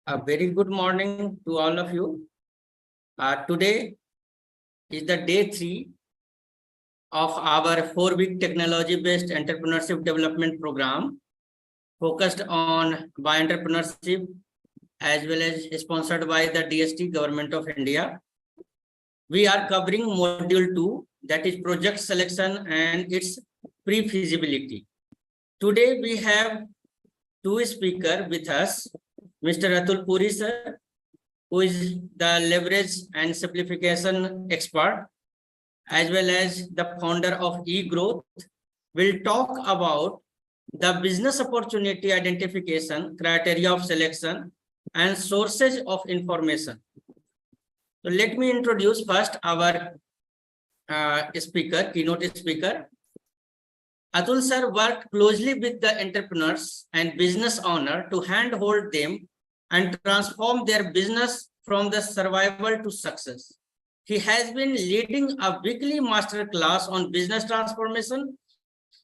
A very good morning to all of you. Today is the day 3 of our 4-week technology-based entrepreneurship development program focused on by entrepreneurship as well as sponsored by the DST Government of India. We are covering module 2, that is project selection and its pre-feasibility. Today we have two speakers with us, Mr. Atul Puri sir, who is the leverage and simplification expert, as well as the founder of eGrowth, will talk about the business opportunity identification, criteria of selection, and sources of information. So let me introduce first our keynote speaker. Atul sir worked closely with the entrepreneurs and business owners to handhold them and transform their business from the survival to success. He has been leading a weekly master class on business transformation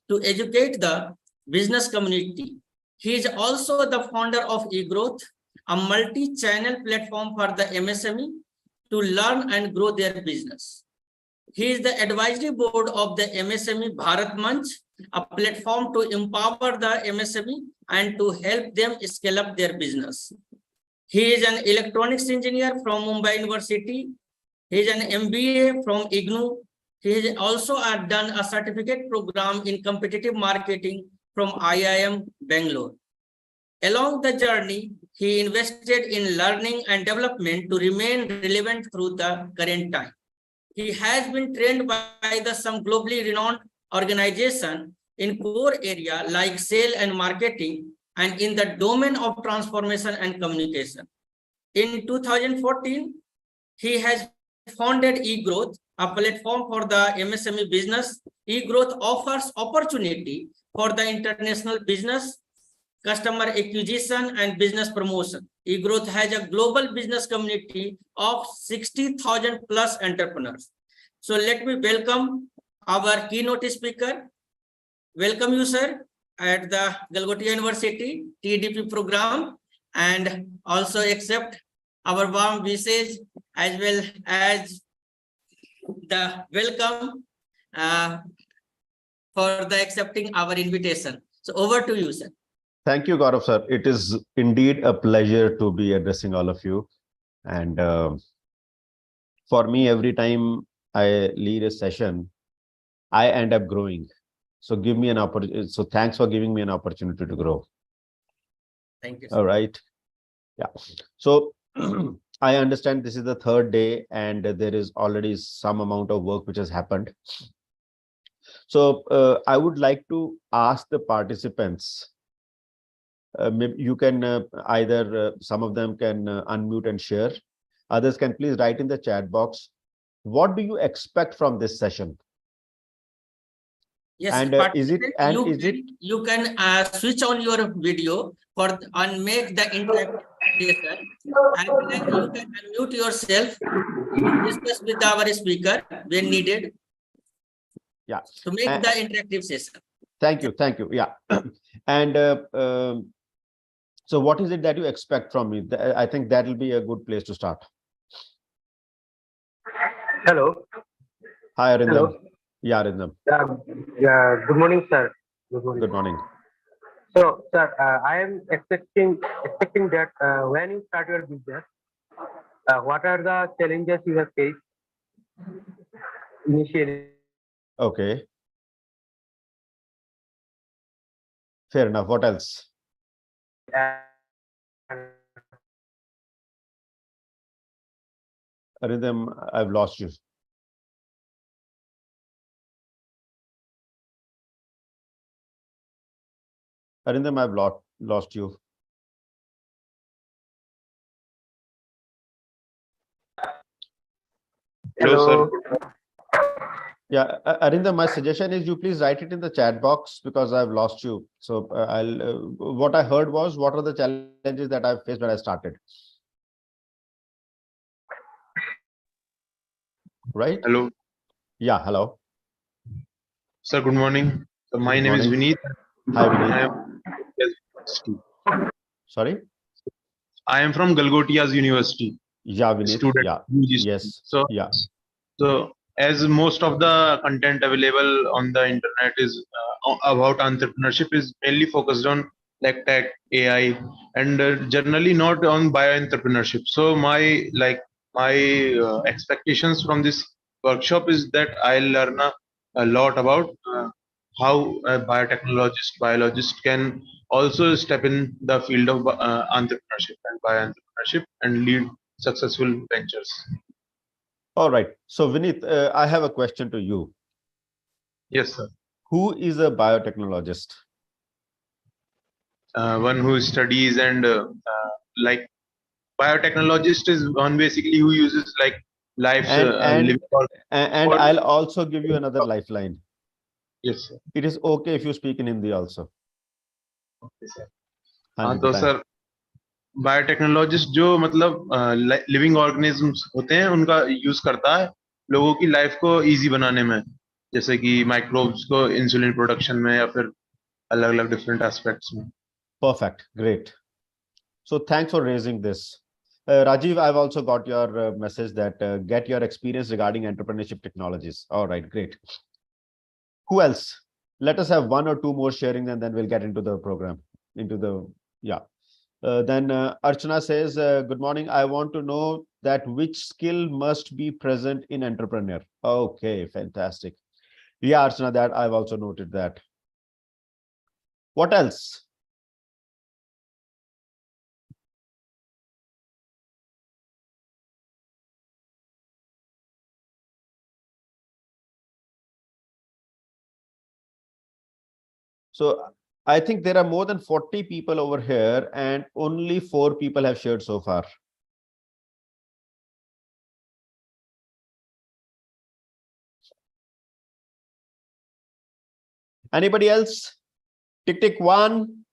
to educate the business community. He is also the founder of eGrowth, a multi-channel platform for the MSME to learn and grow their business. He is the advisory board of the MSME Bharat Manch, a platform to empower the MSME and to help them scale up their business. He is an electronics engineer from Mumbai University. He is an MBA from IGNOU. He has also done a certificate program in competitive marketing from IIM Bangalore. Along the journey, he invested in learning and development to remain relevant through the current time. He has been trained by some globally renowned organizations in core area like sales and marketing and in the domain of transformation and communication. In 2014, he has founded eGrowth, a platform for the MSME business. eGrowth offers opportunity for the international business, customer acquisition, and business promotion. eGrowth has a global business community of 60,000 plus entrepreneurs. So let me welcome our keynote speaker. Welcome you, sir, at the Galgotia University TEDP program, and also accept our warm wishes as well as the welcome for the accepting our invitation. So over to you, sir. Thank you, Gaurav sir. It is indeed a pleasure to be addressing all of you. And for me, every time I lead a session, I end up growing. So give me an opportunity. So thanks for giving me an opportunity to grow. Thank you, sir. All right. Yeah. So I understand this is the third day and there is already some amount of work which has happened. So I would like to ask the participants, maybe you can either some of them can unmute and share. Others can please write in the chat box. What do you expect from this session? Yes, and you can switch on your video for and make the interactive session. And then you can unmute yourself to discuss with our speaker when needed. Yeah. To make the interactive session. Thank you. Thank you. Yeah. And so what is it that you expect from me? I think that will be a good place to start. Hello. Hi, Arindam. Hello. Yeah, Arindam. Yeah. Good morning, sir. Good morning. Good morning. So, sir, I am expecting that when you start your business, what are the challenges you have faced initially? Okay. Fair enough. What else? Arindam, I've lost you. Arindam, I've lost you. Hello, sir. Yeah, Arindam, my suggestion is you please write it in the chat box because I've lost you. So what I heard was, what are the challenges that I've faced when I started? Right? Hello. Yeah, hello. Sir, good morning. So my name is Vineet. Hi, Vineet. Sorry? I am from Galgotia's University, Yeah, Vineet. student. Yeah. UG student. Yes. So, Yeah. so as most of the content available on the internet is about entrepreneurship is mainly focused on like tech, AI, and generally not on bio entrepreneurship. So my expectations from this workshop is that I'll learn a lot about how a biotechnologist, biologist can also step in the field of entrepreneurship and bio-entrepreneurship and lead successful ventures. All right. So, Vineet, I have a question to you. Yes, sir. Who is a biotechnologist? One who studies and like biotechnologist is one basically who uses like life's And living and I'll also give you another lifeline. yes, sir. It is okay if you speak in Hindi also. Okay, sir. हाँ हाँ जी, तो बताएं. Sir biotechnologist जो मतलब living organisms होते हैं उनका use करता है लोगों की लाइफ को इजी बनाने में, जैसे कि माइक्रोब्स को इंसुलिन प्रोडक्शन में या फिर अलग अलग डिफरेंट एस्पेक्ट्स में. Perfect. Great. So thanks for raising this. Rajiv, I've also got your message that get your experience regarding entrepreneurship technologies. All right, great. Who else? Let us have one or two more sharing and then we'll get into the program, yeah. Then Archana says, good morning. I want to know that which skill must be present in entrepreneur. Okay, fantastic. Yeah, Archana, that I've also noted that. What else? So I think there are more than 40 people over here and only 4 people have shared so far. Anybody else? Tick, tick 1.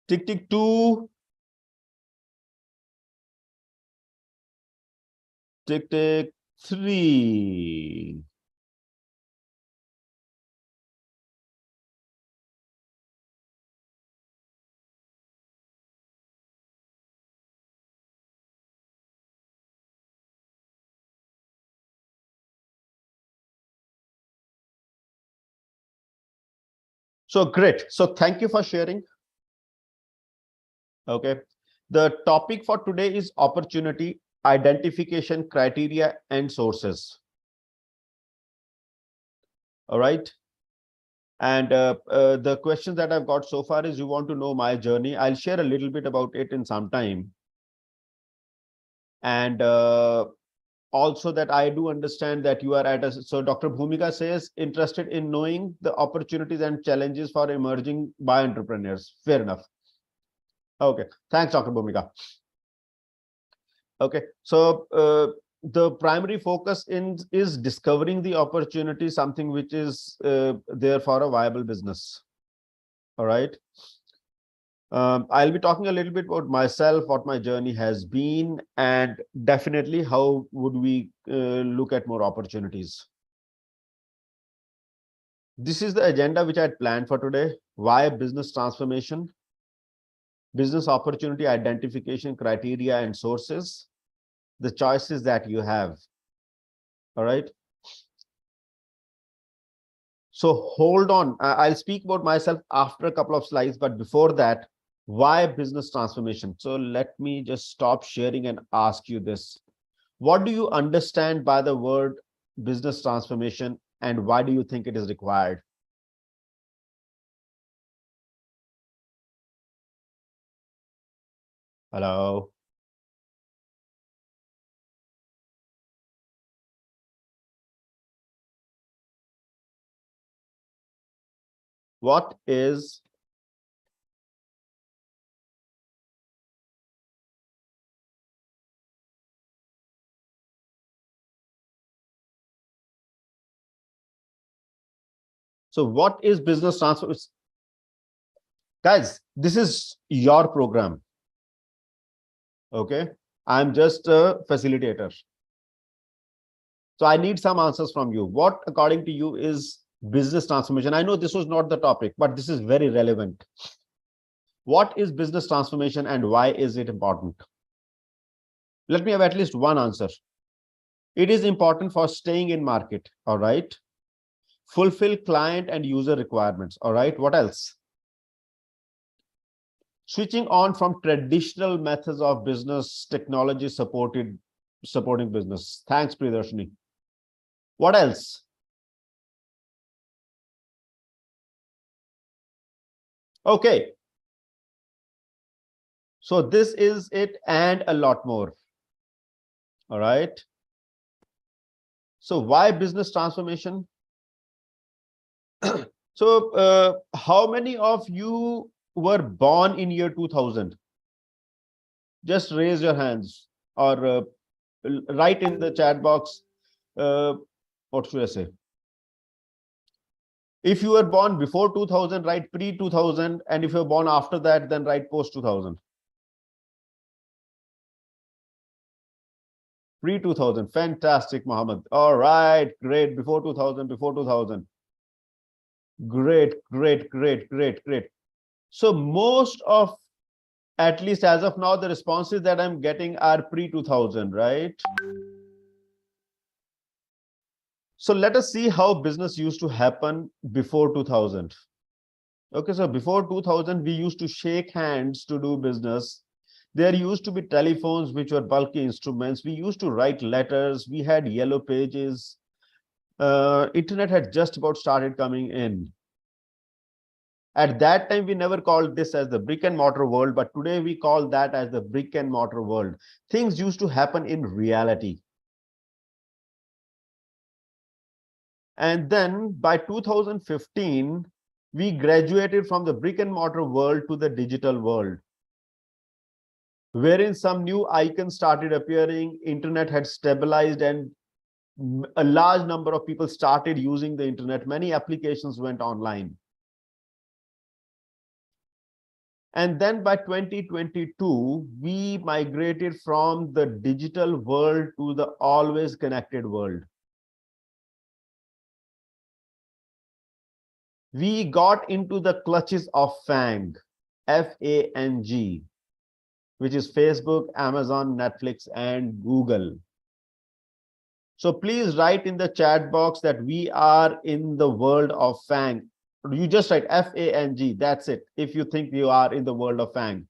Tick, tick 2. Tick, tick 3. So great. So thank you for sharing. Okay. The topic for today is opportunity, identification, criteria, and sources. All right. And the questions that I've got so far is you want to know my journey. I'll share a little bit about it in some time. And also that I do understand that you are at a, so Dr. Bhumika says, interested in knowing the opportunities and challenges for emerging bio entrepreneurs. Fair enough. Okay, thanks, Dr. Bhumika. Okay, so the primary focus is discovering the opportunity, something which is there for a viable business. All right. I'll be talking a little bit about myself, what my journey has been, and definitely how would we look at more opportunities. This is the agenda which I had planned for today. Why business transformation, business opportunity identification, criteria, and sources, the choices that you have. All right. So hold on. I'll speak about myself after a couple of slides, but before that, why business transformation? So let me just stop sharing and ask you this. What do you understand by the word business transformation and why do you think it is required? Hello. What is business transformation? Guys, this is your program. Okay. I'm just a facilitator. So I need some answers from you. What, according to you, is business transformation? I know this was not the topic, but this is very relevant. What is business transformation and why is it important? Let me have at least one answer. It is important for staying in market. All right. Fulfill client and user requirements. All right. What else? Switching on from traditional methods of business, technology supporting business. Thanks, Priyadarshini. What else? Okay. So this is it and a lot more. All right. So why business transformation? So how many of you were born in year 2000? Just raise your hands or write in the chat box. What should I say? If you were born before 2000, write pre-2000. And if you're born after that, then write post-2000. Pre-2000. Fantastic, Mohammed. All right. Great. Before 2000, before 2000. Great, great, great, great, great. So most of, at least as of now, the responses that I'm getting are pre-2000, right? So let us see how business used to happen before 2000. Okay, so before 2000, we used to shake hands to do business. There used to be telephones, which were bulky instruments. We used to write letters. We had yellow pages. Internet had just about started coming in. At that time, we never called this as the brick and mortar world, but today we call that as the brick and mortar world. Things used to happen in reality. And then by 2015, we graduated from the brick and mortar world to the digital world, wherein some new icons started appearing, internet had stabilized, and a large number of people started using the internet. Many applications went online. And then by 2022, we migrated from the digital world to the always connected world. We got into the clutches of FANG, F-A-N-G, which is Facebook, Amazon, Netflix, and Google. So please write in the chat box that we are in the world of FANG. You just write F-A-N-G, that's it, if you think you are in the world of FANG.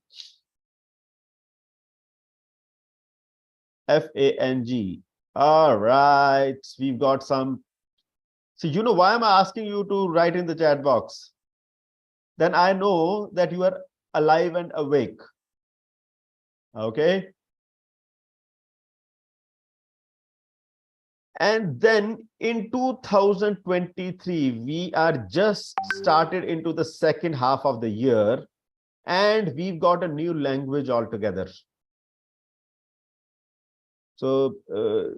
F-A-N-G. All right, we've got some. So you know why am I asking you to write in the chat box? Then I know that you are alive and awake. Okay. And then in 2023, we are just started into the second half of the year, and we've got a new language altogether. So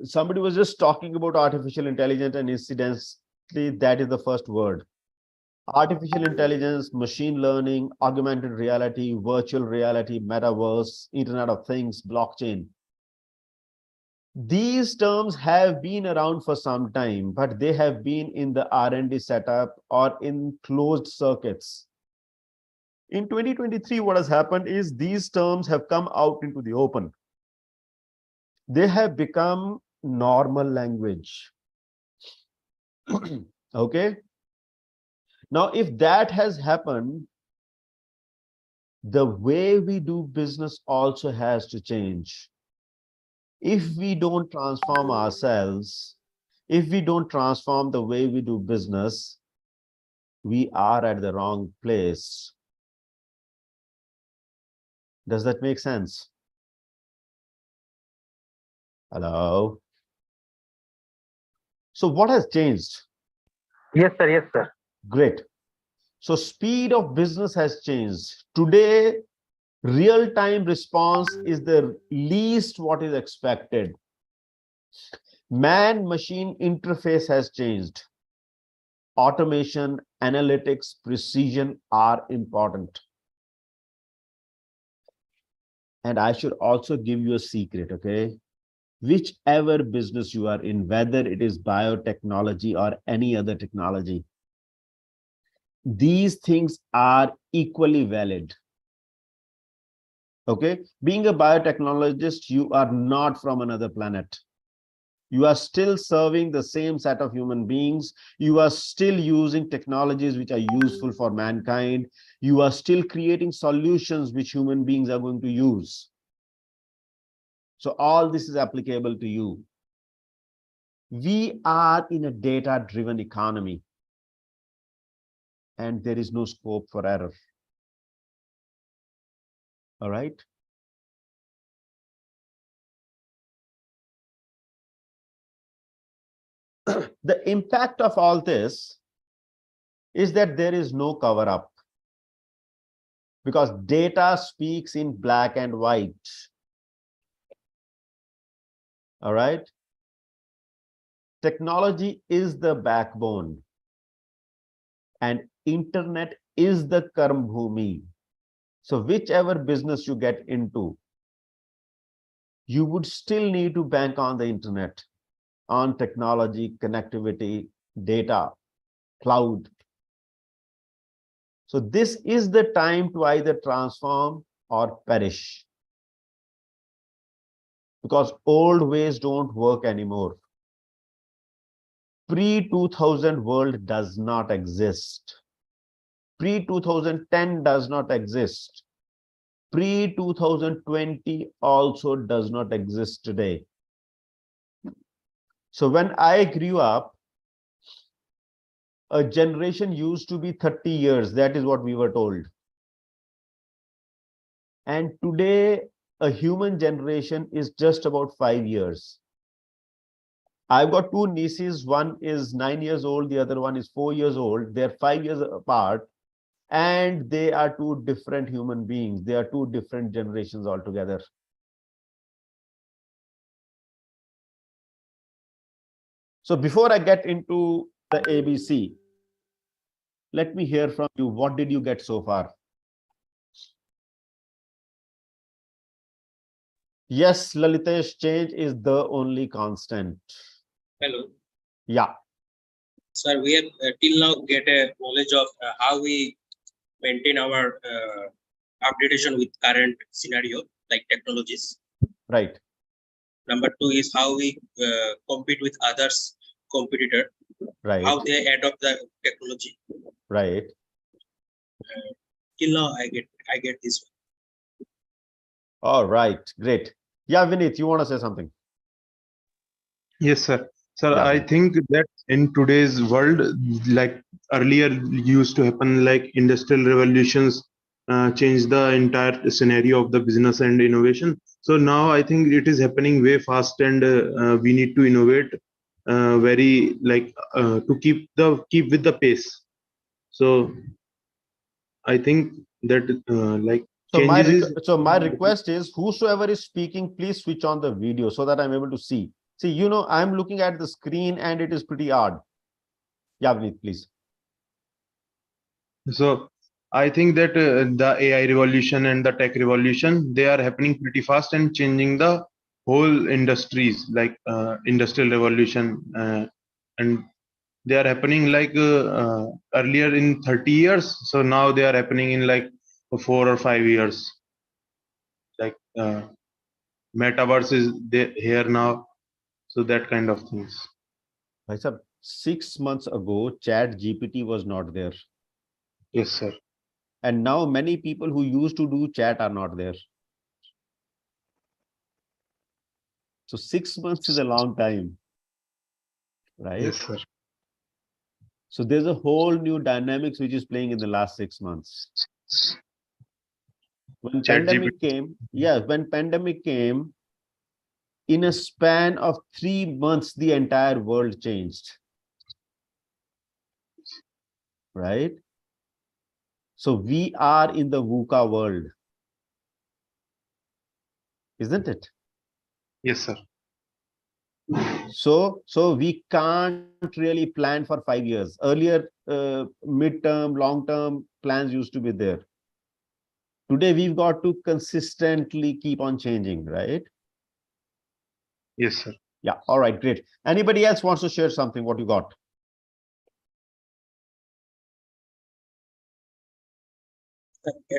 somebody was just talking about artificial intelligence, and incidentally, that is the first word. Artificial intelligence, machine learning, augmented reality, virtual reality, metaverse, Internet of Things, blockchain. These terms have been around for some time, but they have been in the R&D setup or in closed circuits. In 2023, what has happened is these terms have come out into the open. They have become normal language. Okay. Now, if that has happened, the way we do business also has to change. If we don't transform ourselves, if we don't transform the way we do business, we are at the wrong place. Does that make sense? Hello? So what has changed? Yes, sir. Yes, sir. Great. So speed of business has changed. Today, real-time response is the least what is expected. Man-machine interface has changed. Automation, analytics, precision are important. And I should also give you a secret, okay? Whichever business you are in, whether it is biotechnology or any other technology, these things are equally valid. Okay, being a biotechnologist, you are not from another planet. You are still serving the same set of human beings. You are still using technologies which are useful for mankind. You are still creating solutions which human beings are going to use. So all this is applicable to you. We are in a data-driven economy, and there is no scope for error. All right. The impact of all this is that there is no cover up, because data speaks in black and white. All right. Technology is the backbone, and internet is the karm bhumi. So whichever business you get into, you would still need to bank on the internet, on technology, connectivity, data, cloud. So this is the time to either transform or perish, because old ways don't work anymore. Pre-2000 world does not exist. Pre-2010 does not exist. Pre-2020 also does not exist today. So when I grew up, a generation used to be 30 years. That is what we were told. And today, a human generation is just about 5 years. I've got two nieces. One is 9 years old. The other one is 4 years old. They're 5 years apart. And they are two different human beings. They are two different generations altogether. So before I get into the ABC, let me hear from you. What did you get so far? Yes, Lalitesh, change is the only constant. Hello. Yeah. Sir, we have till now get a knowledge of how we maintain our updation with current scenario, like technologies. Right. Number two is how we compete with others competitor, Right. how they adopt the technology. Right. Till now, I get this one. All right. Great. Yeah, Vinit, you want to say something? Yes, sir. Sir, Yeah. I think that in today's world, like earlier used to happen, like industrial revolutions changed the entire scenario of the business and innovation. So now I think it is happening way fast, and we need to innovate very like to keep with the pace. So I think that like So my changes request is, whosoever is speaking, please switch on the video so that I'm able to see. See, you know, I'm looking at the screen and it is pretty odd. Yeah, Vinit, please. So I think that the AI revolution and the tech revolution, they are happening pretty fast and changing the whole industries, like industrial revolution, and they are happening like earlier in 30 years. So now they are happening in like 4 or 5 years. Like metaverse is here now. So that kind of things. Bhai sahab, 6 months ago, Chat GPT was not there. Yes, sir. And now many people who used to do chat are not there. So 6 months is a long time, right? Yes, sir. So there's a whole new dynamics which is playing in the last 6 months. When Chat pandemic GPT. came, when pandemic came, in a span of 3 months, the entire world changed, right? So we are in the VUCA world, isn't it? Yes, sir. So we can't really plan for 5 years. Earlier, mid-term, long-term plans used to be there. Today, we've got to consistently keep on changing, right? Yes, sir. Yeah. All right. Great. Anybody else wants to share something? What you got?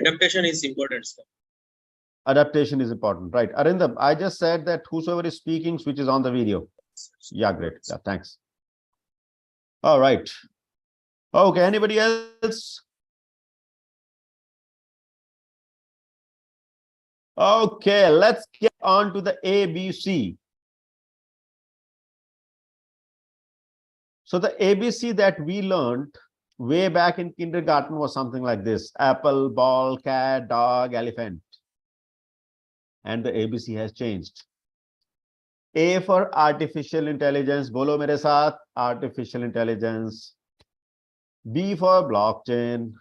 Adaptation is important, sir. Adaptation is important, right? Arindam, I just said that whosoever is speaking switches on the video. Yeah, great. Yeah, thanks. All right. Okay, anybody else? Okay, let's get on to the ABC. So the ABC that we learned way back in kindergarten was something like this: apple, ball, cat, dog, elephant. And the ABC has changed. A for artificial intelligence. Bolo mere saath, artificial intelligence. B for blockchain.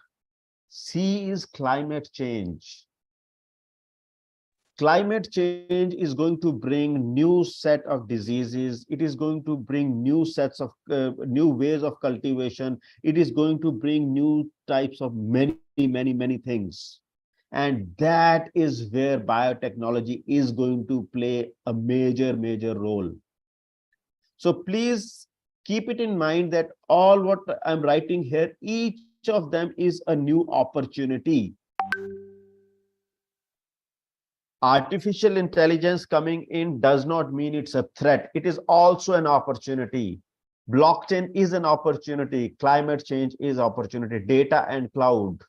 C is climate change. Climate change is going to bring new set of diseases. It is going to bring new sets of new ways of cultivation. It is going to bring new types of many things. And that is where biotechnology is going to play a major role. So please keep it in mind that all what I'm writing here, each of them is a new opportunity. Artificial intelligence coming in does not mean it's a threat. It is also an opportunity. Blockchain is an opportunity. Climate change is opportunity. Data and cloud.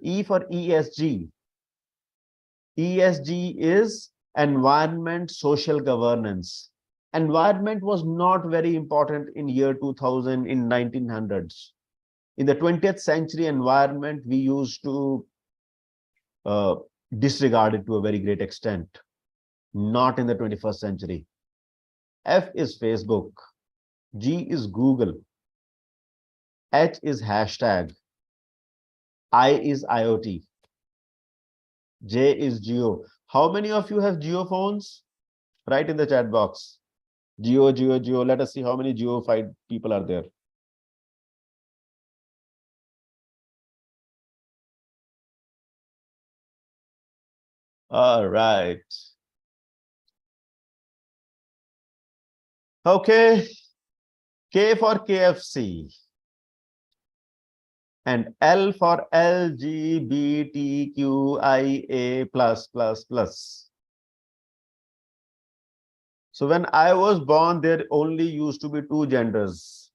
E for ESG. ESG is environment, social governance. Environment was not very important in year 2000, in 1900s. In the 20th century, environment we used to disregard it to a very great extent. Not in the 21st century. F is Facebook. G is Google. H is hashtag. I is IoT. J is Geo. How many of you have Geo phones? Write in the chat box. Geo. Let us see how many geofied people are there. All right. Okay. K for KFC. And L for LGBTQIA+++. So when I was born, there only used to be two genders,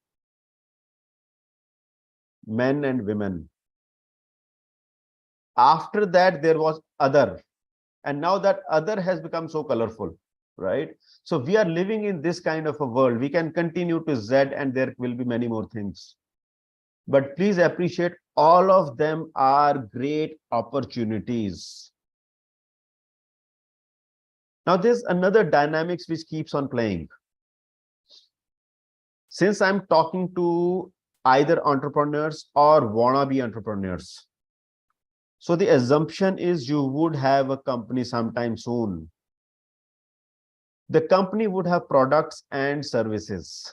men and women. After that, there was other. And now that other has become so colorful, right? So we are living in this kind of a world. We can continue to Z and there will be many more things. But please appreciate all of them are great opportunities. Now there's another dynamics which keeps on playing. Since I'm talking to either entrepreneurs or wannabe entrepreneurs, so the assumption is you would have a company sometime soon. The company would have products and services.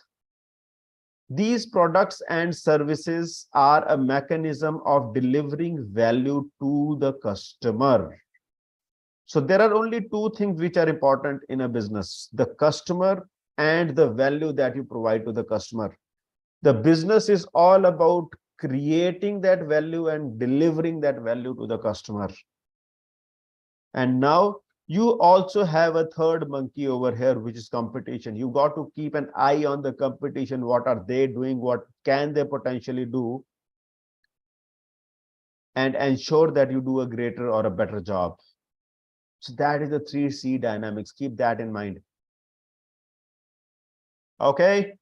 These products and services are a mechanism of delivering value to the customer. So there are only two things which are important in a business: the customer and the value that you provide to the customer. The business is all about creating that value and delivering that value to the customer. And now you also have a third monkey over here, which is competition. You got to keep an eye on the competition. What are they doing? What can they potentially do? And ensure that you do a greater or a better job. So that is the 3C dynamics. Keep that in mind. Okay.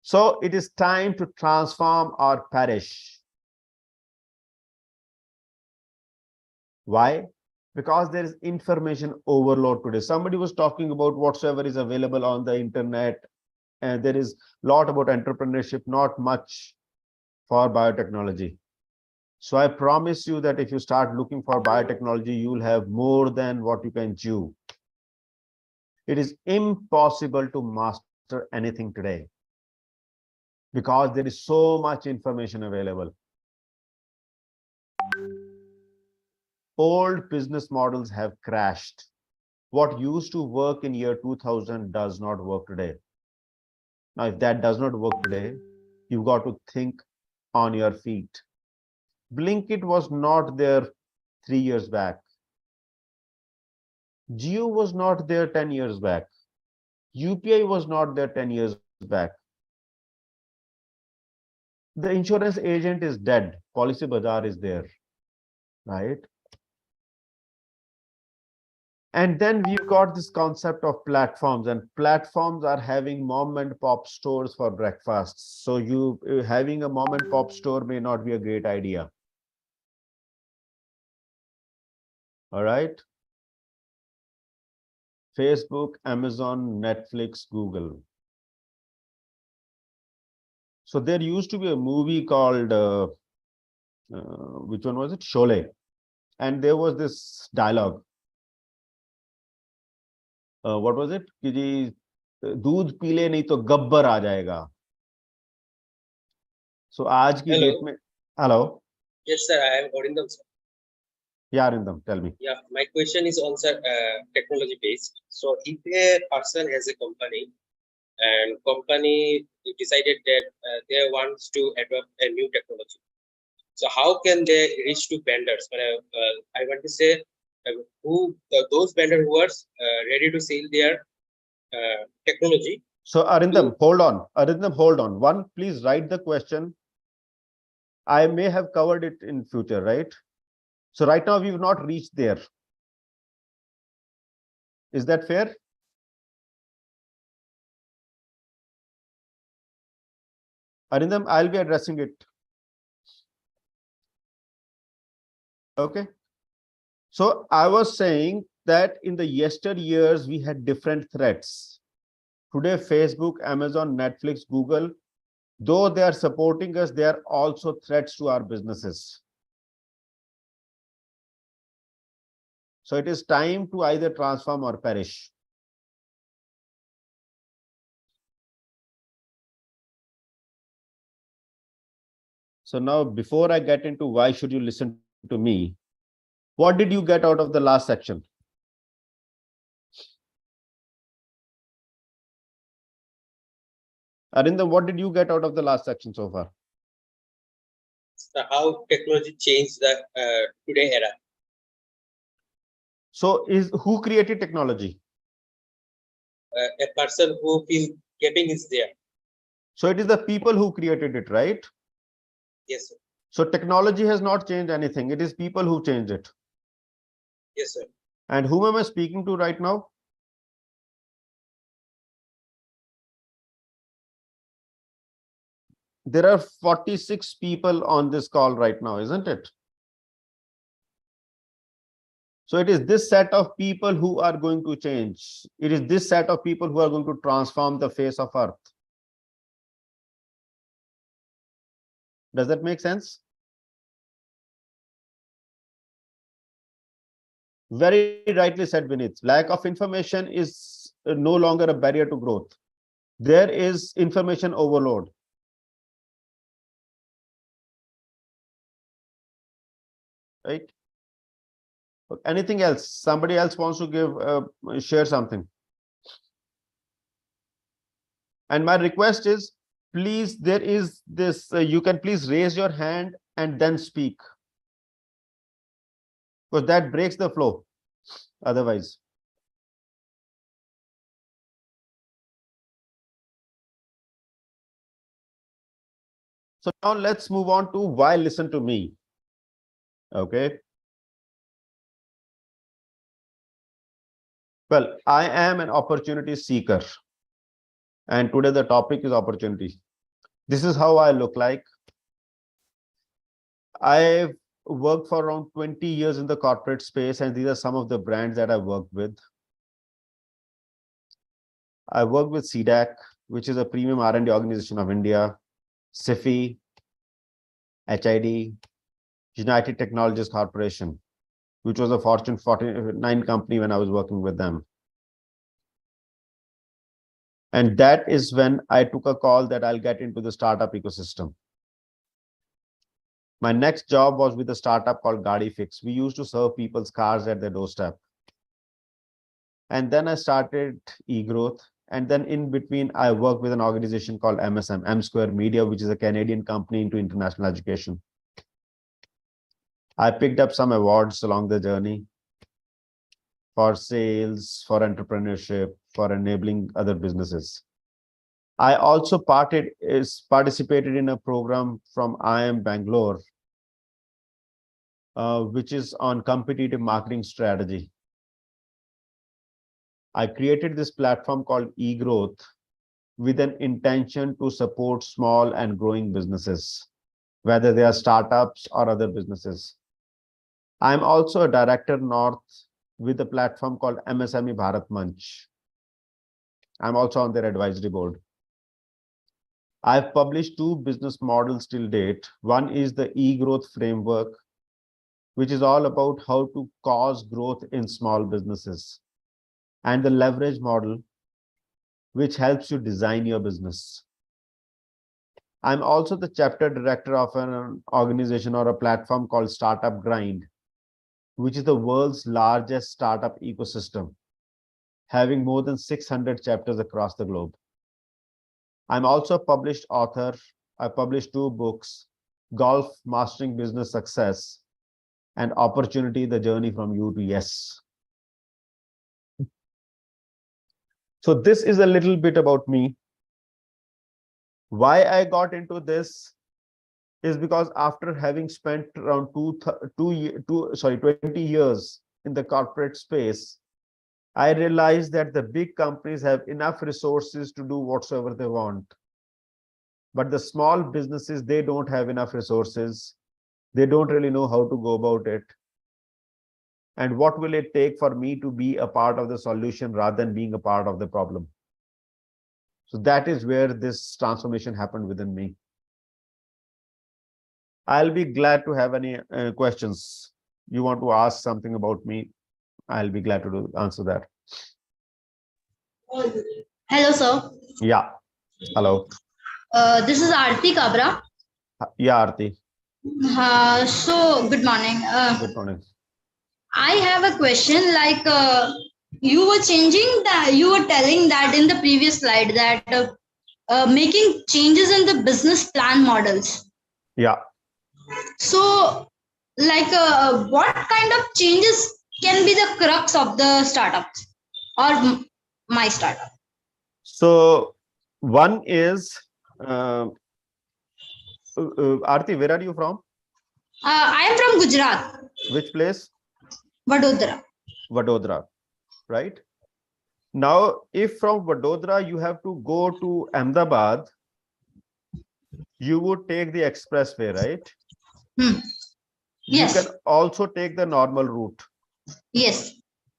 So it is time to transform or perish. Why? Because there is information overload today. Somebody was talking about whatsoever is available on the internet, and there is a lot about entrepreneurship, not much for biotechnology. So I promise you that if you start looking for biotechnology, you will have more than what you can chew. It is impossible to master anything today because there is so much information available. Old business models have crashed. What used to work in year 2000 does not work today. Now, if that does not work today, you've got to think on your feet. Blinkit was not there 3 years back. Jio was not there 10 years back. UPI was not there 10 years back. The insurance agent is dead. Policy Bazaar is there, right? And then we've got this concept of platforms, and platforms are having mom and pop stores for breakfast. So you having a mom and pop store may not be a great idea. All right. Facebook, Amazon, Netflix, Google. So there used to be a movie called, which one was it? Sholay. And there was this dialogue. What was it? कि जी दूध P ले नहीं तो गब्बर आ जाएगा. So आज की Hello. Date में, hello. Yes, sir. I am Arindam, sir. Yeah, Arindam, tell me. Yeah, my question is on, sir, technology based. So if a person has a company and company decided that they wants to adopt a new technology, so how can they reach to vendors? I want to say those vendors who are ready to sell their technology. So Arindam, hold on. Arindam, hold on. One, please write the question. I may have covered it in future, right? So right now we've not reached there. Is that fair? Arindam, I'll be addressing it. Okay. So I was saying that in the yesteryears, we had different threats. Today, Facebook, Amazon, Netflix, Google, though they are supporting us, they are also threats to our businesses. So it is time to either transform or perish. So now, before I get into why should you listen to me, what did you get out of the last section? Arindam, what did you get out of the last section so far? How technology changed the today era. So who created technology? A person who feels gaping is there. So it is the people who created it, right? Yes, sir. So technology has not changed anything. It is people who changed it. Yes, sir. And whom am I speaking to right now? There are 46 people on this call right now, isn't it? So it is this set of people who are going to change. It is this set of people who are going to transform the face of Earth. Does that make sense? Very rightly said, Vinith. Lack of information is no longer a barrier to growth. There is information overload. Right? Anything else? Somebody else wants to give, share something. And my request is, please, there is this, you can please raise your hand and then speak. Because that breaks the flow otherwise. So now let's move on to why listen to me. Okay. Well, I am an opportunity seeker. And today the topic is opportunity. This is how I look like. I've worked for around 20 years in the corporate space, and these are some of the brands that I worked with. I worked with CDAC, which is a premium R&D organization of India, SIFI, HID, United Technologies Corporation, which was a Fortune 49 company when I was working with them. And that is when I took a call that I'll get into the startup ecosystem. My next job was with a startup called Gaadi Fix. We used to serve people's cars at their doorstep. And then I started eGrowth. And then in between, I worked with an organization called MSM, M Square Media, which is a Canadian company into international education. I picked up some awards along the journey for sales, for entrepreneurship, for enabling other businesses. I also participated in a program from IIM Bangalore, which is on competitive marketing strategy. I created this platform called eGrowth with an intention to support small and growing businesses, whether they are startups or other businesses. I'm also a director north with a platform called MSME Bharat Manch. I'm also on their advisory board. I've published 2 business models till date. One is the eGrowth framework, which is all about how to cause growth in small businesses, and the leverage model, which helps you design your business. I'm also the chapter director of an organization or a platform called Startup Grind, which is the world's largest startup ecosystem, having more than 600 chapters across the globe. I'm also a published author. I published 2 books, Golf Mastering Business Success and Opportunity, the Journey from You to Yes. So this is a little bit about me. Why I got into this is because after having spent around 20 years in the corporate space, I realized that the big companies have enough resources to do whatsoever they want. But the small businesses, they don't have enough resources. They don't really know how to go about it. And what will it take for me to be a part of the solution rather than being a part of the problem? So that is where this transformation happened within me. I'll be glad to have any questions. You want to ask something about me, I'll be glad to answer that. Hello, sir. Yeah. Hello. This is Aarti Kabra. Yeah, Aarti. So, good morning. Good morning. I have a question. Like, you were telling that in the previous slide that making changes in the business plan models. Yeah. So, like, what kind of changes can be the crux of the startups or my startup? So one is, Aarti, where are you from? I am from Gujarat. Which place? Vadodara. Vadodara, right? Now, if from Vadodara you have to go to Ahmedabad, you would take the expressway, right? Yes. You can also take the normal route. Yes.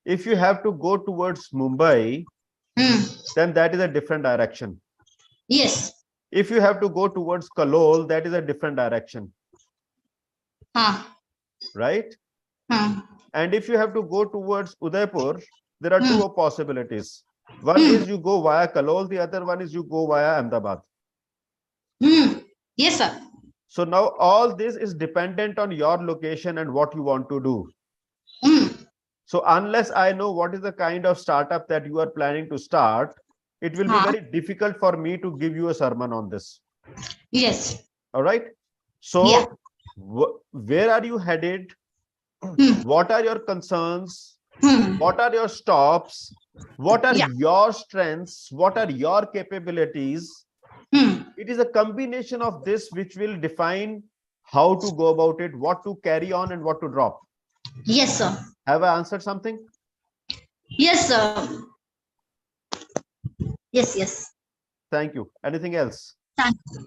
If you have to go towards Mumbai, then that is a different direction. Yes. If you have to go towards Kalol, that is a different direction. Right? And if you have to go towards Udaipur, there are 2 possibilities. One is you go via Kalol, the other one is you go via Ahmedabad. Yes, sir. So now all this is dependent on your location and what you want to do. So unless I know what is the kind of startup that you are planning to start, it will be very difficult for me to give you a sermon on this. Yes. All right. So where are you headed? What are your concerns? What are your stops? What are your strengths? What are your capabilities? It is a combination of this which will define how to go about it, what to carry on and what to drop. Yes, sir. Have I answered something? Yes, sir. Yes. Thank you. Anything else?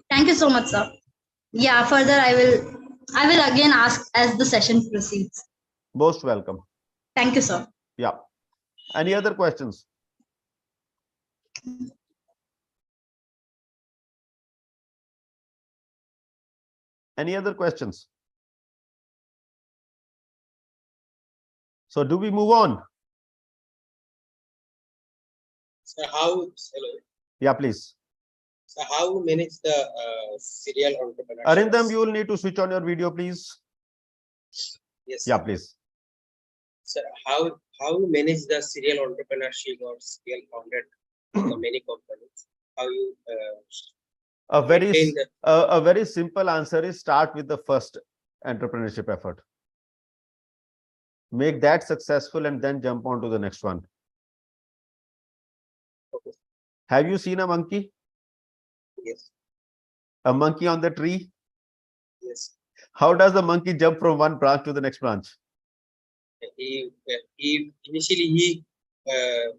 Thank you so much, sir. Yeah, further I will again ask as the session proceeds. Most welcome. Thank you, sir. Yeah. Any other questions? Any other questions? So do we move on? So hello. Yeah, please. So how manage the serial entrepreneur? Arindam, you will need to switch on your video, please. Yes. Yeah, please. So how manage the serial entrepreneurship or serial founded many companies? How you A very simple answer is start with the first entrepreneurship effort. Make that successful and then jump on to the next one. Okay. Have you seen a monkey? Yes. A monkey on the tree? Yes. How does the monkey jump from one branch to the next branch? He initially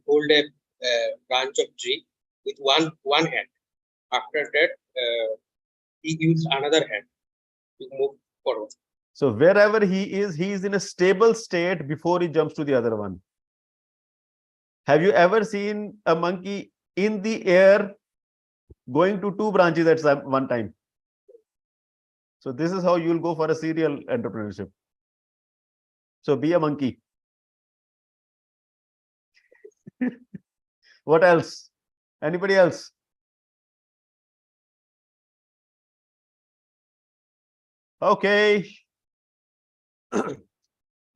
hold a branch of tree with one hand. After that, he used another hand to move forward. So wherever he is in a stable state before he jumps to the other one. Have you ever seen a monkey in the air going to two branches at one time? So this is how you'll go for a serial entrepreneurship. So be a monkey. What else? Anybody else? Okay.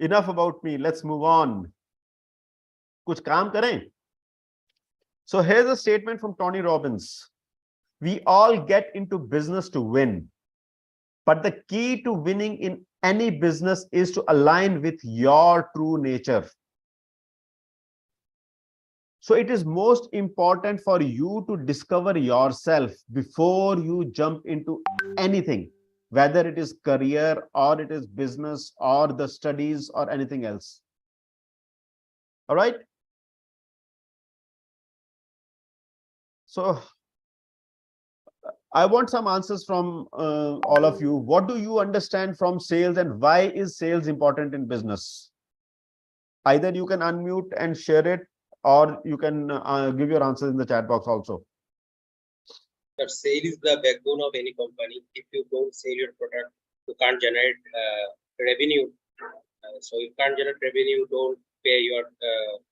Enough about me. Let's move on. Kuch kaam kare. So here's a statement from Tony Robbins. We all get into business to win. But the key to winning in any business is to align with your true nature. So it is most important for you to discover yourself before you jump into anything, whether it is career or it is business or the studies or anything else. All right. So I want some answers from all of you. What do you understand from sales and why is sales important in business? Either you can unmute and share it, or you can give your answers in the chat box also. That sale is the backbone of any company. If you don't sell your product, you can't generate revenue. So you can't generate revenue, don't pay your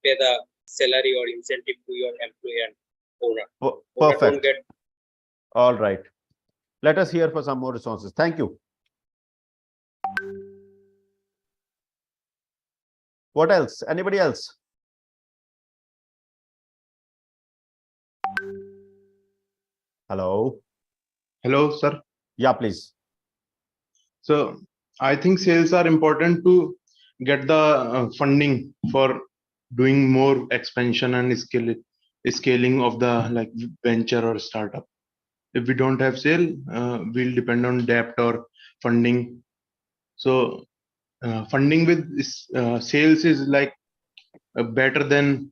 pay the salary or incentive to your employee and owner. Perfect. Owner don't get. All right. Let us hear for some more responses. Thank you. What else? Anybody else? Hello. Hello, sir. Yeah, please. So I think sales are important to get the funding for doing more expansion and scaling of the venture or startup. If we don't have sale, we'll depend on debt or funding. So funding with sales is better than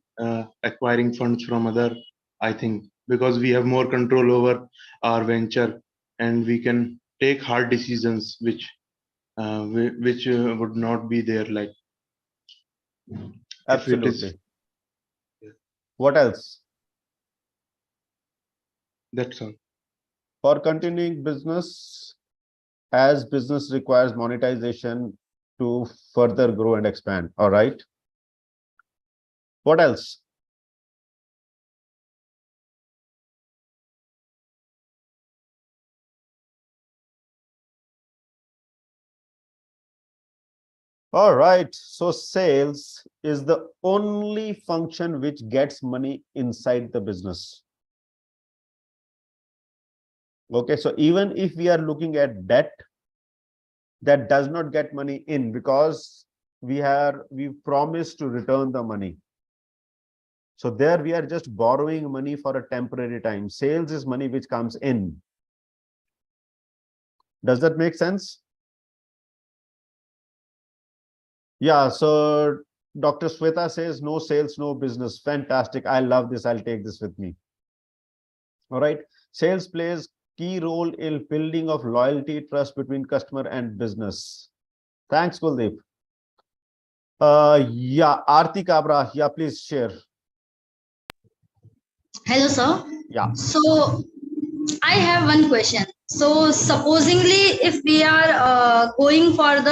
acquiring funds from other, I think, because we have more control over our venture and we can take hard decisions which would not be there Absolutely. What else? That's all. For continuing business, as business requires monetization to further grow and expand. All right. What else? All right. So sales is the only function which gets money inside the business. Okay. So even if we are looking at debt, that does not get money in because we promised to return the money. So there we are just borrowing money for a temporary time. Sales is money which comes in. Does that make sense? Yeah. So Dr. Sweta says no sales, no business. Fantastic. I love this. I'll take this with me. All right. Sales plays key role in building of loyalty, trust between customer and business. Thanks, Kuldeep. Yeah, Aarti Kabra. Yeah, please share. Hello, sir. Yeah. So I have one question. So supposingly, if we are going for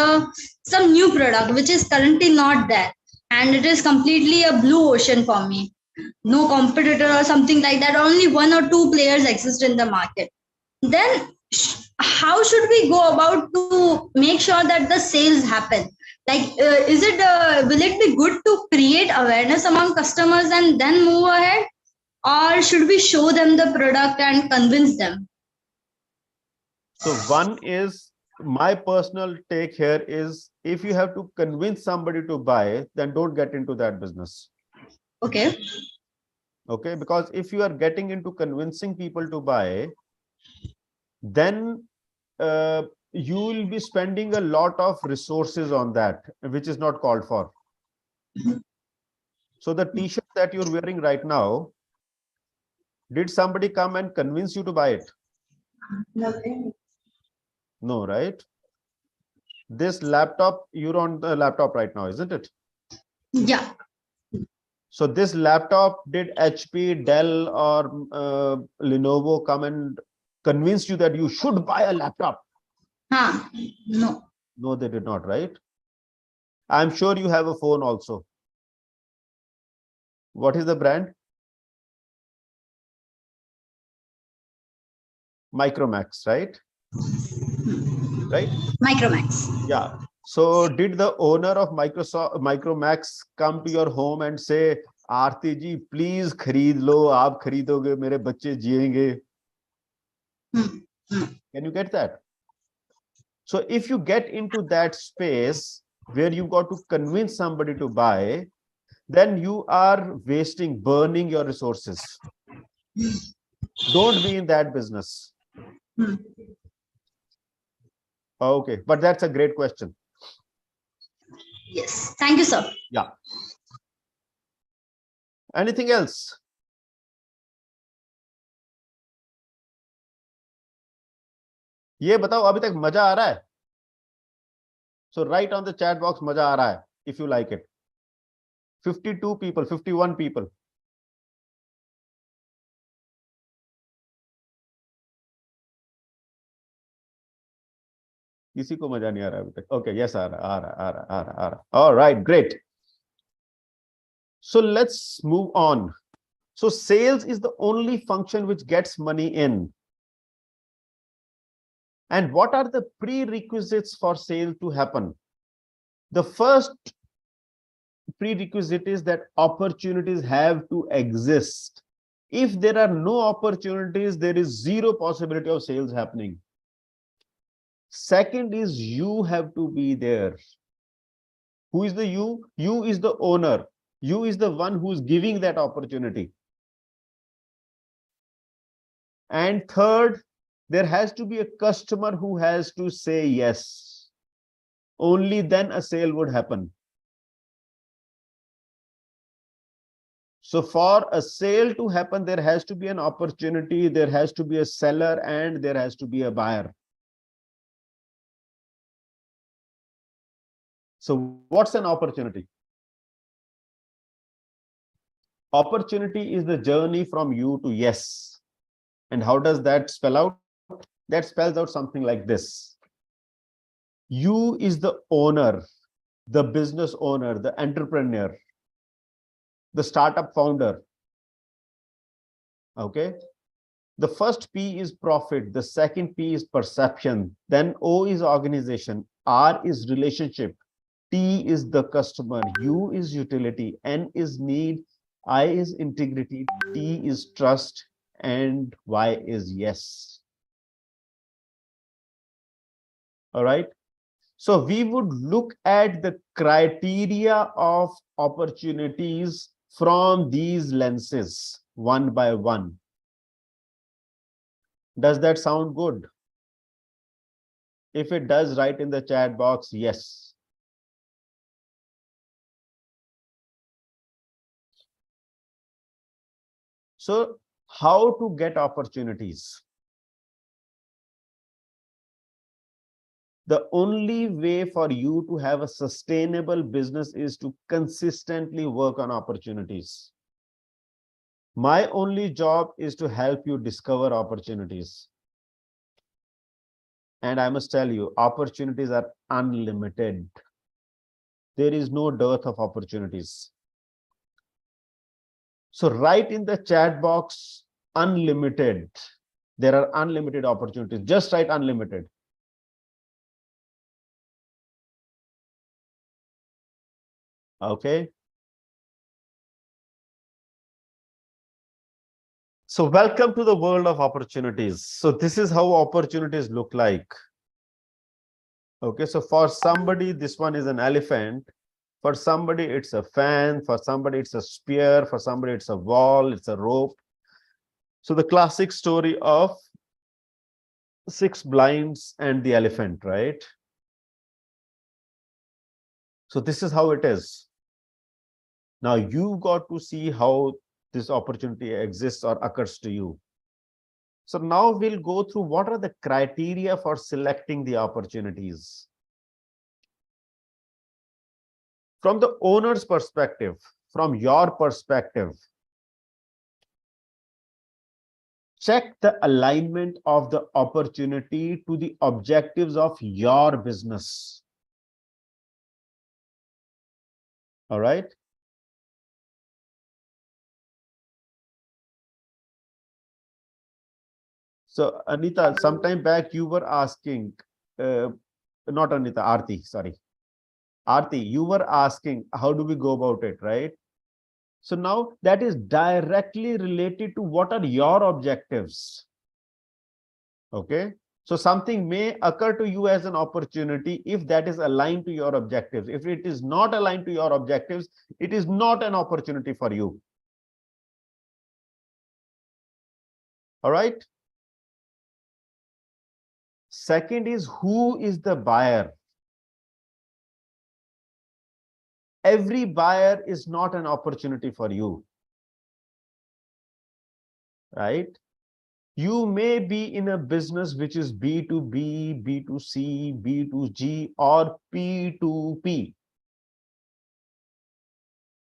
some new product which is currently not there, and it is completely a blue ocean for me, no competitor or something like that, only one or two players exist in the market, then how should we go about to make sure that the sales happen? Like, will it be good to create awareness among customers and then move ahead? Or should we show them the product and convince them? So one is my personal take here is, if you have to convince somebody to buy, then don't get into that business. Okay. Okay, because if you are getting into convincing people to buy, then you will be spending a lot of resources on that, which is not called for. So the t-shirt that you're wearing right now, did somebody come and convince you to buy it? No, right? This laptop, you're on the laptop right now, isn't it? Yeah. So this laptop, did HP, Dell, or Lenovo come and convince you that you should buy a laptop? No. No, they did not, right? I'm sure you have a phone also. What is the brand? Micromax, right? Right? Micromax. Yeah. So did the owner of Micromax come to your home and say, Aarti ji, please खरीद लो, आप खरीदोगे, मेरे बच्चे जिएंगे? Can you get that? So if you get into that space where you got to convince somebody to buy, then you are burning your resources. Don't be in that business. Okay, but that's a great question. Yes. Thank you, sir. Yeah. Anything else? ये बताओ, अभी तक मजा आ रहा है? So write on the chat box, मजा आ रहा है, if you like it. 52 people, 51 people. किसी को मजा नहीं आ रहा अभी तक. Okay, yes, आ रहा. All right, great. So let's move on. So sales is the only function which gets money in. And what are the prerequisites for sale to happen? The first prerequisite is that opportunities have to exist. If there are no opportunities, there is zero possibility of sales happening. Second is you have to be there. Who is the you? You is the owner. You is the one who's giving that opportunity. And third, there has to be a customer who has to say yes. Only then a sale would happen. So for a sale to happen, there has to be an opportunity, there has to be a seller, and there has to be a buyer. So what's an opportunity? Opportunity is the journey from you to yes. And how does that spell out? That spells out something like this. You is the owner, the business owner, the entrepreneur, the startup founder. Okay. The first P is profit. The second P is perception. Then O is organization. R is relationship. T is the customer. U is utility. N is need. I is integrity. T is trust. And Y is yes. All right. So we would look at the criteria of opportunities from these lenses one by one. Does that sound good? If it does, write in the chat box, yes. So how to get opportunities? The only way for you to have a sustainable business is to consistently work on opportunities. My only job is to help you discover opportunities. And I must tell you, opportunities are unlimited. There is no dearth of opportunities. So write in the chat box, unlimited. There are unlimited opportunities. Just write unlimited. Okay. So welcome to the world of opportunities. So this is how opportunities look like. Okay, so for somebody, this one is an elephant. For somebody, it's a fan. For somebody, it's a spear. For somebody, it's a wall. It's a rope. So the classic story of 6 blinds and the elephant, right? So this is how it is. Now you got to see how this opportunity exists or occurs to you. So now we'll go through what are the criteria for selecting the opportunities. From the owner's perspective, from your perspective, check the alignment of the opportunity to the objectives of your business. All right. So Anita, sometime back you were asking, not Anita, Aarti, sorry. Aarti, you were asking, how do we go about it, right? So now that is directly related to what are your objectives. Okay. So something may occur to you as an opportunity if that is aligned to your objectives. If it is not aligned to your objectives, it is not an opportunity for you. All right. Second is, who is the buyer? Every buyer is not an opportunity for you, right? You may be in a business which is B2B, B2C, B2G, or P2P.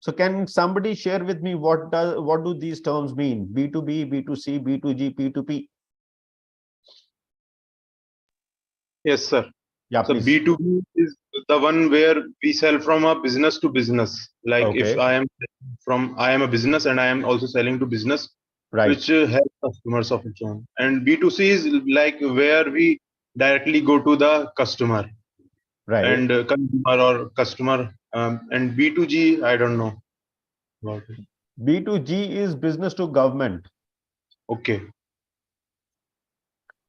So can somebody share with me what do these terms mean? B2B, B2C, B2G, P2P. Yes, sir. Yeah, So please. B2B is the one where we sell from a business to business. Like if Okay. I am a business and I am also selling to business, Right. which has customers of its own. And B2C is like where we directly go to the customer Right. and consumer or customer. And B2G, I don't know about it. B2G is business to government. Okay.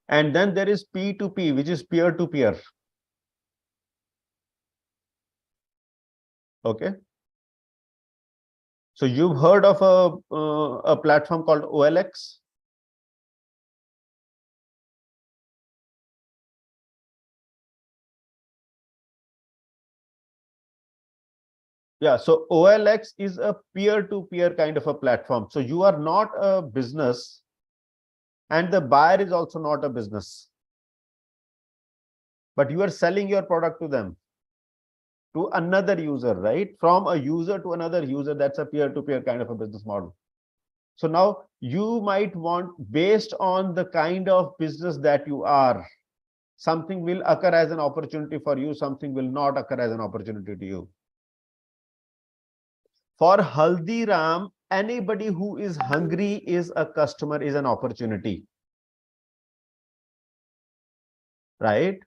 And then there is P2P, which is peer to peer. Okay. So you've heard of a platform called OLX? Yeah, so OLX is a peer-to-peer kind of a platform. So you are not a business and the buyer is also not a business, but you are selling your product to them, to another user, right? From a user to another user, that's a peer-to-peer kind of a business model. So now you might want, based on the kind of business that you are, something will occur as an opportunity for you, something will not occur as an opportunity to you. For Haldiram, anybody who is hungry is a customer, is an opportunity, right?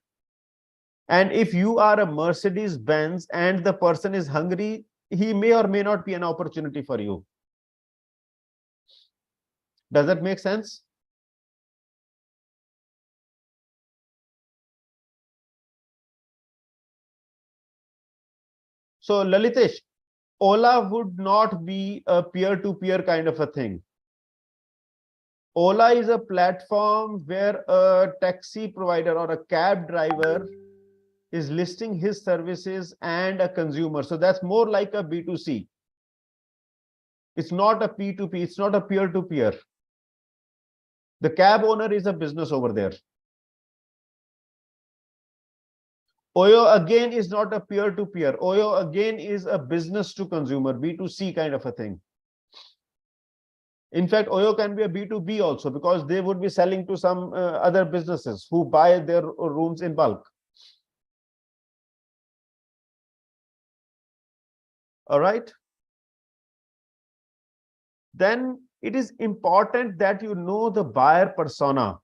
And if you are a Mercedes-Benz and the person is hungry, he may or may not be an opportunity for you. Does that make sense? So Lalitesh, Ola would not be a peer-to-peer kind of a thing. Ola is a platform where a taxi provider or a cab driver is listing his services and a consumer. So that's more like a B2C. It's not a P2P. It's not a peer-to-peer. The cab owner is a business over there. Oyo again is not a peer-to-peer. Oyo again is a business to consumer, B2C kind of a thing. In fact, Oyo can be a B2B also because they would be selling to some other businesses who buy their rooms in bulk. All right. Then it is important that you know the buyer persona.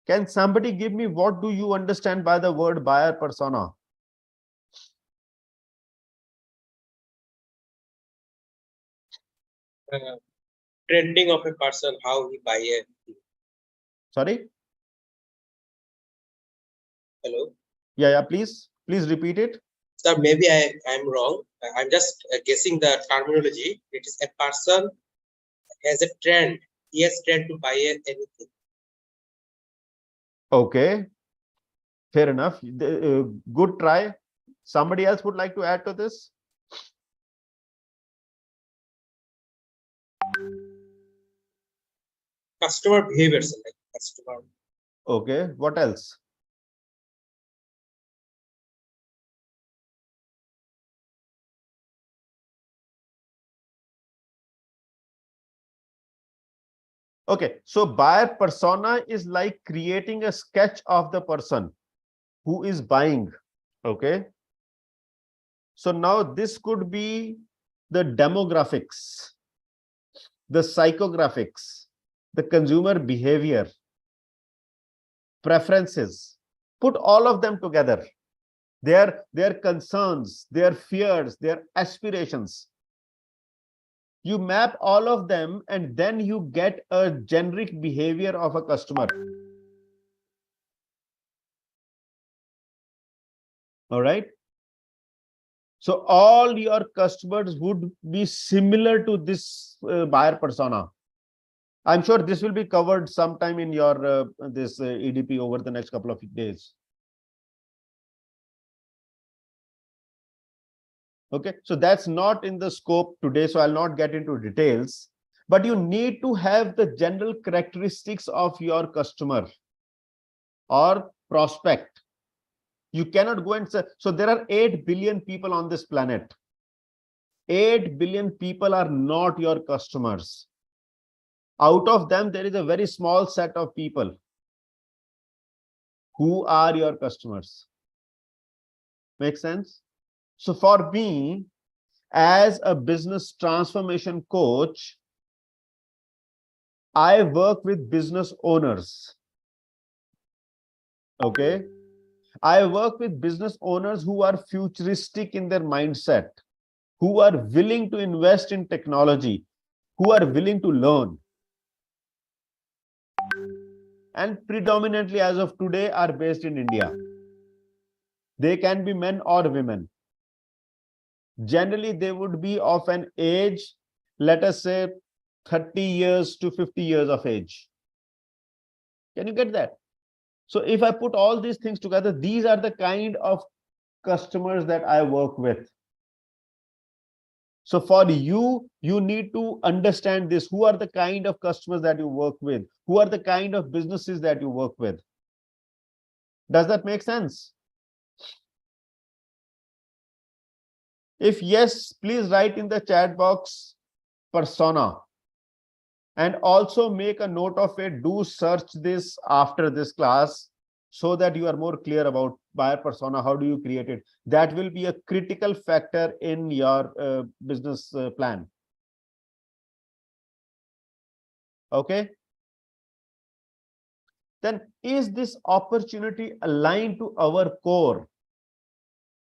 Can somebody give me what do you understand by the word buyer persona? Trending of a person, how he buy a. Sorry? Hello. Yeah, please repeat it. Sir, maybe I'm wrong. I'm just guessing the terminology. It is a person has a trend. He has trend to buy anything. Okay, fair enough. Good try. Somebody else would like to add to this? Customer behavior, sir, like customer. Okay, what else? Okay, so buyer persona is like creating a sketch of the person who is buying. Okay, so now this could be the demographics, the psychographics, the consumer behavior, preferences. Put all of them together. Their concerns, their fears, their aspirations. You map all of them and then you get a generic behavior of a customer. All right. So all your customers would be similar to this buyer persona. I'm sure this will be covered sometime in your this EDP over the next couple of days. Okay, so that's not in the scope today, so I'll not get into details, but you need to have the general characteristics of your customer or prospect. You cannot go and say, so there are 8 billion people on this planet. 8 billion people are not your customers. Out of them, there is a very small set of people who are your customers. Make sense? So for me, as a business transformation coach, I work with business owners. Okay. I work with business owners who are futuristic in their mindset, who are willing to invest in technology, who are willing to learn. And predominantly as of today are based in India. They can be men or women. Generally, they would be of an age, let us say 30 years to 50 years of age. Can you get that? So if I put all these things together, these are the kind of customers that I work with. So for you, you need to understand this. Who are the kind of customers that you work with? Who are the kind of businesses that you work with? Does that make sense? If yes, please write in the chat box persona. And also make a note of it. Do search this after this class so that you are more clear about buyer persona. How do you create it? That will be a critical factor in your business plan. Okay. Then is this opportunity aligned to our core?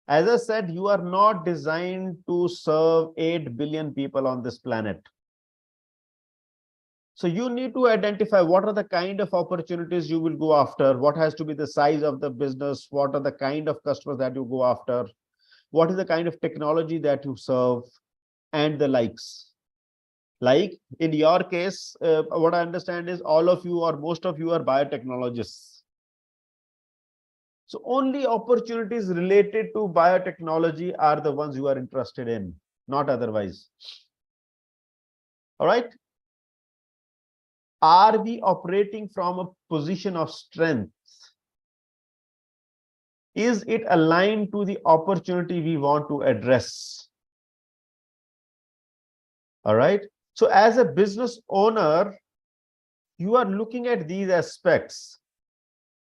As I said, you are not designed to serve 8 billion people on this planet. So you need to identify what are the kind of opportunities you will go after, what has to be the size of the business, what are the kind of customers that you go after, what is the kind of technology that you serve, and the likes. Like in your case, what I understand is all of you or most of you are biotechnologists. So only opportunities related to biotechnology are the ones you are interested in, not otherwise. All right. Are we operating from a position of strength? Is it aligned to the opportunity we want to address? All right. So as a business owner, you are looking at these aspects,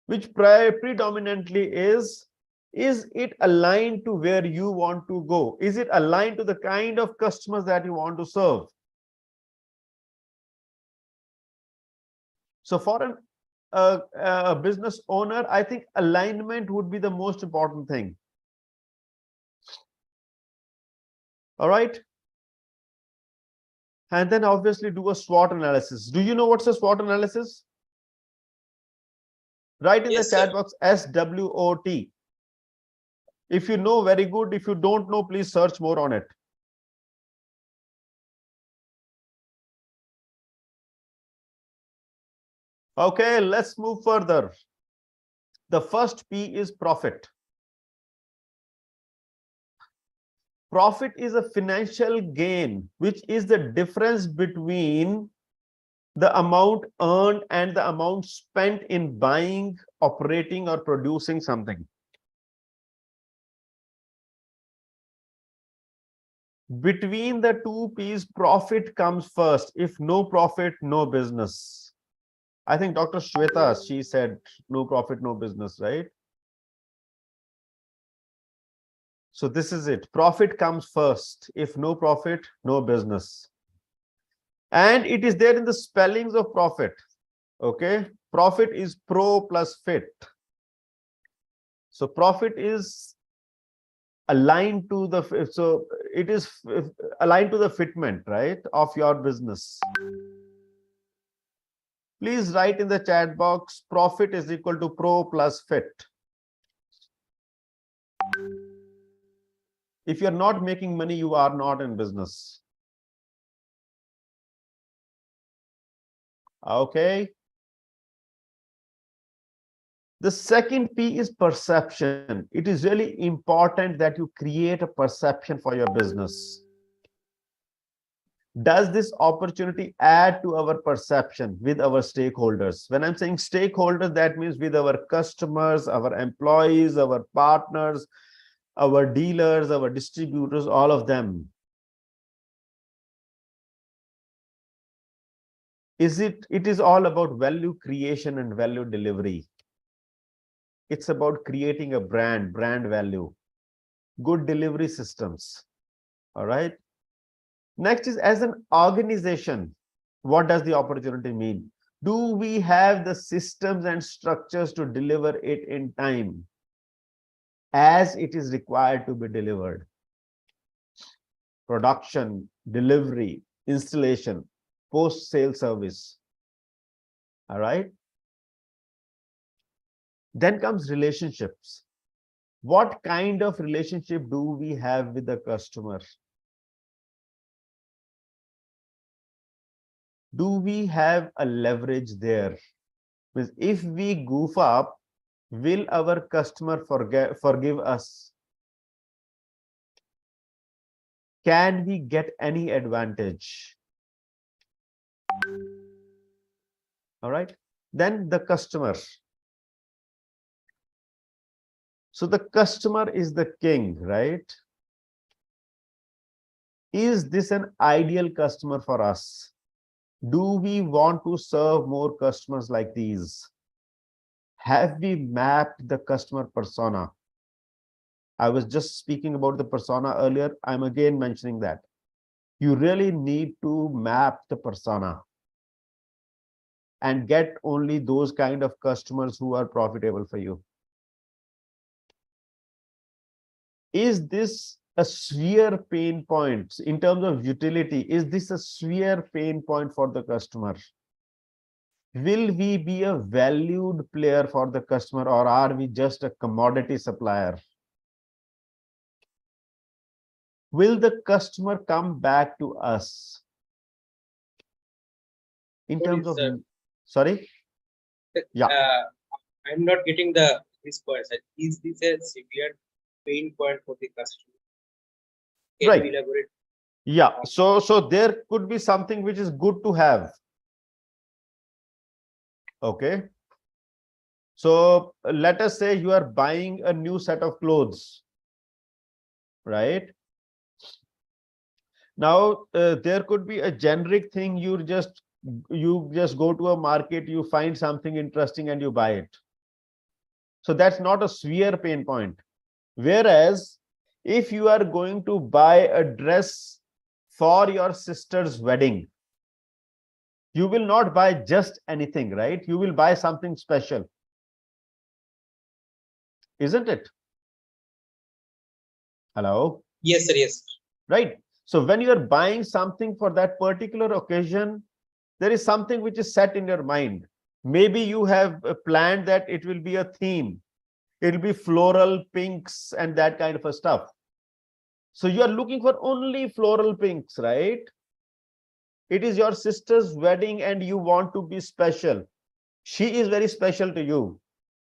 which predominantly is it aligned to where you want to go? Is it aligned to the kind of customers that you want to serve? So for a business owner, I think alignment would be the most important thing. All right. And then obviously do a SWOT analysis. Do you know what's a SWOT analysis? Write in Yes, the chat sir. box SWOT. If you know, very good. If you don't know, please search more on it. Okay, let's move further. The first P is profit. Profit is a financial gain, which is the difference between the amount earned and the amount spent in buying, operating, or producing something. Between the two P's, profit comes first. If no profit, no business. I think Dr. Shweta, she said no profit, no business, right? So this is it. Profit comes first. If no profit, no business. And it is there in the spellings of profit. Okay. Profit is pro plus fit. So profit is aligned to the, so it is aligned to the fitment, right, of your business. Please write in the chat box, profit is equal to pro plus fit. If you're not making money, you are not in business. Okay. The second P is perception. It is really important that you create a perception for your business. Does this opportunity add to our perception with our stakeholders? When I'm saying stakeholders, that means with our customers, our employees, our partners, our dealers, our distributors, all of them. It is all about value creation and value delivery. It's about creating a brand value, good delivery systems. All right. Next is, as an organization, what does the opportunity mean? Do we have the systems and structures to deliver it in time as it is required to be delivered? Production, delivery, installation, post-sale service. All right. Then comes relationships. What kind of relationship do we have with the customer? Do we have a leverage there? Because if we goof up, will our customer forgive us? Can we get any advantage? All right. Then the customer. So the customer is the king, right? Is this an ideal customer for us? Do we want to serve more customers like these? Have we mapped the customer persona? I was just speaking about the persona earlier. I'm again mentioning that. You really need to map the persona and get only those kind of customers who are profitable for you. Is this a severe pain point in terms of utility? Is this a severe pain point for the customer? Will we be a valued player for the customer, or are we just a commodity supplier? Will the customer come back to us? In terms of, sorry? Yeah. I'm not getting this point. Is this a severe pain point for the customer? Can Right. you elaborate? Yeah. So there could be something which is good to have. Okay. So let us say you are buying a new set of clothes, right? Now there could be a generic thing. You just go to a market, you find something interesting and you buy it. So that's not a severe pain point. Whereas if you are going to buy a dress for your sister's wedding, you will not buy just anything, right? You will buy something special. Isn't it? Hello? Yes, sir. Yes. Right. So when you are buying something for that particular occasion, there is something which is set in your mind. Maybe you have planned that it will be a theme. It'll be floral pinks and that kind of a stuff. So you are looking for only floral pinks, right? It is your sister's wedding and you want to be special. She is very special to you.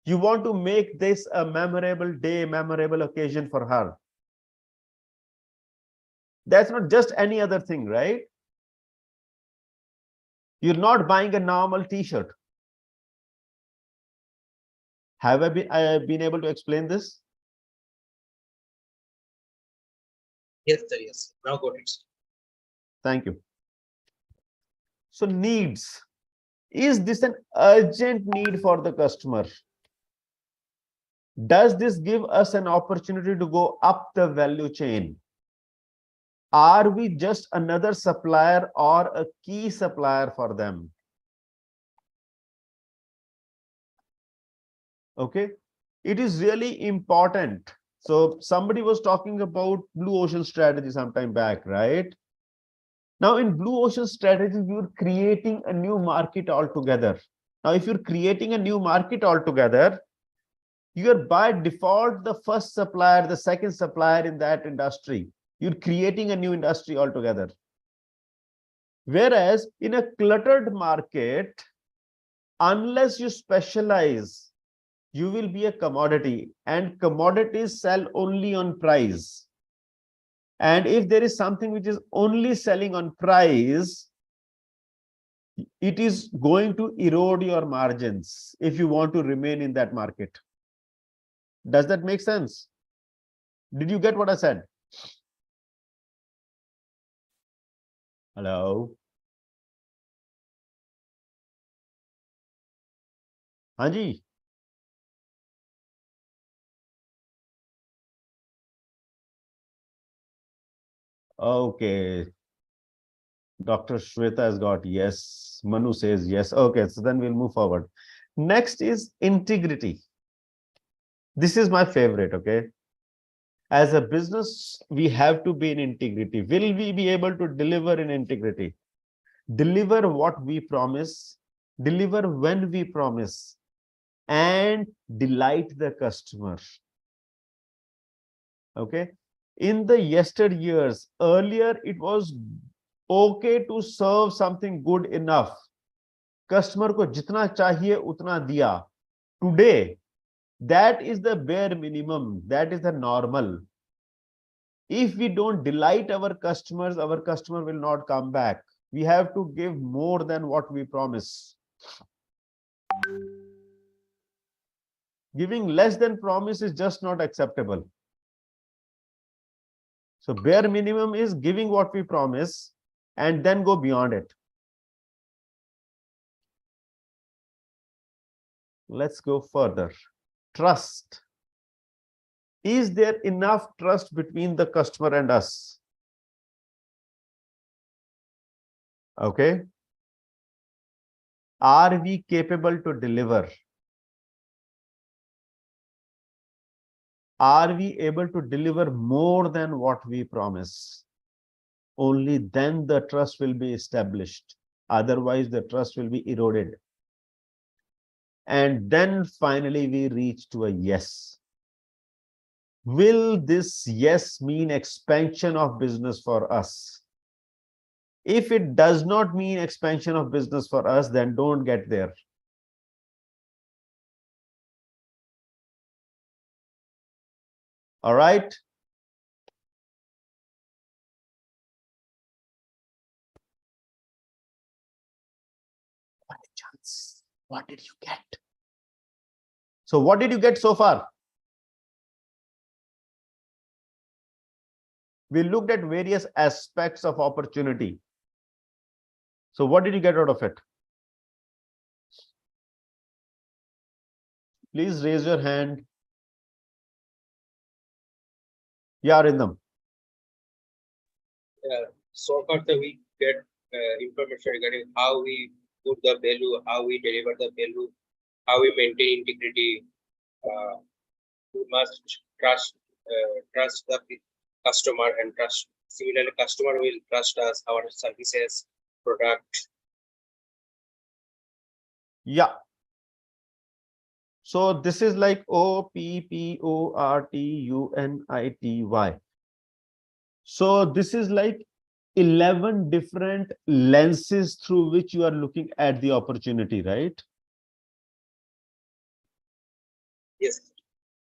You want to make this a memorable day, memorable occasion for her. That's not just any other thing, right? You're not buying a normal t-shirt. Have I been able to explain this? Yes, sir. Yes. Now got it. Thank you. So needs. Is this an urgent need for the customer? Does this give us an opportunity to go up the value chain? Are we just another supplier or a key supplier for them? Okay, it is really important. So somebody was talking about blue ocean strategy some time back, right? Now in blue ocean strategy, you're creating a new market altogether. Now, if you're creating a new market altogether, you're by default the first supplier, the second supplier in that industry. You're creating a new industry altogether. Whereas in a cluttered market, unless you specialize, you will be a commodity, and commodities sell only on price. And if there is something which is only selling on price, it is going to erode your margins if you want to remain in that market. Does that make sense? Did you get what I said? Hello? Hanji? Okay. Dr. Shweta has got yes. Manu says yes. Okay, so then we'll move forward. Next is integrity. This is my favorite, okay? As a business, we have to be in integrity. Will we be able to deliver in integrity? Deliver what we promise, deliver when we promise, and delight the customer. Okay? In the yesteryears, earlier it was okay to serve something good enough. Customer ko jitna chahiye utna diya. Today, that is the bare minimum. That is the normal. If we don't delight our customer will not come back. We have to give more than what we promise. Giving less than promise is just not acceptable. So bare minimum is giving what we promise and then go beyond it. Let's go further. Trust. Is there enough trust between the customer and us? Okay. Are we capable to deliver? Are we able to deliver more than what we promise? Only then the trust will be established. Otherwise, the trust will be eroded. And then finally, we reach to a yes. Will this yes mean expansion of business for us? If it does not mean expansion of business for us, then don't get there. All right. What a chance. What did you get? So what did you get so far? We looked at various aspects of opportunity. So what did you get out of it? Please raise your hand. Yeah, Arindam. So far, we get information regarding how we put the value, how we deliver the value, how we maintain integrity. We must trust the customer and trust. Similarly, customer will trust us, our services, product. Yeah. So this is like OPPORTUNITY. So this is like 11 different lenses through which you are looking at the opportunity, right? Yes.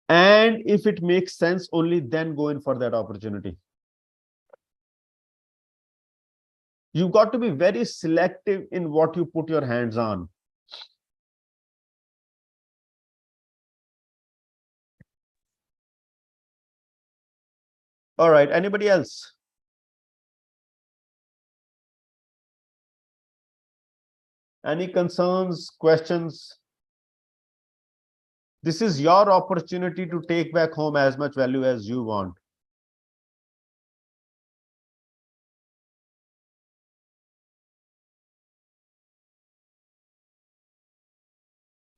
And if it makes sense, only then go in for that opportunity. You've got to be very selective in what you put your hands on. All right, anybody else? Any concerns, questions? This is your opportunity to take back home as much value as you want.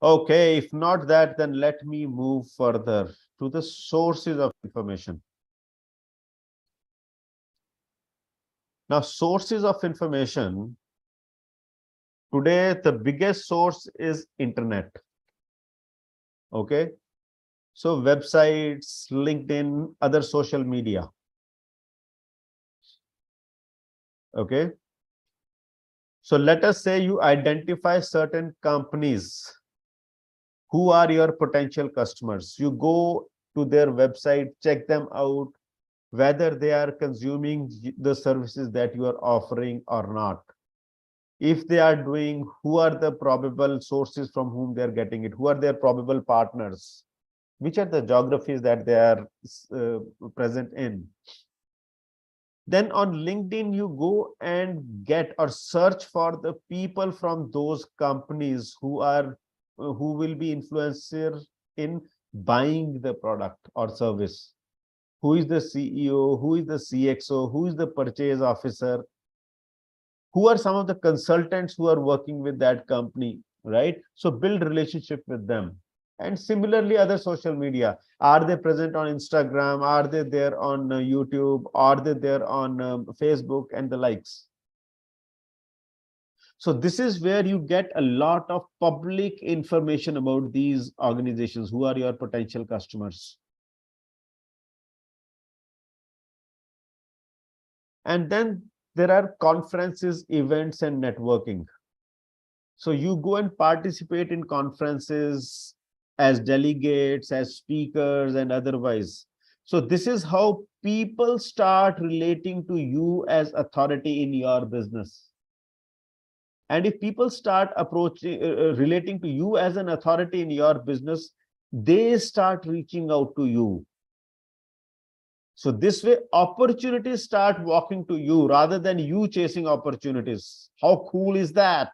Okay, if not that, then let me move further to the sources of information. Now, sources of information, today the biggest source is internet. Okay, so websites, LinkedIn, other social media. Okay, so let us say you identify certain companies who are your potential customers. You go to their website, check them out, whether they are consuming the services that you are offering or not. If they are doing, who are the probable sources from whom they are getting it? Who are their probable partners? Which are the geographies that they are present in? Then on LinkedIn, you go and get or search for the people from those companies who will be influencer in buying the product or service. Who is the CEO? Who is the CXO? Who is the purchase officer? Who are some of the consultants who are working with that company, right? So build relationship with them. And similarly, other social media. Are they present on Instagram? Are they there on YouTube? Are they there on Facebook and the likes? So this is where you get a lot of public information about these organizations. Who are your potential customers? And then there are conferences, events, and networking. So you go and participate in conferences as delegates, as speakers, and otherwise. So this is how people start relating to you as authority in your business. And if people start relating to you as an authority in your business, they start reaching out to you. So this way, opportunities start walking to you rather than you chasing opportunities. How cool is that?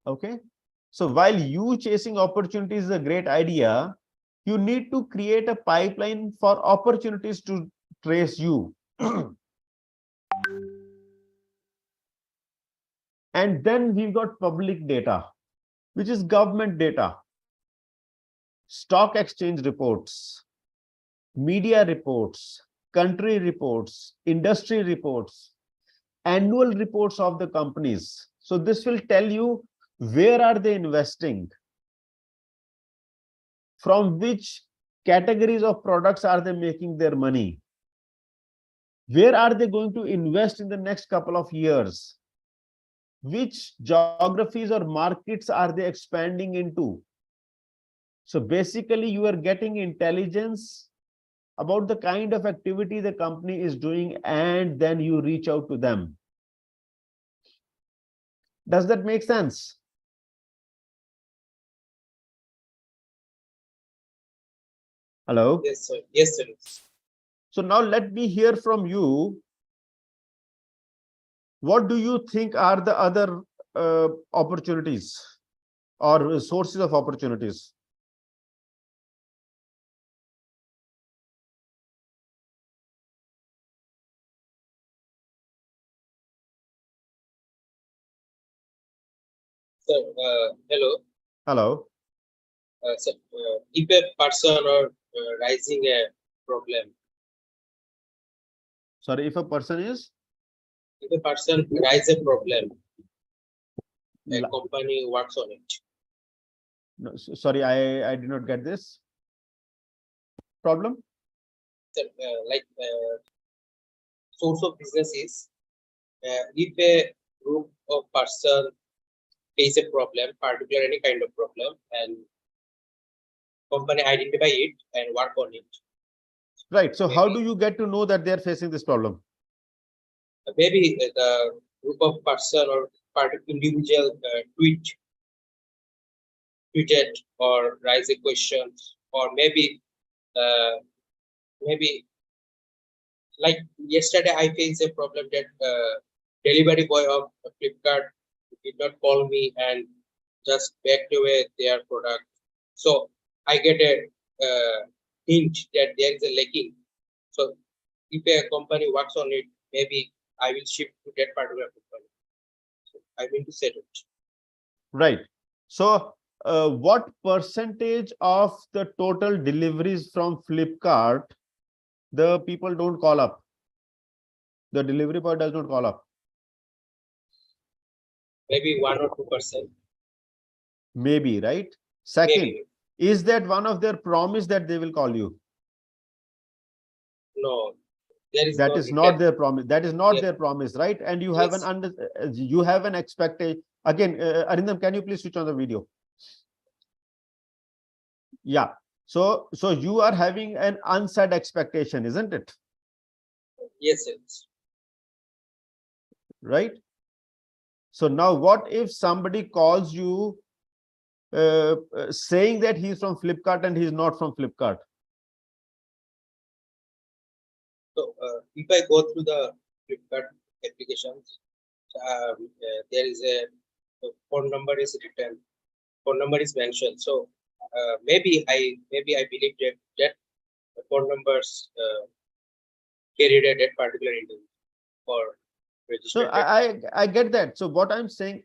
Okay. So while you chasing opportunities is a great idea, you need to create a pipeline for opportunities to trace you. And then we've got public data, which is government data, stock exchange reports, media reports, country reports, industry reports, annual reports of the companies. So this will tell you where are they investing, from which categories of products are they making their money, where are they going to invest in the next couple of years, which geographies or markets are they expanding into. So basically you are getting intelligence about the kind of activity the company is doing, and then you reach out to them. Does that make sense? Hello? Yes, sir. Yes, sir. So now let me hear from you. What do you think are the other opportunities or sources of opportunities? Sir, hello. Hello. Sir, if a person or rising a problem, Sorry, if a person is If a person raises a problem, a La- company works on it. No, sorry, I did not get this problem. So, source of business is if a group of person face a problem, particular any kind of problem, and company identify it and work on it. Right. So how Maybe- do you get to know that they are facing this problem? Maybe the group of person or individual tweeted or raise a question, or maybe maybe like yesterday I faced a problem that delivery boy of Flipkart did not call me and just backed away their product. So I get a hint that there is a lacking. So if a company works on it, maybe I will shift to that particular company. So I mean to say that. Right. So what percentage of the total deliveries from Flipkart the people don't call up? The delivery boy does not call up. Maybe 1 or 2%. Maybe, right? Second, Maybe. is that one of their promise that they will call you? No, there is That no is not written- their promise. That is not Yes. their promise, right? And you have Yes. you have an expectation. Again, Arindam, can you please switch on the video? Yeah. So you are having an unsaid expectation, isn't it? Yes, yes. Right? So now what if somebody calls you saying that he's from Flipkart and he's not from Flipkart? So if I go through the Flipkart applications, there is a phone number is written, phone number is mentioned. So maybe I believe that the phone numbers carried at that particular interview or So registered. I get that. So what I'm saying,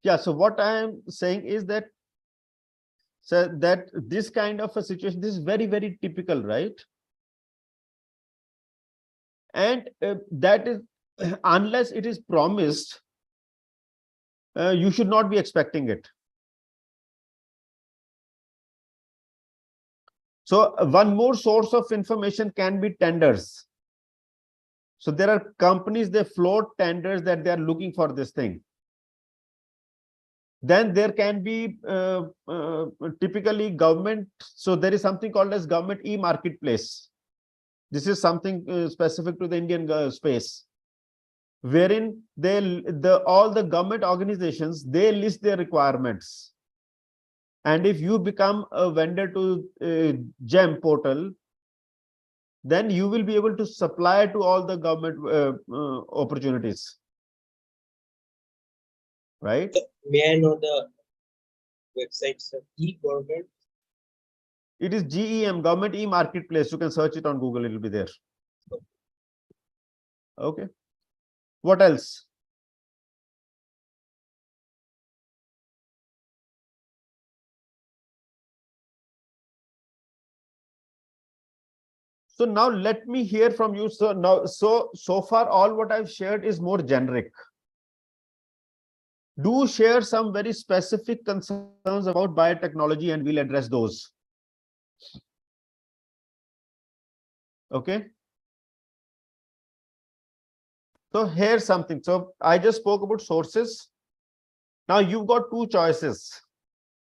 yeah. So what I'm saying is that, so that this kind of a situation, this is very, very typical, right? And that is, unless it is promised, you should not be expecting it. So one more source of information can be tenders. So there are companies, they float tenders that they are looking for this thing. Then there can be typically government. So there is something called as government e-marketplace. This is something specific to the Indian space, wherein all the government organizations, they list their requirements. And if you become a vendor to GEM portal, then you will be able to supply to all the government opportunities. Right? May I know the websites of e-government? It is GEM, government e-marketplace. You can search it on Google, it will be there. Okay. What else? So now let me hear from you. So now, so far, all what I've shared is more generic. Do share some very specific concerns about biotechnology and we'll address those. Okay. So here's something. So I just spoke about sources. Now you've got two choices.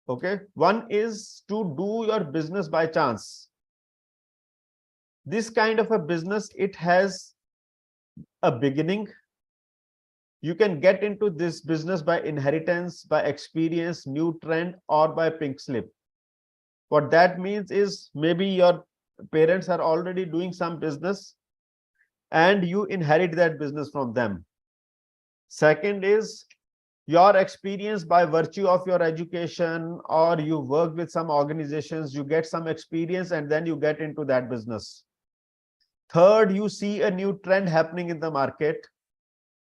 Okay. One is to do your business by chance. This kind of a business, it has a beginning. You can get into this business by inheritance, by experience, new trend, or by pink slip. What that means is maybe your parents are already doing some business and you inherit that business from them. Second is your experience by virtue of your education, or you work with some organizations, you get some experience and then you get into that business. Third, you see a new trend happening in the market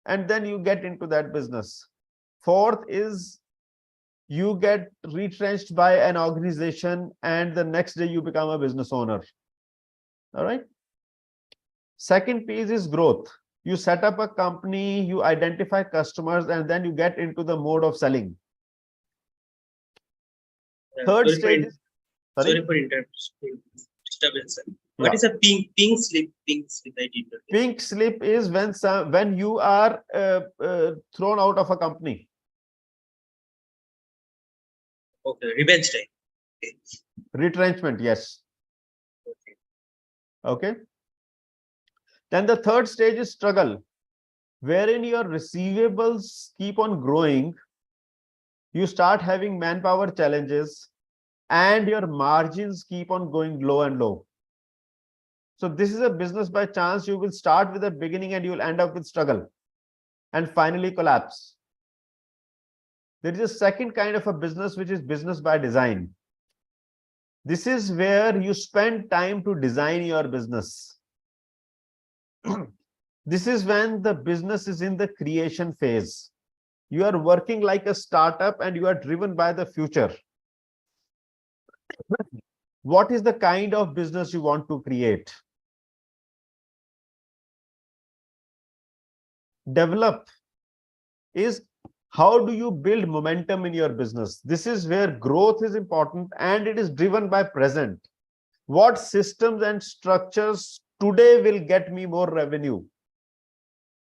and then you get into that business. Fourth is you get retrenched by an organization and the next day you become a business owner. All right. Second piece is growth. You set up a company, you identify customers, and then you get into the mode of selling. Third stage is, sorry? Sorry for disturbance, sir. Yeah. What is a pink slip? Pink slip, I did not get. Pink slip is when you are thrown out of a company. Okay, revenge time. Okay. Retrenchment, yes. Okay. Okay. Then the third stage is struggle, wherein your receivables keep on growing. You start having manpower challenges and your margins keep on going low and low. So this is a business by chance. You will start with a beginning and you will end up with struggle and finally collapse. There is a second kind of a business, which is business by design. This is where you spend time to design your business. This is when the business is in the creation phase. You are working like a startup and you are driven by the future. What is the kind of business you want to create? Develop is how do you build momentum in your business? This is where growth is important and it is driven by present. What systems and structures today will get me more revenue,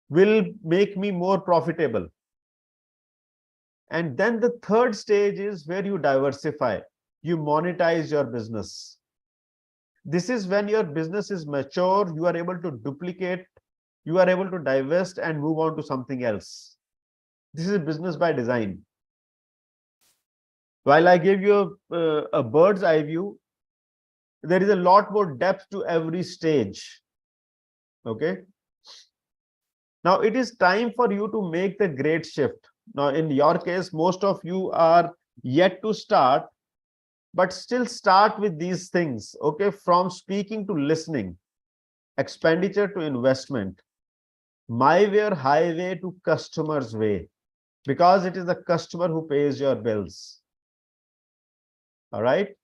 will make me more profitable? And then the third stage is where you diversify, you monetize your business. This is when your business is mature, you are able to duplicate, you are able to divest and move on to something else. This is business by design. While I gave you a bird's eye view, there is a lot more depth to every stage. Okay. Now it is time for you to make the great shift. Now, in your case, most of you are yet to start, but still start with these things. Okay. From speaking to listening, expenditure to investment, my way or highway to customer's way, because it is the customer who pays your bills. All right.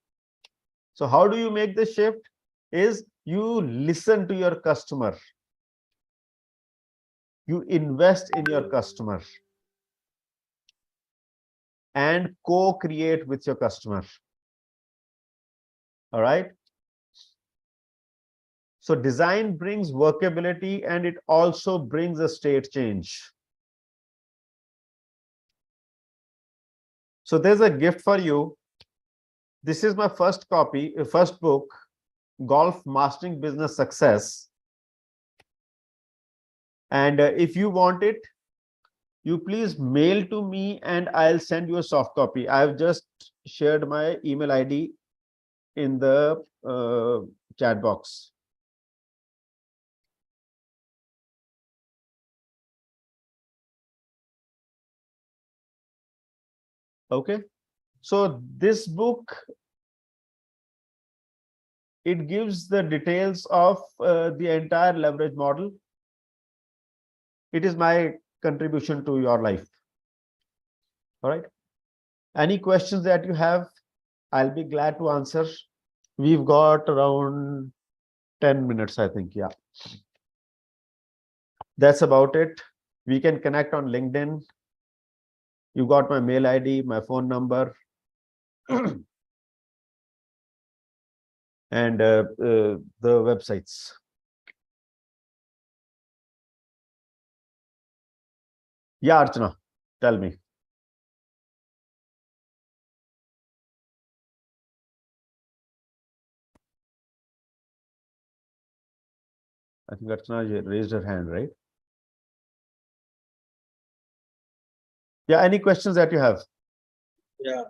So how do you make the shift? Is you listen to your customer. You invest in your customer and co-create with your customer. All right. So design brings workability and it also brings a state change. So there's a gift for you. This is my first copy, first book, Golf Mastering Business Success. And if you want it, you please mail to me and I'll send you a soft copy. I've just shared my email ID in the chat box. Okay. So this book, it gives the details of the entire leverage model. It is my contribution to your life. All right. Any questions that you have, I'll be glad to answer. We've got around 10 minutes, I think. Yeah. That's about it. We can connect on LinkedIn. You got my mail ID, my phone number. And the websites. Yeah, Archana, tell me. I think Archana raised her hand, right? Yeah, any questions that you have? Yeah.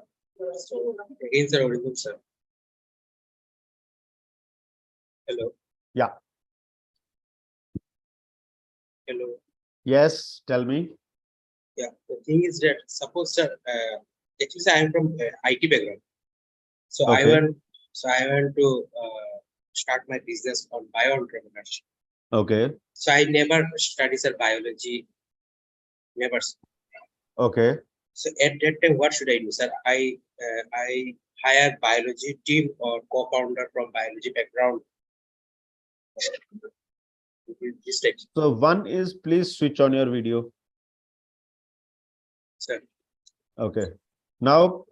So again, sir, very good, sir. Hello. Yeah. Hello. Yes, tell me. Yeah. The thing is that suppose, sir, actually, I am from IT background. So Okay. I want to start my business on bio-entrepreneurship. Okay. So I never studied, sir, biology. Never. Okay. So at that time, what should I do, sir? I hire biology team or co-founder from biology background. This type, So one is, please switch on your video. sir. Okay. Now,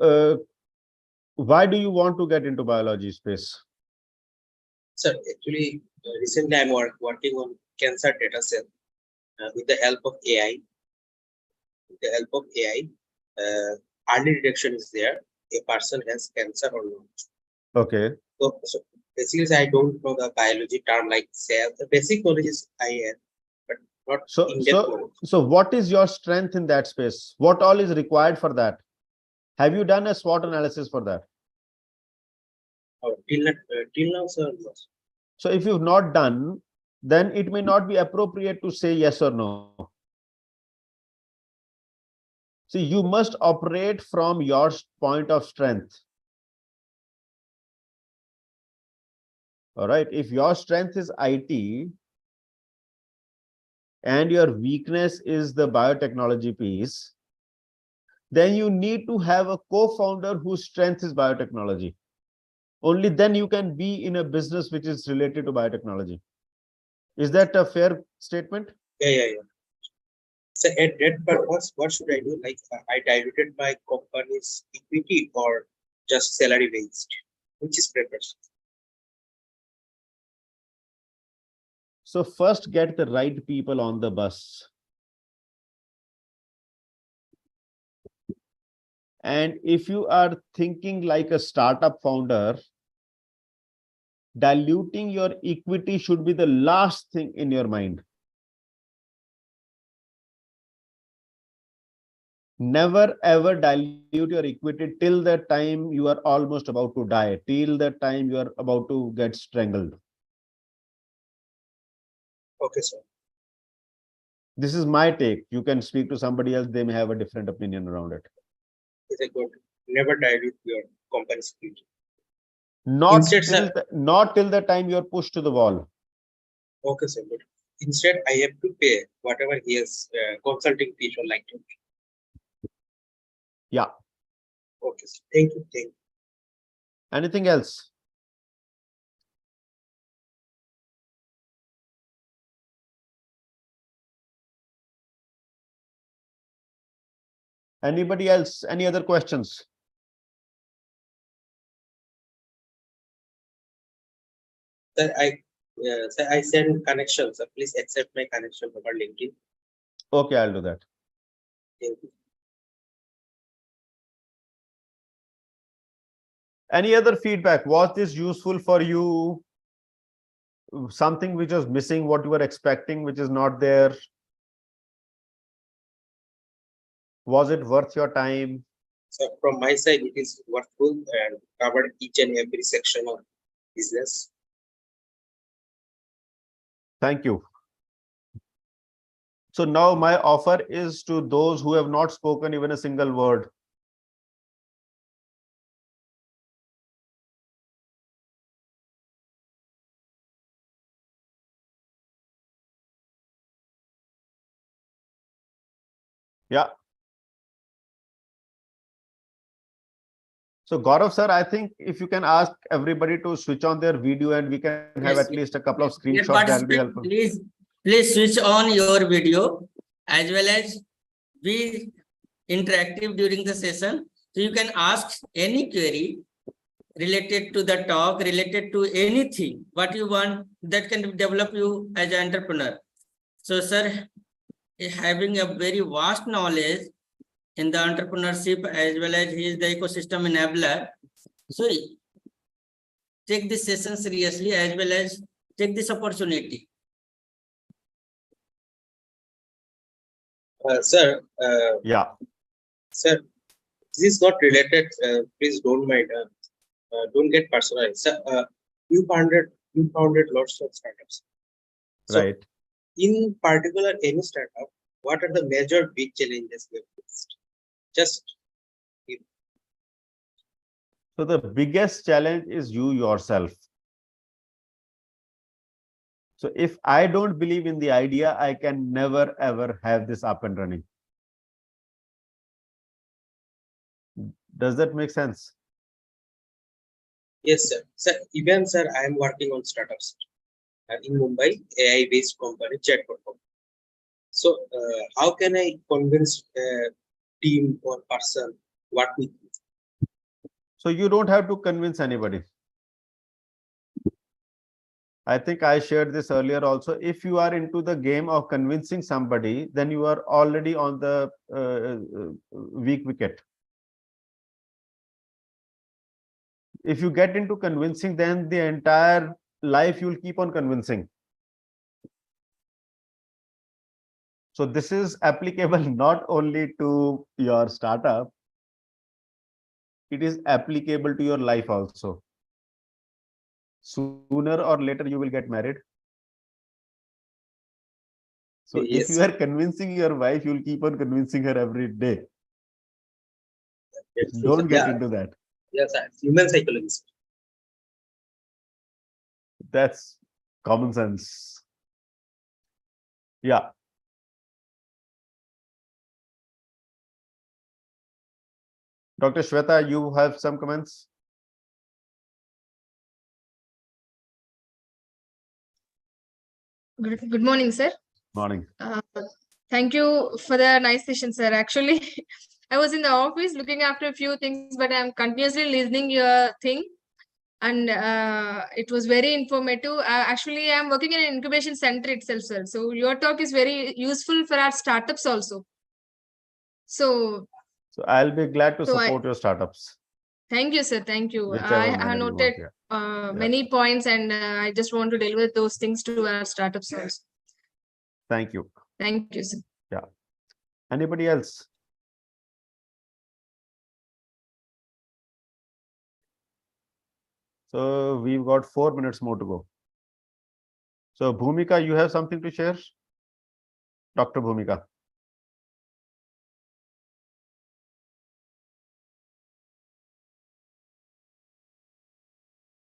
why do you want to get into biology space? Sir, actually, recently I'm working on cancer data set with the help of AI. With the help of AI, early detection is there. A person has cancer or not. Okay. So basically, I don't know the biology term like cell. The basic knowledge is I have, but not in-depth knowledge. So what is your strength in that space? What all is required for that? Have you done a SWOT analysis for that? Till now, sir. No. So if you've not done, then it may not be appropriate to say yes or no. See, you must operate from your point of strength. All right. If your strength is IT and your weakness is the biotechnology piece, then you need to have a co-founder whose strength is biotechnology. Only then you can be in a business which is related to biotechnology. Is that a fair statement? Yeah. So at that purpose, what should I do? Like I diluted my company's equity or just salary based, which is preferred. So first get the right people on the bus. And if you are thinking like a startup founder, diluting your equity should be the last thing in your mind. Never ever dilute your equity till the time you are almost about to die, till the time you are about to get strangled. Okay, sir. This is my take. You can speak to somebody else, they may have a different opinion around it. It's a good. Never dilute your company's equity. Not Instead, till the time you are pushed to the wall. Okay, sir. But instead, I have to pay whatever he has consulting fees or like. Yeah. Okay, sir. Thank you. Anything else? Anybody else? Any other questions? Sir, I send connection. Sir, please accept my connection over LinkedIn. Okay, I'll do that. Thank you. Any other feedback? Was this useful for you? Something which was missing, what you were expecting, which is not there? Was it worth your time? So from my side, it is worthwhile and covered each and every section of business. Thank you. So now my offer is to those who have not spoken even a single word. Yeah. So Gaurav sir, I think if you can ask everybody to switch on their video and we can have Yes, at least a couple of Dear screenshots, that will be participant, helpful. please switch on your video as well as be interactive during the session. So you can ask any query related to the talk, related to anything, what you want that can develop you as an entrepreneur. So sir, having a very vast knowledge in the entrepreneurship as well as he is the ecosystem enabler. So take this session seriously as well as take this opportunity. Sir, Yeah. sir, this is not related. Please don't mind. Don't get personal. Sir, you founded lots of startups. So Right. in particular, any startup, what are the major big challenges you have faced? Just So the biggest challenge is you yourself. So if I don't believe in the idea, I can never ever have this up and running. Does that make sense? yes, sir. Sir, even sir, I am working on startups. in Mumbai, AI-based company, chatbot company. So, how can I convince a team or person what we do? So you don't have to convince anybody. I think I shared this earlier also. If you are into the game of convincing somebody, then you are already on the weak wicket. If you get into convincing, then the entire life you'll keep on convincing. So this is applicable not only to your startup, it is applicable to your life also. Sooner or later you will get married. So if you are convincing your wife, you'll keep on convincing her every day. Yes, Don't get yeah. into that. Yes, sir. Human psychology. That's common sense. Yeah. Dr. Shweta, you have some comments? Good morning, sir. Morning. Thank you for the nice session, sir. Actually, I was in the office looking after a few things, but I'm continuously listening your thing. And it was very informative. Actually, I'm working in an incubation center itself, sir. So your talk is very useful for our startups also. So I'll be glad to support your startups. Thank you, sir. Thank you. Whichever I manner have you noted want, many points, and I just want to deliver those things to our startups also. Thank you. Thank you, sir. Yeah. Anybody else? So we've got 4 minutes more to go. So Bhumika, you have something to share? Dr. Bhumika.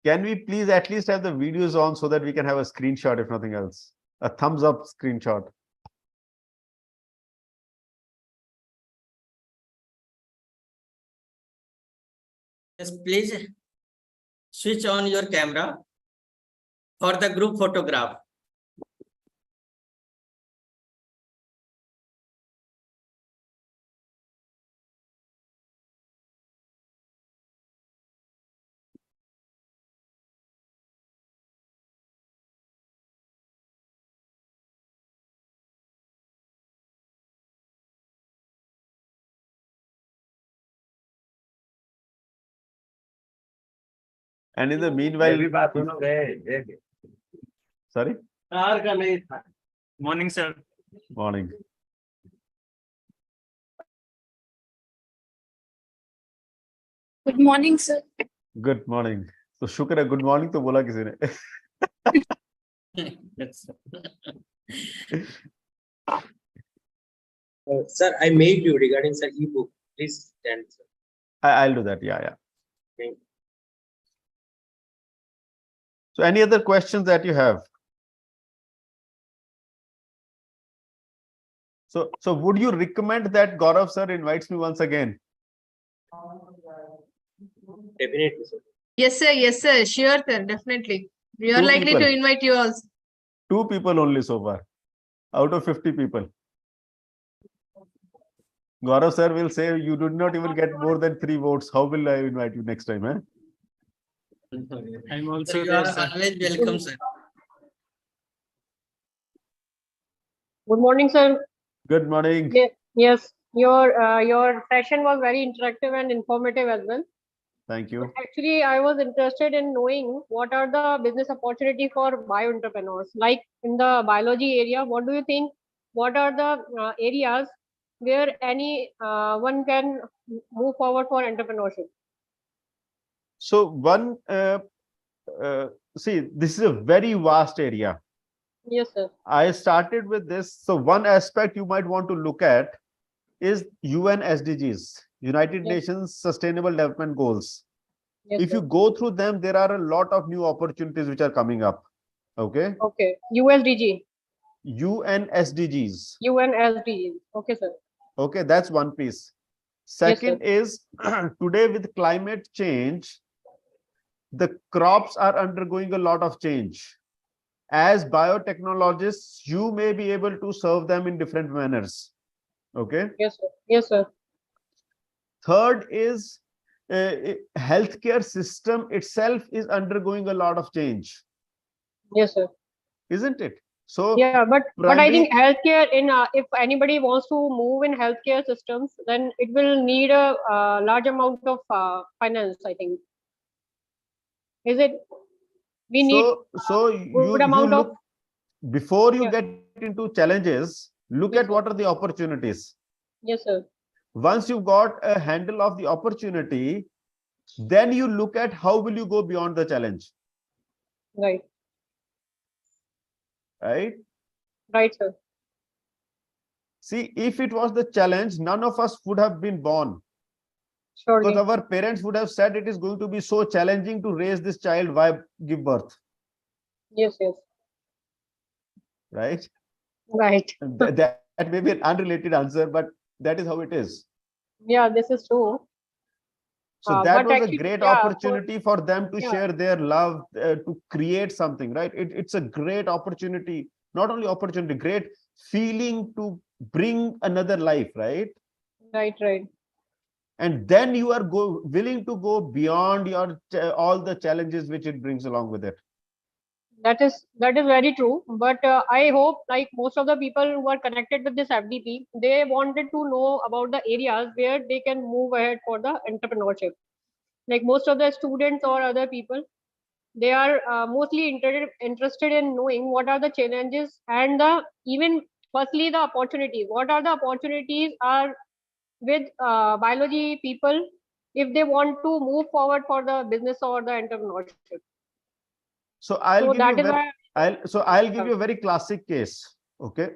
Can we please at least have the videos on so that we can have a screenshot, if nothing else? A thumbs up screenshot. Yes, please switch on your camera for the group photograph. And in the meanwhile, sorry? Morning, sir. Morning. Good morning, sir. Good morning. So शुक्र है good morning तो बोला किसी ने. Sir, I made you regarding sir ebook. Please stand, sir. I'll do that. Yeah. Thank you. So any other questions that you have? So would you recommend that Gaurav sir invites me once again? Definitely, sir. Yes, sir. Yes, sir. Sure, sir. Definitely. We are Two likely people. to invite you also. 2 people only so far out of 50 people. Gaurav sir will say you did not even get more than 3 votes. How will I invite you next time? I'm also Sir, you there, are sir. always welcome, sir. Good morning, sir. Good morning. Yes, your session was very interactive and informative as well. Thank you. Actually, I was interested in knowing what are the business opportunity for bio entrepreneurs. Like in the biology area, what do you think? What are the areas where any one can move forward for entrepreneurship? So one, see, this is a very vast area. Yes, sir. I started with this. So one aspect you might want to look at is UN SDGs, United Nations Sustainable Development Goals. Yes, If you go through them, there are a lot of new opportunities which are coming up. Okay. Okay. USDG. UN SDGs. UN SDG. Okay, sir. Okay, that's one piece. Second is today with climate change, the crops are undergoing a lot of change. as biotechnologists, you may be able to serve them in different manners. Okay. Yes, sir. Yes, sir. Third is healthcare system itself is undergoing a lot of change, Yes, sir. isn't it? So Yeah, but I think primary- healthcare if anybody wants to move in healthcare systems, then it will need a large amount of finance, I think. Is it? We need so good you amount of look before you yeah. get into challenges, look Yes, at sir. what are the opportunities. Yes, sir. Once you've got a handle of the opportunity, then you look at how will you go beyond the challenge, Right. right? Right, sir. See, if it was the challenge, none of us would have been born, because Surely. our parents would have said it is going to be so challenging to raise this child, why give birth, Yes, yes. right? Right. That may be an unrelated answer, but that is how it is. Yeah, this is true. So that But was a actually, great yeah, opportunity for them to yeah. share their love, to create something, right? It's a great opportunity, not only opportunity, great feeling to bring another life, right? Right, right. And then you are willing to go beyond your all the challenges which it brings along with it. That is very true. But I hope like most of the people who are connected with this FDP, they wanted to know about the areas where they can move ahead for the entrepreneurship. Like most of the students or other people, they are mostly interested in knowing what are the challenges and the even firstly the opportunities. What are the opportunities are with biology people if they want to move forward for the business or the entrepreneurship. So I'll So give you that is why. I'll give you a very classic case. Okay.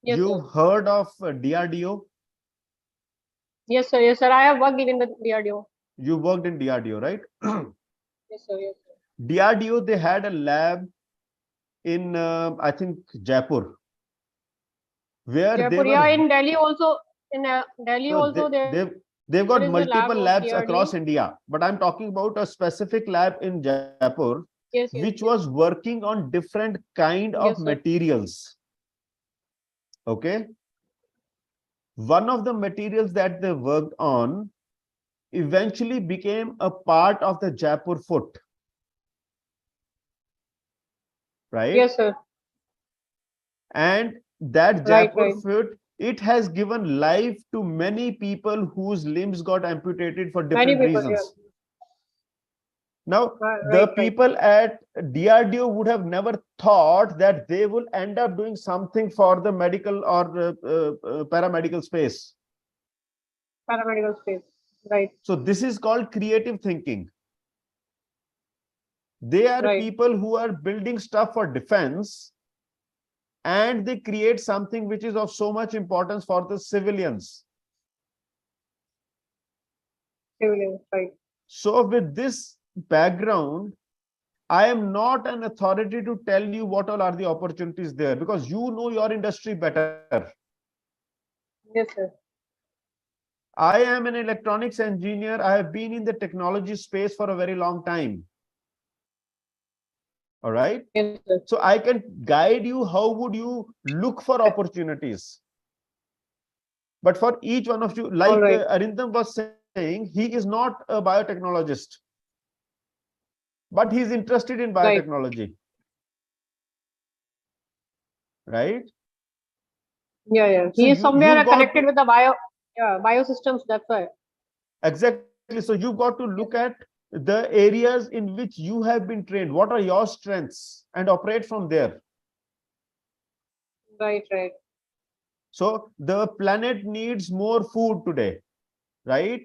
Yes, You've sir. heard of DRDO? Yes, sir. Yes, sir. I have worked in the DRDO. You worked in DRDO, right? Yes, sir. Yes, sir. DRDO, they had a lab in, I think, Jaipur, where they Jaipur, yeah, were. in Delhi also. In Delhi So also, they've got is a lab multiple of labs DRDO. across India, but I'm talking about a specific lab in Jaipur, Yes, yes, which yes. was working on different kind of Yes, sir. materials. Okay. One of the materials that they worked on eventually became a part of the Jaipur foot, right? Yes, sir. And that Right, Jaipur right. foot, it has given life to many people whose limbs got amputated for Many different people, yeah. reasons. Now, Right, the right. people at DRDO would have never thought that they will end up doing something for the medical or paramedical space. Paramedical space. Right, So this is called creative thinking. They are right. people who are building stuff for defense, and they create something which is of so much importance for the civilians. Civilians, right. So with this background, I am not an authority to tell you what all are the opportunities there, because you know your industry better. Yes, sir. I am an electronics engineer. I have been in the technology space for a very long time. All right. Yes, sir. So I can guide you how would you look for opportunities. But for each one of you, like All right. Arindam was saying, he is not a biotechnologist, but he's interested in Right. biotechnology. Right? Yeah, yeah. So He is somewhere you've got connected to, with the biosystems. That's why. exactly. So you've got to look at the areas in which you have been trained. What are your strengths and operate from there. Right, right. So the planet needs more food today, right?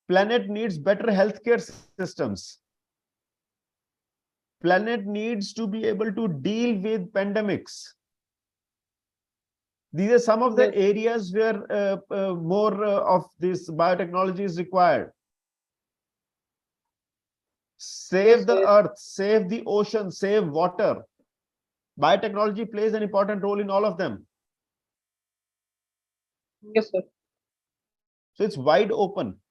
Planet needs better healthcare systems. Planet needs to be able to deal with pandemics. These are some of the Yes. areas where more of this biotechnology is required. Save Yes, the yes. earth, save the ocean, save water. Biotechnology plays an important role in all of them. Yes, sir. So it's wide open.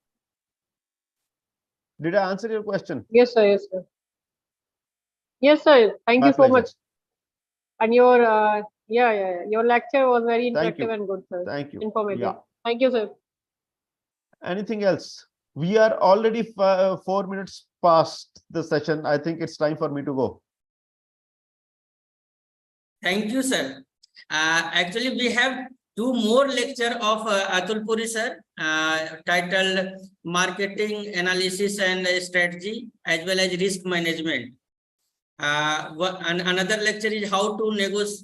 Did I answer your question? Yes, sir. Yes, sir. Yes, sir. Thank My you so pleasure. much. And your your lecture was very Thank you. interactive and good, sir. Thank you. Informative. Yeah. Thank you, sir. Anything else? We are already 4 minutes past the session. I think it's time for me to go. Thank you, sir. Actually, we have two more lecture of Atul Puri, sir, titled Marketing Analysis and Strategy, as well as Risk Management. And another lecture is how to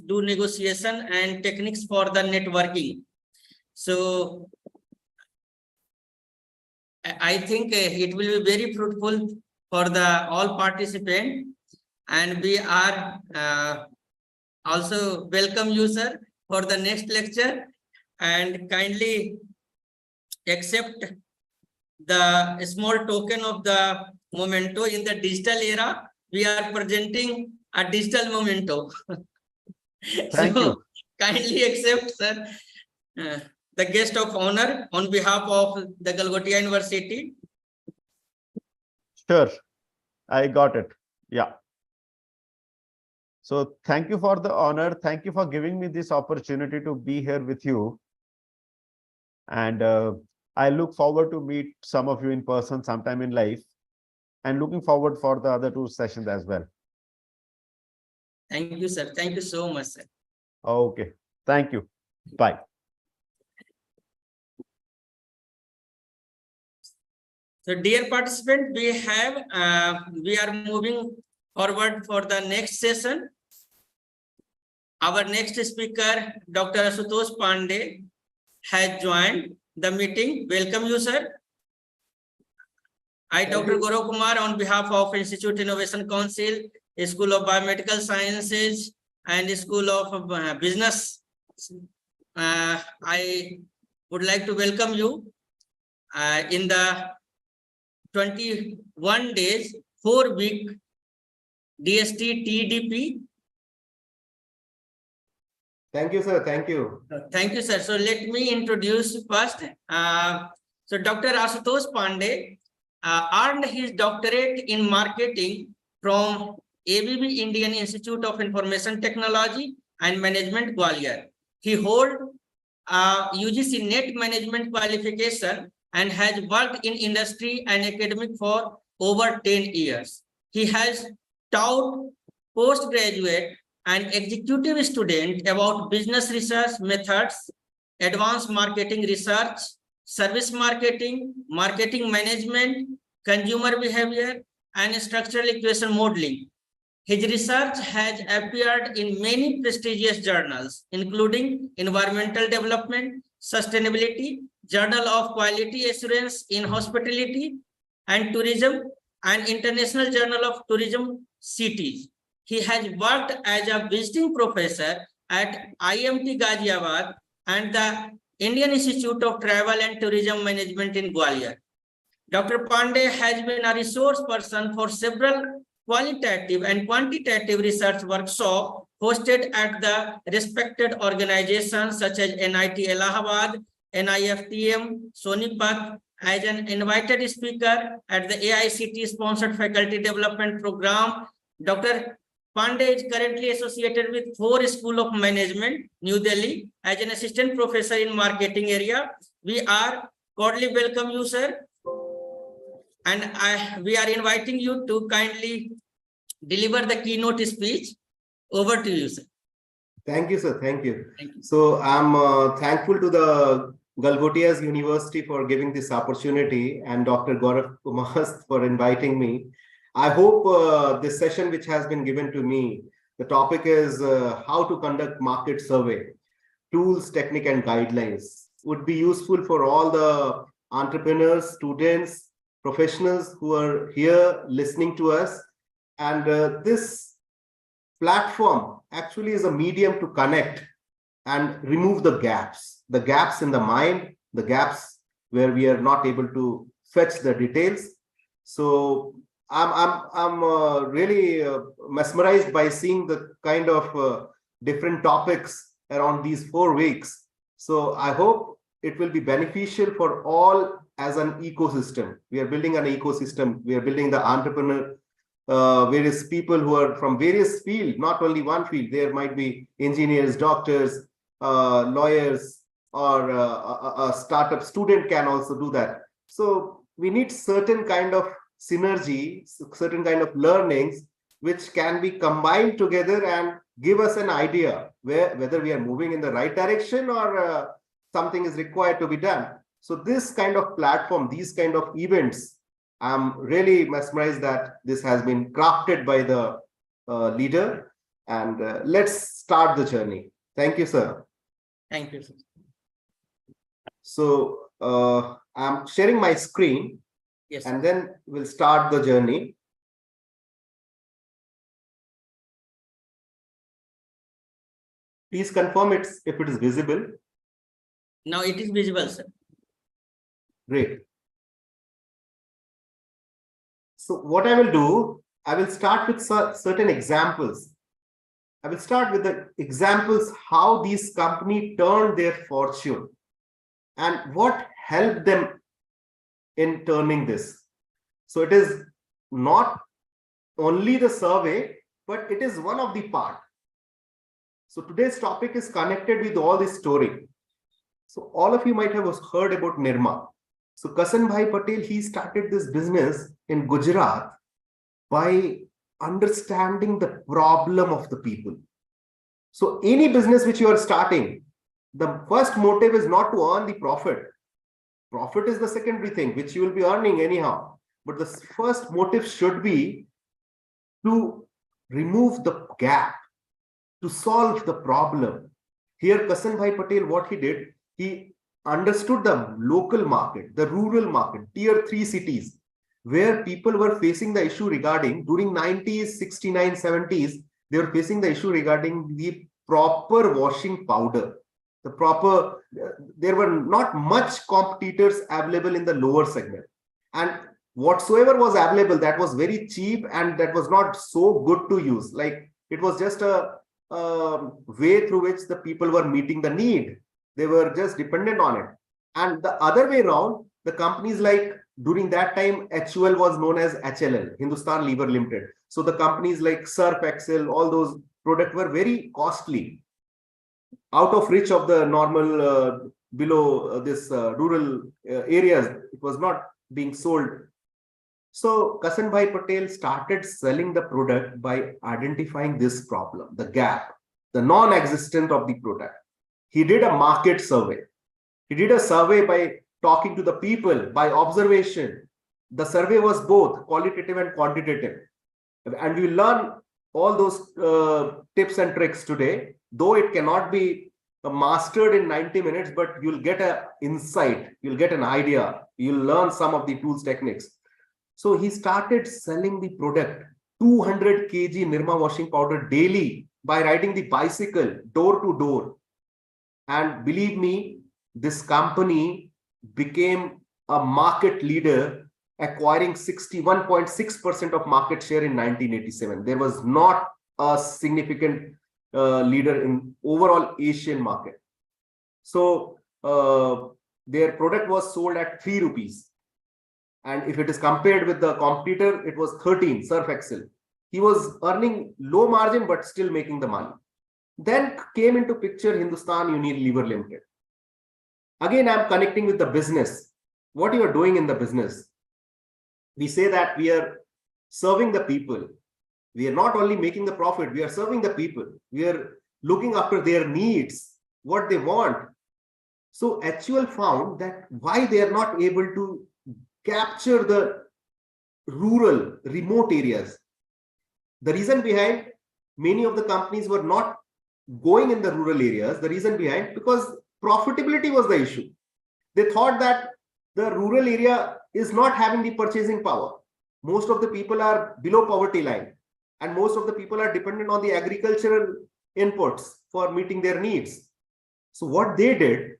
do negotiation and techniques for the networking. So I think it will be very fruitful for the all participants, and we are also welcome you, sir, for the next lecture, and kindly accept the small token of the memento. In the digital era, we are presenting a digital memento. Thank you. Kindly accept, sir, the guest of honor on behalf of the Galgotia University. Sure. I got it. Yeah. So thank you for the honor. Thank you for giving me this opportunity to be here with you. And I look forward to meet some of you in person sometime in life, and looking forward for the other two sessions as well. Thank you, sir. Thank you so much, sir. Okay. Thank you. Bye. So, dear participant, we are moving forward for the next session. Our next speaker, Dr. Ashutosh Pandey, has joined the meeting. Welcome you, sir. I, Dr. Gaurav Kumar, on behalf of Institute Innovation Council, School of Biomedical Sciences, and School of Business, I would like to welcome you in the 21 days, 4-week DST-TEDP. Thank you, sir. Thank you. Thank you, sir. So let me introduce first. So Dr. Ashutosh Pandey earned his doctorate in marketing from ABB Indian Institute of Information Technology and Management, Gwalior. He holds UGC NET management qualification and has worked in industry and academic for over 10 years. He has taught postgraduate and executive student about business research methods, advanced marketing research, service marketing, marketing management, consumer behavior, and structural equation modeling. His research has appeared in many prestigious journals, including Environmental Development, Sustainability, Journal of Quality Assurance in Hospitality and Tourism, and International Journal of Tourism Cities. He has worked as a visiting professor at IMT Ghaziabad and the Indian Institute of Travel and Tourism Management in Gwalior. Dr. Pandey has been a resource person for several qualitative and quantitative research workshops hosted at the respected organizations such as NIT Allahabad, NIFTM, Sonipat, as an invited speaker at the AICT sponsored faculty development program. Dr. Pandey is currently associated with FORE School of Management, New Delhi, as an assistant professor in marketing area. We are cordially welcome you, sir. And we are inviting you to kindly deliver the keynote speech. Over to you, sir. Thank you, sir. Thank you. Thank you. So I'm thankful to the Galgotias University for giving this opportunity and Dr. Gaurav Kumar for inviting me. I hope this session which has been given to me, the topic is how to conduct market survey, tools, technique, and guidelines would be useful for all the entrepreneurs, students, professionals who are here listening to us. And this platform actually is a medium to connect and remove the gaps in the mind, the gaps where we are not able to fetch the details. So I'm really mesmerized by seeing the kind of different topics around these 4 weeks. So I hope it will be beneficial for all as an ecosystem. We are building an ecosystem. We are building the entrepreneur various people who are from various fields, not only one field. There might be engineers, doctors, lawyers, or a startup student can also do that. So we need certain kind of synergy, certain kind of learnings, which can be combined together and give us an idea whether we are moving in the right direction or something is required to be done. So this kind of platform, these kind of events, I'm really mesmerized that this has been crafted by the leader. And let's start the journey. Thank you, sir. Thank you, sir. So I'm sharing my screen, Yes. and then we'll start the journey. Please confirm if it is visible. Now it is visible, sir. Great. So what I will do, I will start with certain examples. I will start with the examples how these companies turned their fortune and what helped them in turning this. So it is not only the survey, but it is one of the part. So today's topic is connected with all this story. So all of you might have heard about Nirma. So Kasan Bhai Patel, he started this business in Gujarat by understanding the problem of the people. So any business which you are starting, the first motive is not to earn the profit. Profit is the secondary thing, which you will be earning anyhow. But the first motive should be to remove the gap, to solve the problem. Here, Kasan Bhai Patel, what he did, he understood the local market, the rural market, tier 3 cities, where people were facing the issue regarding, during 90s, 69, 70s, they were facing the issue regarding the proper washing powder. The proper, there were not much competitors available in the lower segment. And whatsoever was available, that was very cheap and that was not so good to use. Like it was just a way through which the people were meeting the need. They were just dependent on it. And the other way around, the companies like, during that time, HUL was known as HLL, Hindustan Lever Limited. So the companies like Surf Excel, all those products were very costly, out of reach of the normal below this rural areas. It was not being sold. So Kasan Bhai Patel started selling the product by identifying this problem, the gap, the non-existent of the product. He did a market survey. He did a survey by talking to the people, by observation. The survey was both qualitative and quantitative. And we learn all those tips and tricks today, though it cannot be mastered in 90 minutes, but you'll get an insight, you'll get an idea, you'll learn some of the tools, techniques. So he started selling the product, 200 kg Nirma washing powder daily, by riding the bicycle door to door. And believe me, this company became a market leader, acquiring 61.6% of market share in 1987. There was not a significant leader in overall Asian market. So their product was sold at 3 rupees. And if it is compared with the competitor, it was 13, Surf Excel. He was earning low margin, but still making the money. Then came into picture Hindustan Unilever Limited. Again, I'm connecting with the business. What you are doing in the business. We say that we are serving the people. We are not only making the profit, we are serving the people. We are looking after their needs, what they want. So HUL found that why they are not able to capture the rural, remote areas. The reason behind, many of the companies were not going in the rural areas. The reason behind, because profitability was the issue. They thought that the rural area is not having the purchasing power. Most of the people are below poverty line, and most of the people are dependent on the agricultural inputs for meeting their needs. So what they did,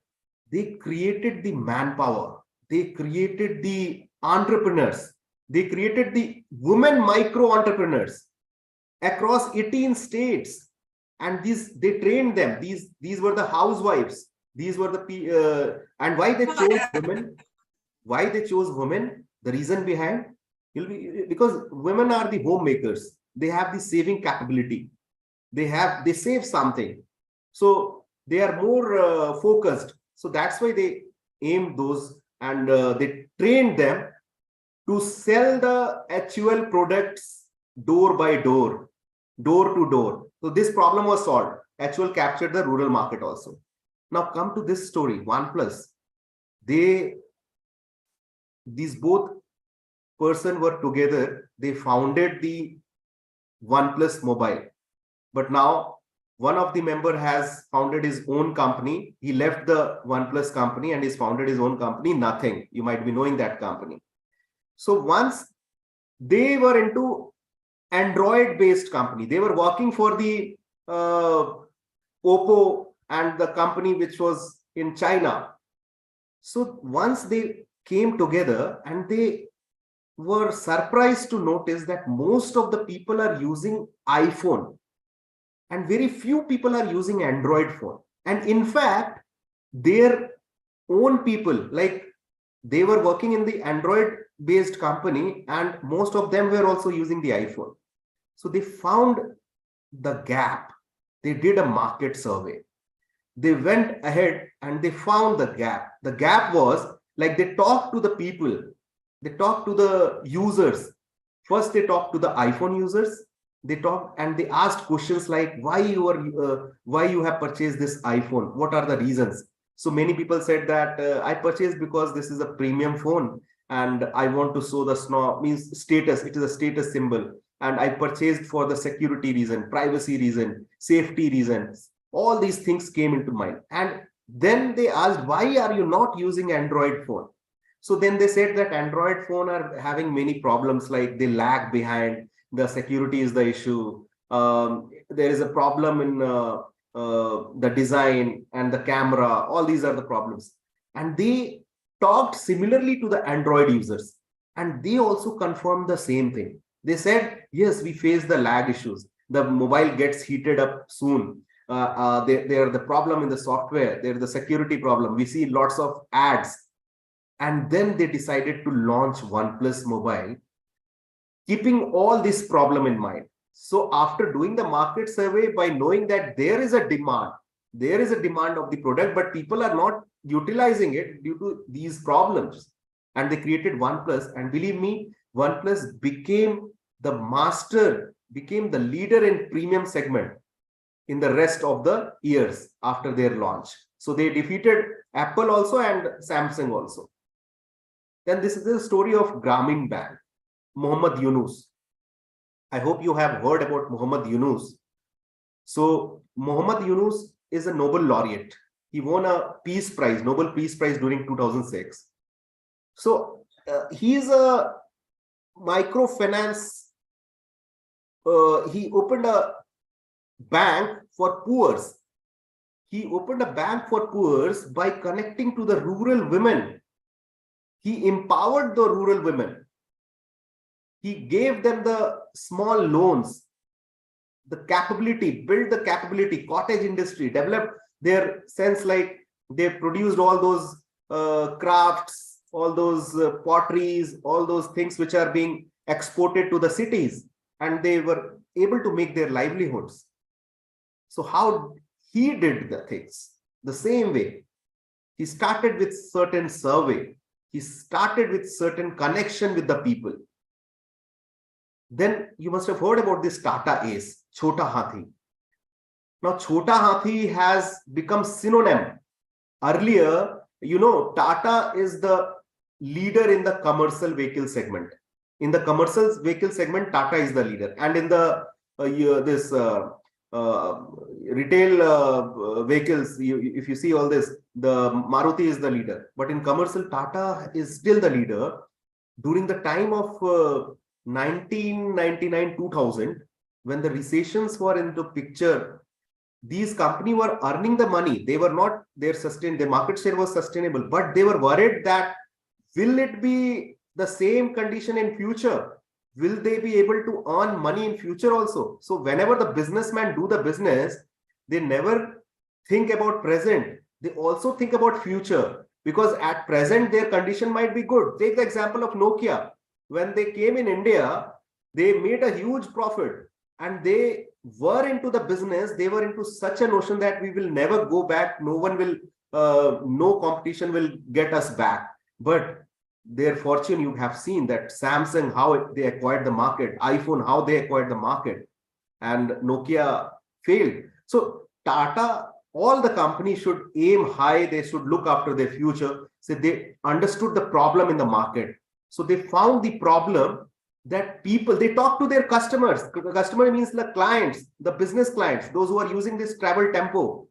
they created the manpower. They created the entrepreneurs. They created the women micro entrepreneurs across 18 states. And they trained them. These were the housewives. These were the and why they chose women? Why they chose women? The reason behind, Because women are the homemakers. They have the saving capability. They save something. So they are more focused. So that's why they aim those, and they train them to sell the HUL products door by door, door to door. So this problem was solved. HUL captured the rural market also. Now come to this story, OnePlus. These both person were together. They founded the OnePlus Mobile. But now one of the member has founded his own company. He left the OnePlus company and he's founded his own company, Nothing. You might be knowing that company. So once they were into Android-based company, they were working for the Oppo and the company which was in China. So once they came together, and they were surprised to notice that most of the people are using iPhone and very few people are using Android phone. And in fact, their own people, like they were working in the Android based company and most of them were also using the iPhone. So they found the gap. They did a market survey. They went ahead and they found the gap. The gap was like they talked to the people. They talked to the users. First, they talked to the iPhone users. They talked and they asked questions like, why you have purchased this iPhone? What are the reasons? So many people said that I purchased because this is a premium phone and I want to show the status. It is a status symbol. And I purchased for the security reason, privacy reason, safety reasons. All these things came into mind. And then they asked, why are you not using Android phone? So then they said that Android phone are having many problems, like they lag behind, the security is the issue. There is a problem in the design and the camera. All these are the problems. And they talked similarly to the Android users. And they also confirmed the same thing. They said, yes, we face the lag issues. The mobile gets heated up soon. There the problem in the software. There's the security problem. We see lots of ads. And then they decided to launch OnePlus Mobile, keeping all this problem in mind. So after doing the market survey, by knowing that there is a demand of the product, but people are not utilizing it due to these problems. And they created OnePlus. And believe me, OnePlus became the leader in premium segment in the rest of the years after their launch. So they defeated Apple also and Samsung also. Then this is the story of Grameen Bank, Muhammad Yunus. I hope you have heard about Muhammad Yunus. So Muhammad Yunus is a Nobel laureate. He won a Peace Prize, Nobel Peace Prize during 2006. So he is a microfinance. He opened a bank for poor. He opened a bank for poor by connecting to the rural women. He empowered the rural women. He gave them the small loans, the capability, built the capability, cottage industry, developed their sense, like they produced all those crafts, all those potteries, all those things which are being exported to the cities, and they were able to make their livelihoods. So how he did the things? The same way. He started with certain survey. He started with certain connection with the people. Then you must have heard about this Tata Ace, Chota Hathi. Now, Chota Hathi has become synonym. Earlier, you know, Tata is the leader in the commercial vehicle segment. In the commercial vehicle segment, Tata is the leader. And in the retail vehicles, if you see all this, the Maruti is the leader. But in commercial, Tata is still the leader. During the time of 1999-2000, when the recessions were into picture, these companies were earning the money. They were not, their market share was sustainable, but they were worried that will it be the same condition in future? Will they be able to earn money in future also? So whenever the businessmen do the business, they never think about present. They also think about future, because at present their condition might be good. Take the example of Nokia. when they came in India, they made a huge profit, and they were into the business. They were into such a notion that we will never go back. No one will, no competition will get us back. But their fortune, you have seen that Samsung, how they acquired the market, iPhone, how they acquired the market, and Nokia failed. So Tata, all the companies should aim high. They should look after their future. So they understood the problem in the market. So they found the problem that people, they talk to their customers. Customer means the clients, the business clients, those who are using this travelers,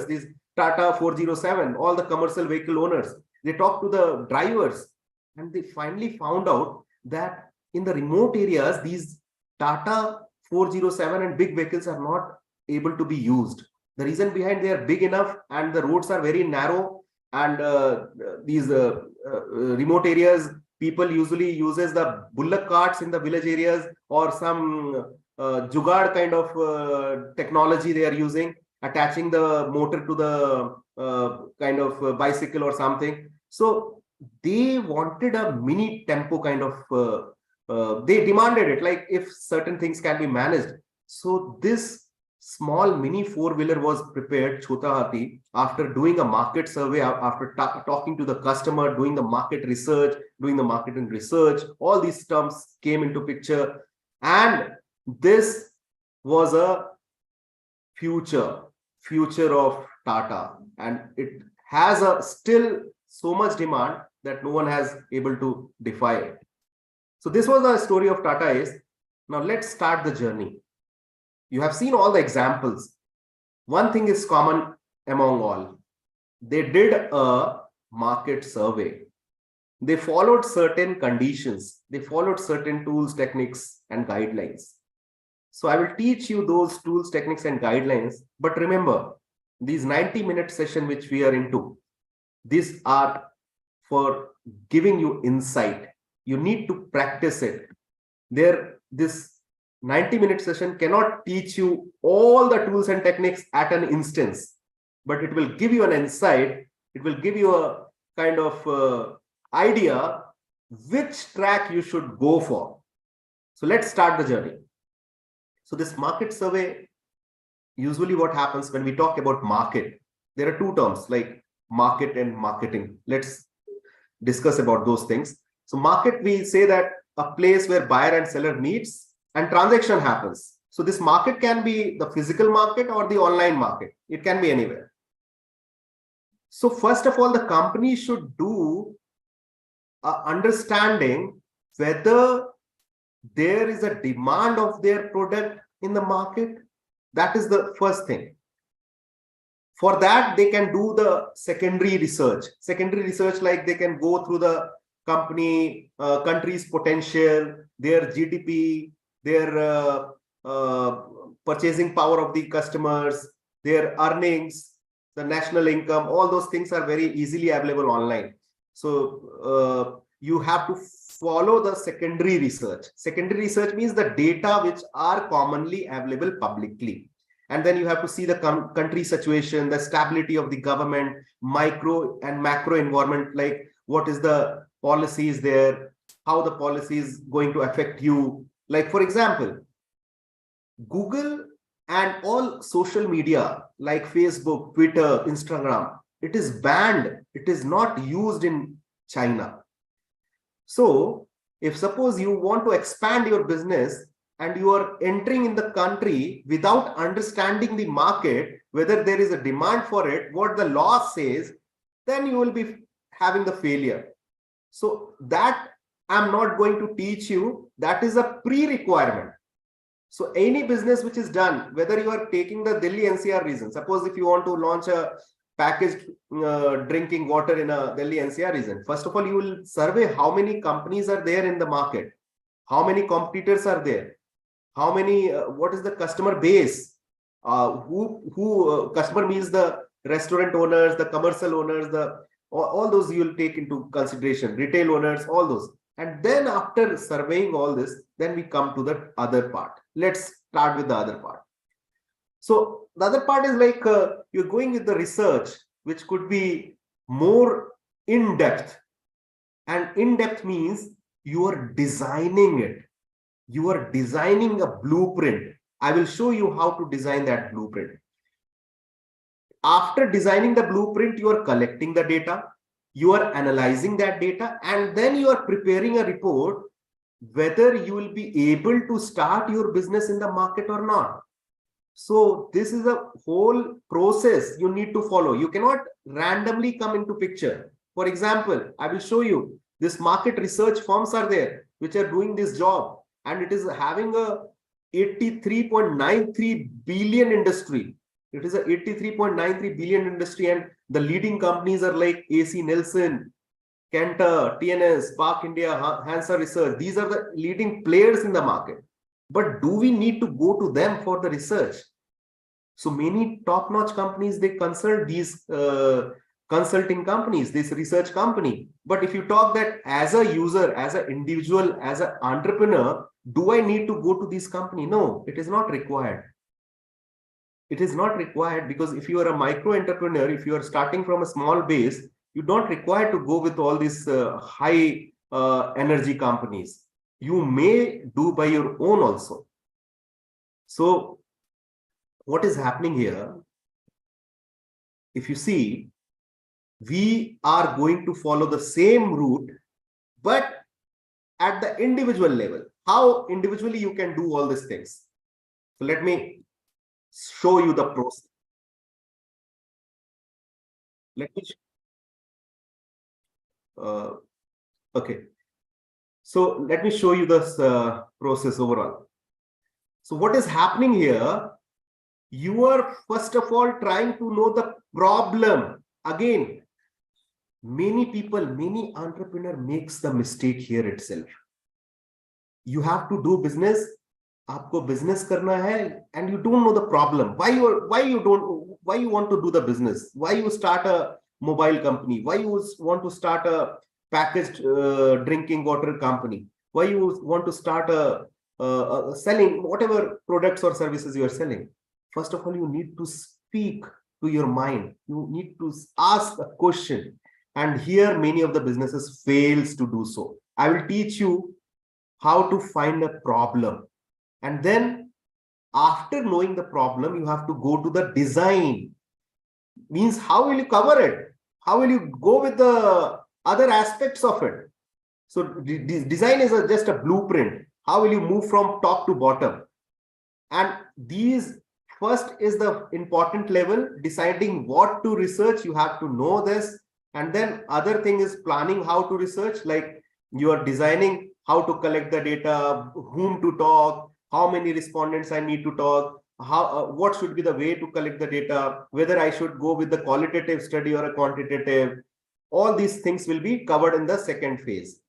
these Tata 407, all the commercial vehicle owners. They talk to the drivers, and they finally found out that in the remote areas, these Tata 407 and big vehicles are not able to be used. The reason behind, they are big enough and the roads are very narrow, and these remote areas, people usually uses the bullock carts in the village areas, or some jugaad kind of technology they are using, attaching the motor to the kind of bicycle or something. So they wanted a mini tempo kind of, they demanded it, like if certain things can be managed. So this small mini four-wheeler was prepared, Chota Hathi, after doing a market survey, after talking to the customer, doing the market research, doing the marketing research. All these terms came into picture, and this was a future of Tata, and it has a still so much demand that no one has able to defy it. So this was the story of Tata Ace. Now let's start the journey. You have seen all the examples. One thing is common among all. They did a market survey. They followed certain conditions. They followed certain tools, techniques, and guidelines. So I will teach you those tools, techniques, and guidelines. But remember, these 90-minute session which we are into, these are for giving you insight. You need to practice it. This 90-minute session cannot teach you all the tools and techniques at an instance, but it will give you an insight. It will give you a kind of idea which track you should go for. So let's start the journey. So this market survey, usually what happens when we talk about market, there are two terms like market and marketing. Let's discuss about those things. So market, we say that a place where buyer and seller meets and transaction happens. So this market can be the physical market or the online market. It can be anywhere. So first of all, the company should do understanding whether there is a demand of their product in the market. That is the first thing. For that, they can do the secondary research. Secondary research, like they can go through the company, country's potential, their GDP, their purchasing power of the customers, their earnings, the national income. All those things are very easily available online. So you have to follow the secondary research. Secondary research means the data which are commonly available publicly. And then you have to see the country situation, the stability of the government, micro and macro environment, like what is the policies there, how the policy is going to affect you. Like, for example, Google and all social media like Facebook, Twitter, Instagram, it is banned. It is not used in China. So if suppose you want to expand your business and you are entering in the country without understanding the market, whether there is a demand for it, what the law says, then you will be having the failure. So that I'm not going to teach you. That is a pre-requirement. So any business which is done, whether you are taking the Delhi NCR region, suppose if you want to launch a packaged drinking water in a Delhi NCR region, first of all, you will survey how many companies are there in the market, how many competitors are there, how many, what is the customer base, customer means the restaurant owners, the commercial owners, all those you will take into consideration, retail owners, all those. And then after surveying all this, then we come to the other part. Let's start with the other part. So the other part is like you're going with the research, which could be more in-depth. And in-depth means You are designing it. You are designing a blueprint. I will show you how to design that blueprint. After designing the blueprint, you are collecting the data, you are analyzing that data, and then you are preparing a report whether you will be able to start your business in the market or not. So this is a whole process you need to follow. You cannot randomly come into picture. For example, I will show you this market research firms are there which are doing this job, and it is having a 83.93 billion industry. It is a 83.93 billion industry, and the leading companies are like AC Nielsen, Kantar, TNS, Spark India, Hansa Research. These are the leading players in the market. But do we need to go to them for the research? So many top-notch companies, they consult these consulting companies, this research company. But if you talk that as a user, as an individual, as an entrepreneur, do I need to go to this company? No, it is not required. It is not required, because if you are a micro entrepreneur, if you are starting from a small base, you don't require to go with all these high energy companies. You may do by your own also. So what is happening here? If you see, we are going to follow the same route, but at the individual level. How individually you can do all these things? So let me show you the process. Let me okay. So let me show you this process overall. So what is happening here? You are first of all trying to know the problem. Again, many people, many entrepreneur makes the mistake here itself. You have to do business. आपको business करना है, and you don't know the problem. Why you want to do the business? Why you start a mobile company? Why you want to start a packaged drinking water company? Why you want to start a selling whatever products or services you are selling? First of all, you need to speak to your mind. You need to ask a question. And here many of the businesses fails to do so. I will teach you how to find a problem. And then after knowing the problem, you have to go to the design. Means how will you cover it? How will you go with the other aspects of it? So design is just a blueprint. How will you move from top to bottom? And these first is the important level, deciding what to research. You have to know this. And then other thing is planning how to research, like you are designing how to collect the data, whom to talk, how many respondents I need to talk, how what should be the way to collect the data, whether I should go with the qualitative study or a quantitative. All these things will be covered in the second phase.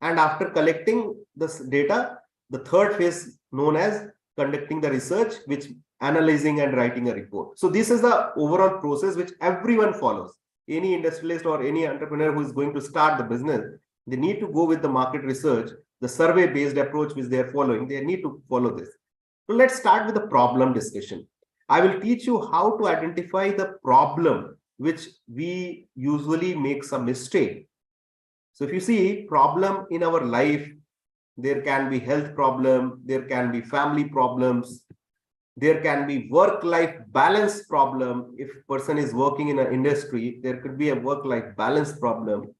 And after collecting this data, the third phase known as conducting the research, which analyzing and writing a report. So this is the overall process which everyone follows. Any industrialist or any entrepreneur who is going to start the business, they need to go with the market research, the survey-based approach which they are following. They need to follow this. So let's start with the problem discussion. I will teach you how to identify the problem which we usually make some mistake. So if you see problem in our life, there can be health problem, there can be family problems, there can be work-life balance problem. If person is working in an industry, there could be a work-life balance problem.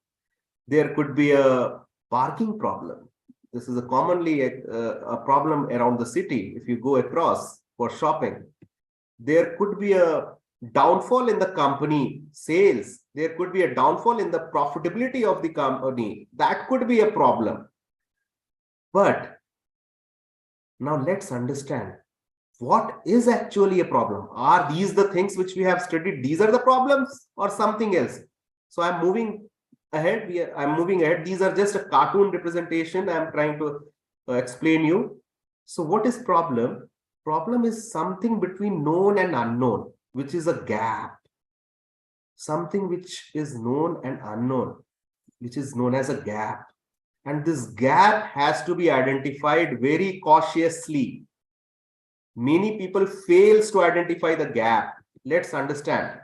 There could be a parking problem. This is a commonly a problem around the city. If you go across for shopping, there could be a downfall in the company sales. There could be a downfall in the profitability of the company. That could be a problem. But now let's understand what is actually a problem. Are these the things which we have studied? These are the problems or something else? So I'm moving ahead. I'm moving ahead. These are just a cartoon representation. I'm trying to explain you. So what is problem? Problem is something between known and unknown, which is a gap. Something which is known and unknown, which is known as a gap. And this gap has to be identified very cautiously. Many people fails to identify the gap. Let's understand.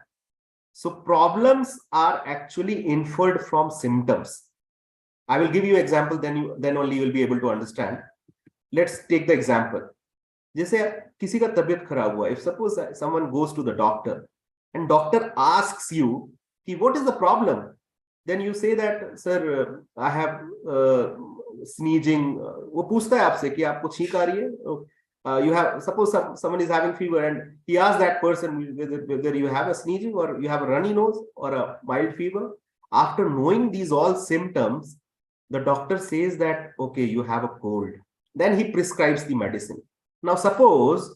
So problems are actually inferred from symptoms. I will give you example, then only you will be able to understand. Let's take the example. जैसे किसी का तबीयत खराब हुआ, if suppose someone goes to the doctor and doctor asks you कि what is the problem, then you say that sir I have sneezing. वो पूछता है आपसे कि आपको छींक आ रही है. You have, suppose someone is having fever and he asks that person whether you have a sneezing or you have a runny nose or a mild fever. After knowing these all symptoms, the doctor says that okay, you have a cold. Then he prescribes the medicine. Now suppose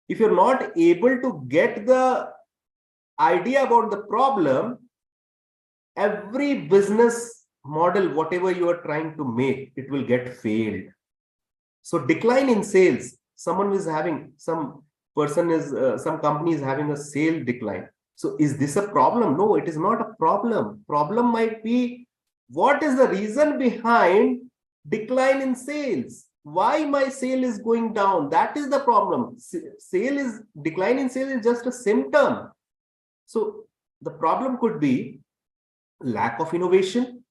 if you're not able to get the idea about the problem, every business model, whatever you are trying to make, it will get failed. So decline in sales, someone is having, some company is having a sale decline. So is this a problem? No, it is not a problem. Problem might be, what is the reason behind decline in sales? Why my sale is going down? That is the problem. Decline in sales is just a symptom. So the problem could be lack of innovation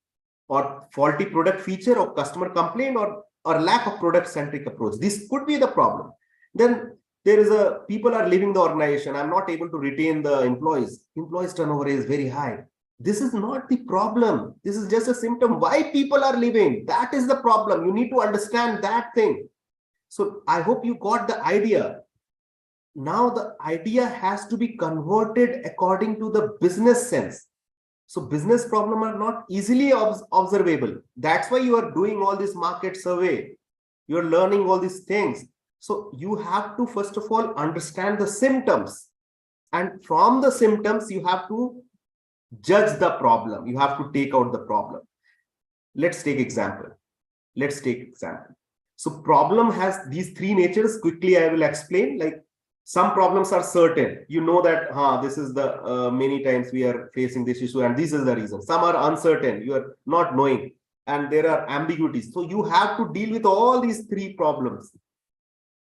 or faulty product feature or customer complaint or lack of product centric approach. This could be the problem. Then there is people are leaving the organization. I'm not able to retain the employees. Employees turnover is very high. This is not the problem. This is just a symptom. Why people are leaving? That is the problem. You need to understand that thing. So I hope you got the idea. Now the idea has to be converted according to the business sense. So business problems are not easily observable. That's why you are doing all this market survey. You're learning all these things. So you have to first of all understand the symptoms. And from the symptoms, you have to judge the problem. You have to take out the problem. Let's take example. So problem has these three natures. Quickly, I will explain. Like some problems are certain. You know that this is the many times we are facing this issue and this is the reason. Some are uncertain. You are not knowing and there are ambiguities. So you have to deal with all these three problems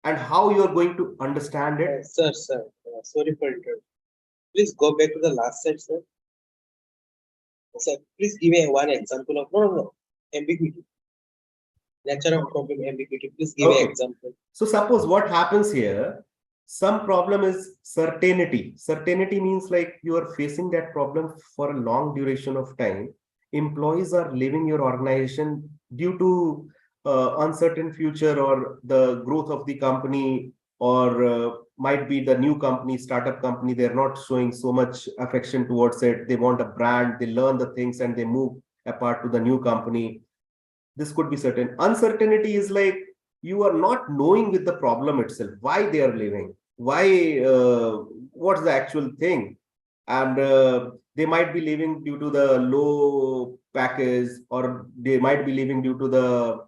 and how you are going to understand it. Sir, sorry for interrupting. Please go back to the last slide, sir. Sir, please give me one example of ambiguity. Nature of problem, ambiguity. Please give me an example. So suppose what happens here, some problem is certainty. Certainty means like you are facing that problem for a long duration of time. Employees are leaving your organization due to uncertain future or the growth of the company, or might be the new company, startup company, they're not showing so much affection towards it. They want a brand, they learn the things and they move apart to the new company. This could be certain. Uncertainty is like you are not knowing with the problem itself, why they are leaving, why, what's the actual thing. And they might be leaving due to the low package, or they might be leaving due to the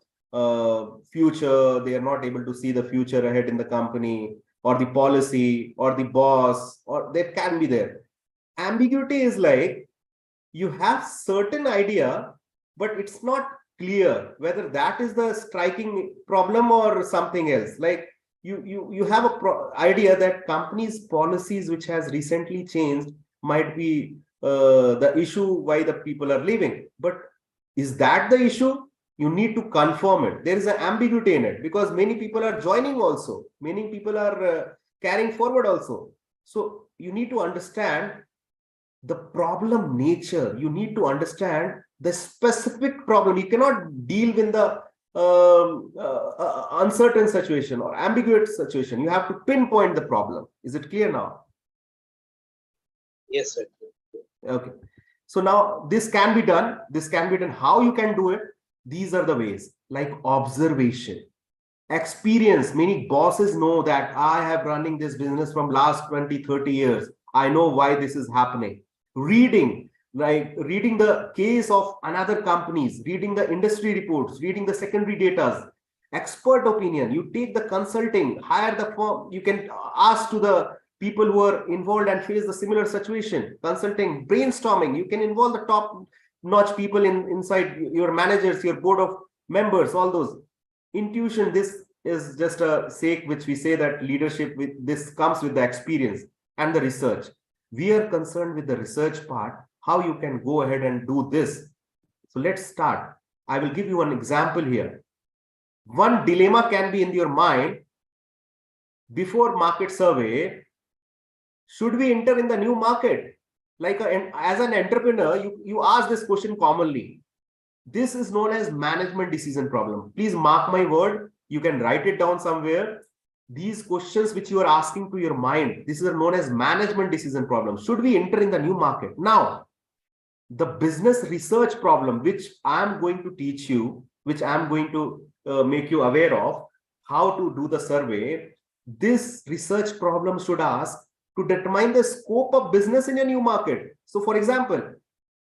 future. They are not able to see the future ahead in the company, or the policy, or the boss, or that can be there. Ambiguity is like you have certain idea, but it's not clear whether that is the striking problem or something else. Like you have a idea that company's policies, which has recently changed, might be the issue why the people are leaving. But is that the issue? You need to confirm it. There is an ambiguity in it because many people are joining also. Many people are carrying forward also. So you need to understand the problem nature. You need to understand the specific problem. You cannot deal with the uncertain situation or ambiguous situation. You have to pinpoint the problem. Is it clear now? Yes, sir. Okay. So now this can be done. This can be done. How you can do it? These are the ways, like observation, experience. Many bosses know that I have running this business from last 20, 30 years. I know why this is happening. Reading, like reading the case of another companies, reading the industry reports, reading the secondary data, expert opinion. You take the consulting, hire the firm. You can ask to the people who are involved and face the similar situation. Consulting, brainstorming. You can involve the top-notch people inside your managers, your board of members, all those. Intuition, this is just a sake which we say that leadership with this comes with the experience and the research. We are concerned with the research part, how you can go ahead and do this. So let's start. I will give you an example here. One dilemma can be in your mind before market survey. Should we enter in the new market? Like as an entrepreneur, you ask this question commonly. This is known as management decision problem. Please mark my word. You can write it down somewhere. These questions which you are asking to your mind, this is known as management decision problem. Should we enter in the new market? Now, the business research problem, which I'm going to teach you, which I'm going to make you aware of, how to do the survey, this research problem should ask to determine the scope of business in a new market. So for example,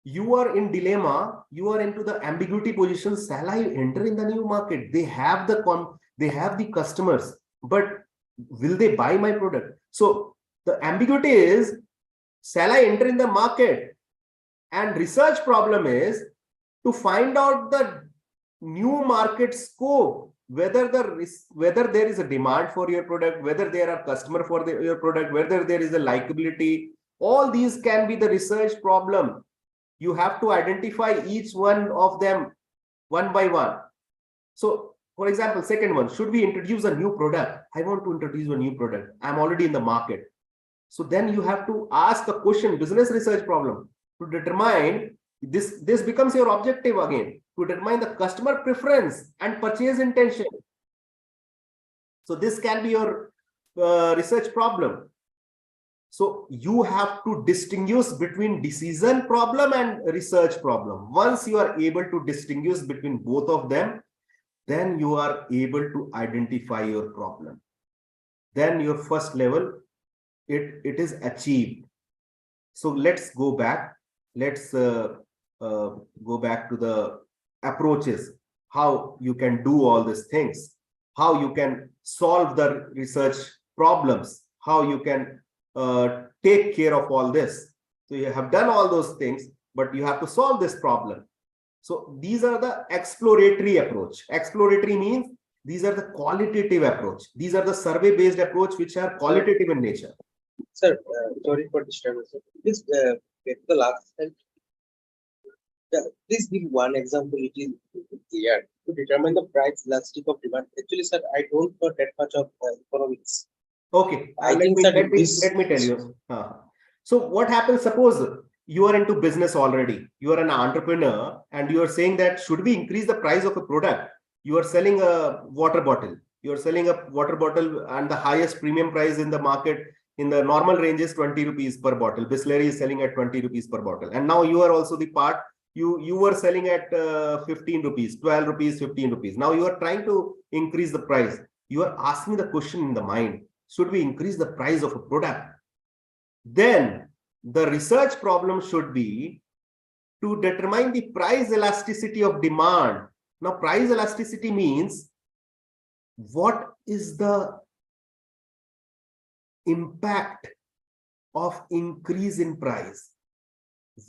you are in dilemma, you are into the ambiguity position. Shall I enter in the new market? They have the customers, but will they buy my product? So the ambiguity is, shall I enter in the market? And research problem is to find out the new market scope, whether there is a demand for your product, whether there are customer for your product, whether there is a likability. All these can be the research problem. You have to identify each one of them one by one. So for example, second one, should we introduce a new product? I want to introduce a new product. I'm already in the market. So then you have to ask a question, business research problem, to determine this becomes your objective again, to determine the customer preference and purchase intention. So this can be your research problem. So you have to distinguish between decision problem and research problem. Once you are able to distinguish between both of them, then you are able to identify your problem. Then your first level, it is achieved. So let's go back. Let's go back to the approaches, how you can do all these things, how you can solve the research problems, how you can take care of all this. So you have done all those things, but you have to solve this problem. So these are the exploratory approach. Exploratory means these are the qualitative approach. These are the survey-based approach which are qualitative in nature. Sir, sorry for disturbance. Please get the last slide. Please give one example. It is clear to determine the price elastic of demand. Actually, sir, I don't know that much of economics. Okay, let me tell you. So what happens, suppose you are into business already, you are an entrepreneur and you are saying that should we increase the price of a product? You are selling a water bottle. You are selling a water bottle and the highest premium price in the market in the normal range is 20 rupees per bottle. Bisleri is selling at 20 rupees per bottle. And now you are also the part, you were selling at 15 rupees, 12 rupees, 15 rupees. Now you are trying to increase the price. You are asking the question in the mind, should we increase the price of a product? Then the research problem should be to determine the price elasticity of demand. Now, price elasticity means what is the impact of increase in price?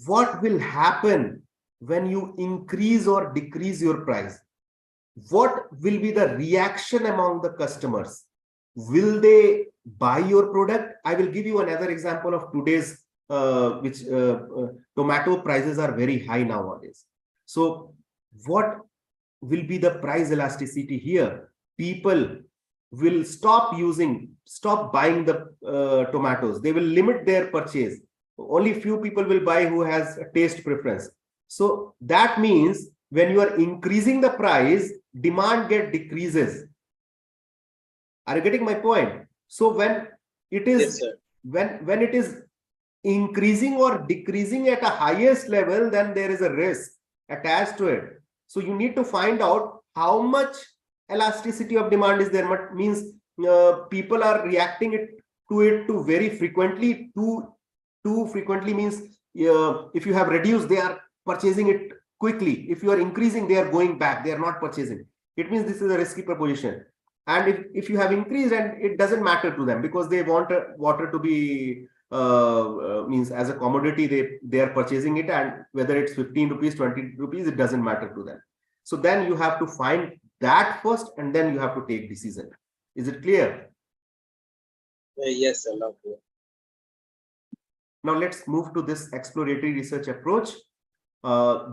What will happen when you increase or decrease your price? What will be the reaction among the customers? Will they buy your product? I will give you another example of today's tomato prices are very high nowadays. So what will be the price elasticity here? People will stop buying the tomatoes. They will limit their purchase. Only few people will buy who has a taste preference. So that means when you are increasing the price, demand decreases. Are you getting my point? So when it is, yes, when it is increasing or decreasing at a highest level, then there is a risk attached to it. So you need to find out how much elasticity of demand is there. But means people are reacting to it very frequently. Too frequently means if you have reduced, they are purchasing it quickly. If you are increasing, they are going back. They are not purchasing. It means this is a risky proposition. And if you have increased, and it doesn't matter to them because they want water to be means as a commodity, they are purchasing it, and whether it's 15 rupees, 20 rupees, it doesn't matter to them. So then you have to find that first, and then you have to take decision. Is it clear? Yes, sir. Now let's move to this exploratory research approach.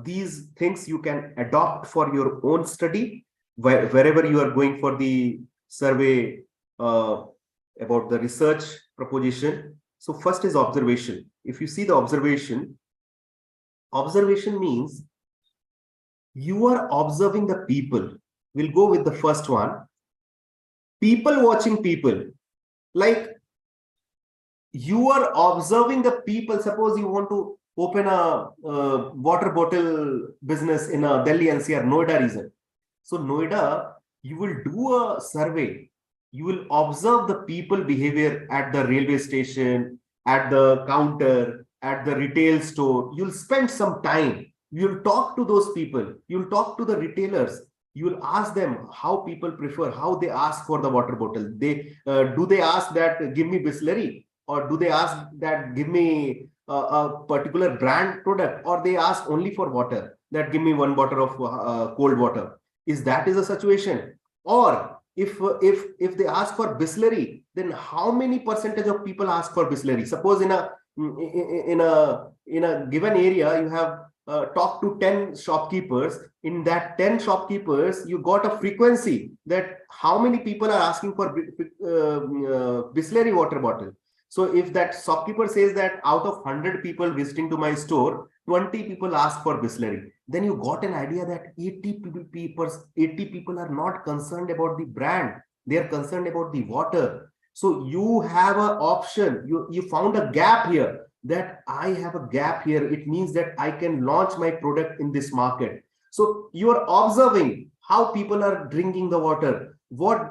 These things you can adopt for your own study, wherever you are going for the survey about the research proposition. So first is observation. If you see the observation means you are observing the people. We'll go with the first one. People watching people. Like you are observing the people. Suppose you want to open a water bottle business in a Delhi NCR, Noida region. So Noida, you will do a survey. You will observe the people behavior at the railway station, at the counter, at the retail store. You'll spend some time. You'll talk to those people. You'll talk to the retailers. You will ask them how people prefer, how they ask for the water bottle. Do they ask that give me Bisleri, or do they ask that give me a particular brand product, or they ask only for water, that give me one bottle of cold water? Is a situation? Or if they ask for Bisleri, then how many percentage of people ask for Bisleri? Suppose in a given area you have talked to 10 shopkeepers. In that 10 shopkeepers, you got a frequency that how many people are asking for Bisleri water bottle. So if that shopkeeper says that out of 100 people visiting to my store, 20 people ask for Bisleri, then you got an idea that 80 people are not concerned about the brand. They are concerned about the water. So you have an option. You found a gap here, that I have a gap here. It means that I can launch my product in this market. So you are observing how people are drinking the water,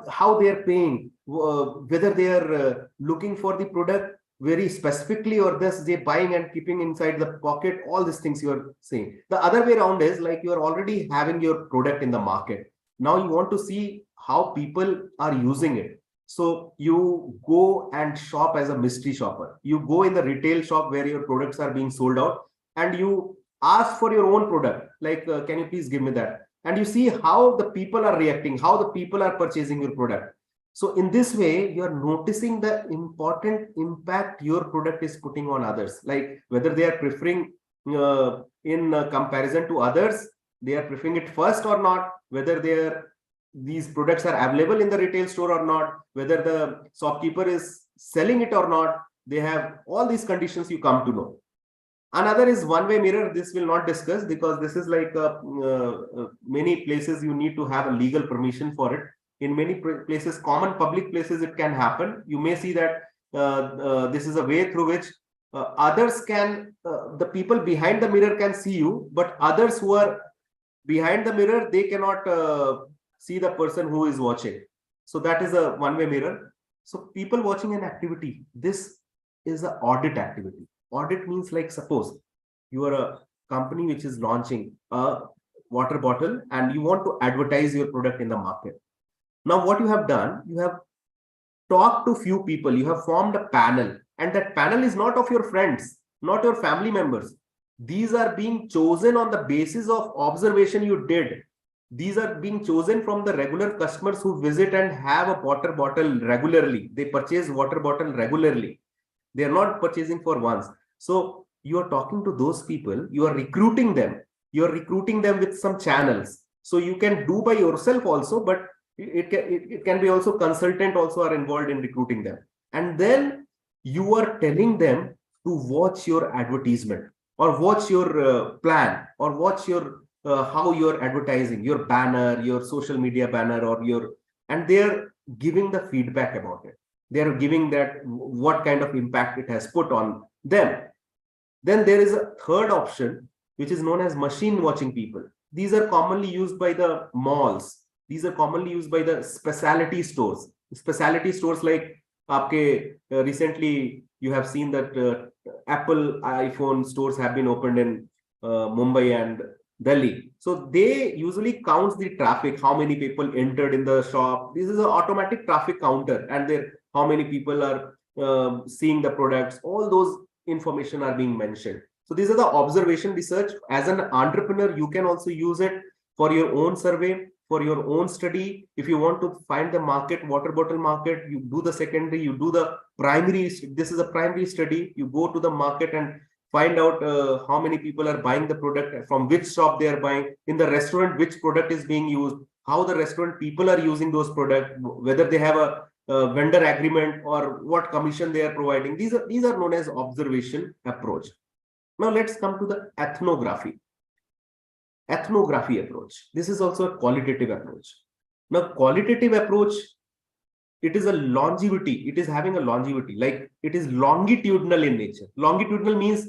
how they are paying, whether they are looking for the product very specifically, or just they buying and keeping inside the pocket. All these things you are saying. The other way around is like you are already having your product in the market. Now you want to see how people are using it. So you go and shop as a mystery shopper. You go in the retail shop where your products are being sold out, and you ask for your own product. Like, can you please give me that? And you see how the people are reacting, how the people are purchasing your product. So in this way, you are noticing the important impact your product is putting on others. Like whether they are preferring in comparison to others, they are preferring it first or not, whether these products are available in the retail store or not, whether the shopkeeper is selling it or not. They have all these conditions you come to know. Another is one-way mirror. This will not discuss because this is like many places you need to have a legal permission for it. In many places, common public places, it can happen. You may see that this is a way through which others can, the people behind the mirror can see you, but others who are behind the mirror, they cannot see the person who is watching. So that is a one-way mirror. So people watching an activity, this is an audit activity. Audit means, like, suppose you are a company which is launching a water bottle and you want to advertise your product in the market. Now what you have done, you have talked to few people, you have formed a panel, and that panel is not of your friends, not your family members. These are being chosen on the basis of observation you did. These are being chosen from the regular customers who visit and have a water bottle regularly. They purchase water bottle regularly. They are not purchasing for once. So you are talking to those people, you are recruiting them. You are recruiting them with some channels. So you can do by yourself also, but it can be also consultant also are involved in recruiting them. And then you are telling them to watch your advertisement, or watch your plan, or watch your how you're advertising, your banner, your social media banner, or and they're giving the feedback about it. They're giving that what kind of impact it has put on them. Then there is a third option, which is known as machine watching people. These are commonly used by the malls. These are commonly used by the specialty stores. Specialty stores like recently you have seen that Apple iPhone stores have been opened in Mumbai and Delhi. So they usually counts the traffic, how many people entered in the shop. This is an automatic traffic counter, and how many people are seeing the products. All those information are being mentioned. So these are the observation research. As an entrepreneur, you can also use it for your own survey, for your own study. If you want to find the market, water bottle market, you do the secondary, you do the primary. This is a primary study. You go to the market and find out how many people are buying the product, from which shop they are buying, in the restaurant, which product is being used, how the restaurant people are using those products, whether they have a vendor agreement or what commission they are providing. These are known as observation approach. Now let's come to the ethnography. Ethnography approach. This is also a qualitative approach. Now, qualitative approach, it is a longevity. It is having a longevity, like it is longitudinal in nature. Longitudinal means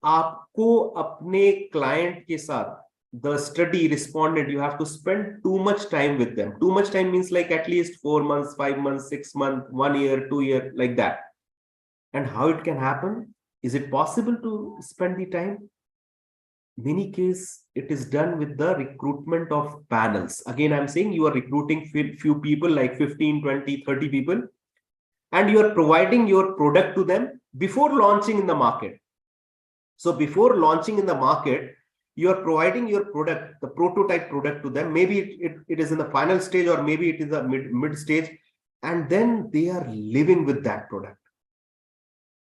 आपको अपने client के साथ, the study respondent, you have to spend too much time with them. Too much time means like at least 4 months, 5 months, 6 months, 1 year, 2 years, like that. And how it can happen? Is it possible to spend the time? Many cases, it is done with the recruitment of panels. Again, I'm saying you are recruiting few people, like 15, 20, 30 people, and you are providing your product to them before launching in the market. So before launching in the market, you are providing your product, the prototype product to them. Maybe it is in the final stage, or maybe it is a mid stage, and then they are living with that product.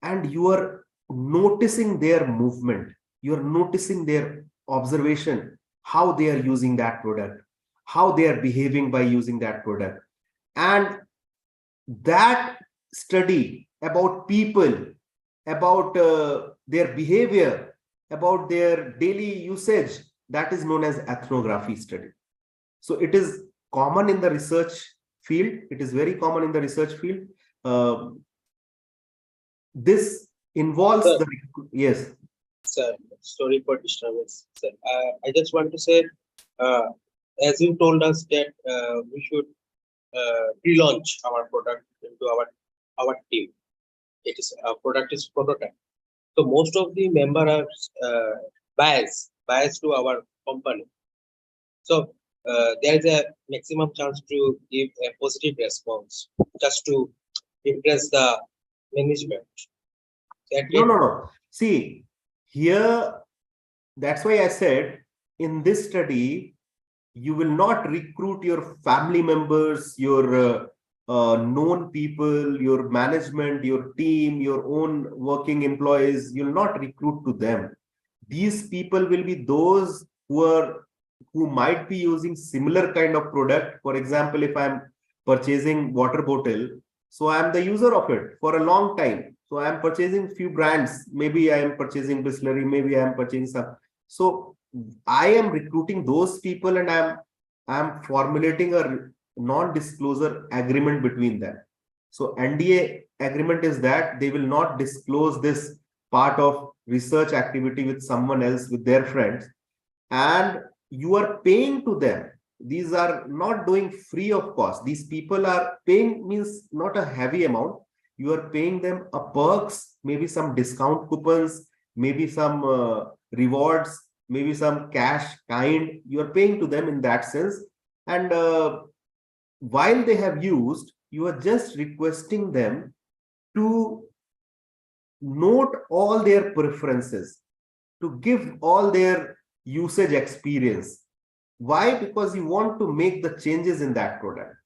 And you are noticing their movement. You are noticing their observation, how they are using that product, how they are behaving by using that product. And that study about people, about their behavior, about their daily usage, that is known as ethnography study. So it is common in the research field. It is very common in the research field. This involves Sir. Yes. Sir, sorry for disturbance. Sir, I just want to say, as you told us that we should pre-launch our product into our team. It is our product is prototype. So most of the members are biased to our company. So there is a maximum chance to give a positive response, just to impress the management. No. See, here, that's why I said in this study, you will not recruit your family members, your known people, your management, your team, your own working employees. You'll not recruit to them. These people will be those who might be using similar kind of product. For example, if I'm purchasing water bottle, so I'm the user of it for a long time. So I'm purchasing few brands. Maybe I am purchasing Bisleri, maybe I am purchasing some. So I am recruiting those people, and I'm formulating a non-disclosure agreement between them. So NDA agreement is that they will not disclose this part of research activity with someone else, with their friends, and you are paying to them. These are not doing free of cost. These people are paying, means not a heavy amount. You are paying them a perks, maybe some discount coupons, maybe some rewards, maybe some cash kind. You are paying to them in that sense. And while they have used, you are just requesting them to note all their preferences, to give all their usage experience. Why? Because you want to make the changes in that product.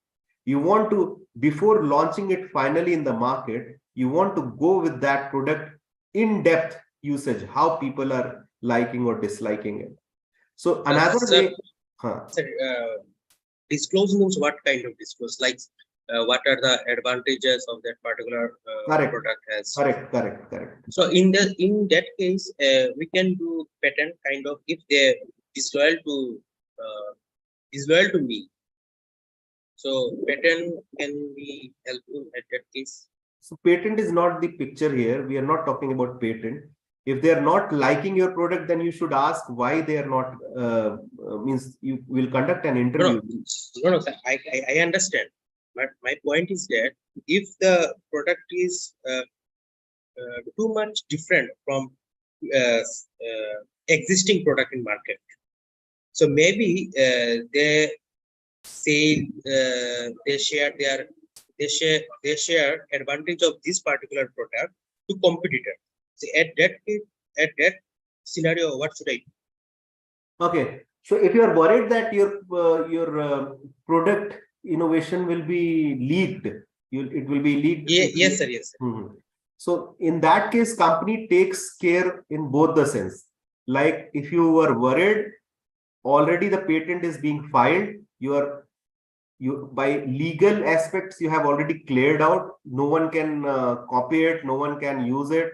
You want to, before launching it finally in the market, you want to go with that product in depth usage, how people are liking or disliking it. So another way. Disclose means what kind of disclose? Like what are the advantages of that particular product has? Correct. So in that case, we can do patent kind of if they disloyal to me. So patent can be helpful at that case. So patent is not the picture here. We are not talking about patent. If they are not liking your product, then you should ask why they are not. Means you will conduct an interview. No, sir. I understand. But my point is that if the product is too much different from existing product in market, so maybe they say they share advantage of this particular product to competitor. So at that scenario, what should I do? Okay, so if you are worried that your product innovation will be leaked, it will be leaked. Yes, sir. Yes, sir. So in that case, company takes care in both the sense. Like if you were worried, already the patent is being filed, you by legal aspects, you have already cleared out. No one can copy it, no one can use it.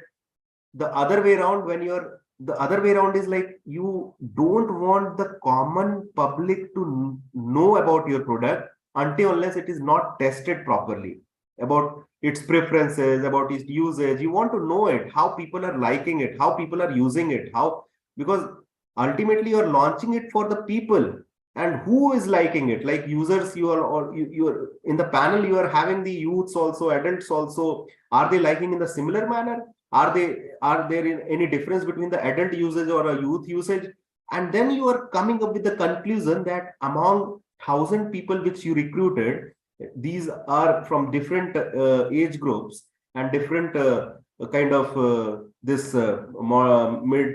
The other way around, the other way around is like you don't want the common public to know about your product until unless it is not tested properly, about its preferences, about its usage. You want to know it, how people are liking it, how people are using it, because ultimately you're launching it for the people, and who is liking it, like users. You're in the panel, you are having the youths also, adults also. Are they liking in the similar manner? Are there any difference between the adult usage or a youth usage? And then you are coming up with the conclusion that among 1,000 people which you recruited, these are from different age groups and different kind of this mid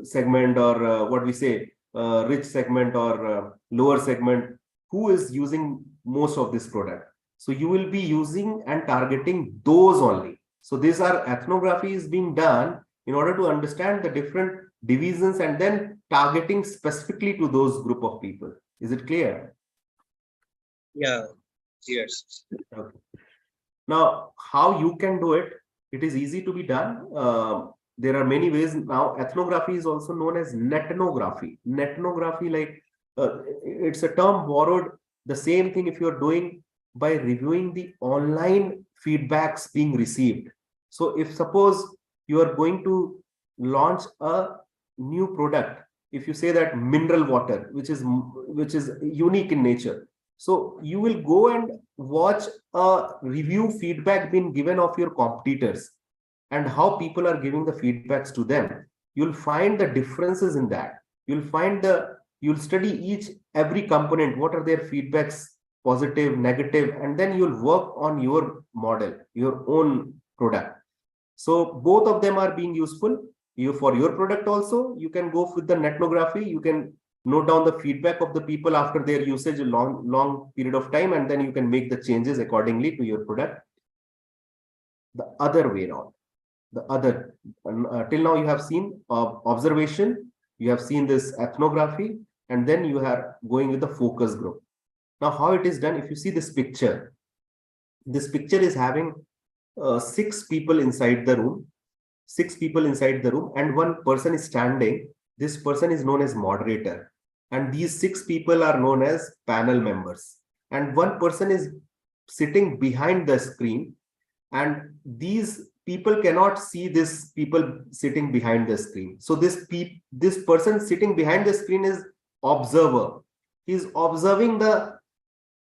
segment, or what we say, rich segment, or lower segment, who is using most of this product. So you will be using and targeting those only. So these are ethnography is being done in order to understand the different divisions and then targeting specifically to those group of people. Is it clear? Yeah, yes. Okay. Now, how you can do it? It is easy to be done. There are many ways now. Ethnography is also known as netnography. Netnography, like it's a term borrowed. The same thing if you're doing by reviewing the online feedbacks being received. So if suppose you are going to launch a new product, if you say that mineral water, which is unique in nature, so you will go and watch a review feedback being given of your competitors and how people are giving the feedbacks to them. You'll find the differences in that. You'll study every component, what are their feedbacks, positive, negative, and then you'll work on your model, your own product. So both of them are being useful. For your product also, you can go with the netnography. You can note down the feedback of the people after their usage a long period of time, and then you can make the changes accordingly to your product. The other way around, till now you have seen observation, you have seen this ethnography, and then you are going with the focus group. Now, how it is done, if you see this picture is having 6 people inside the room, and one person is standing. This person is known as moderator, and these 6 people are known as panel members, and one person is sitting behind the screen, and these people cannot see this people sitting behind the screen. So this person sitting behind the screen is observer. He's observing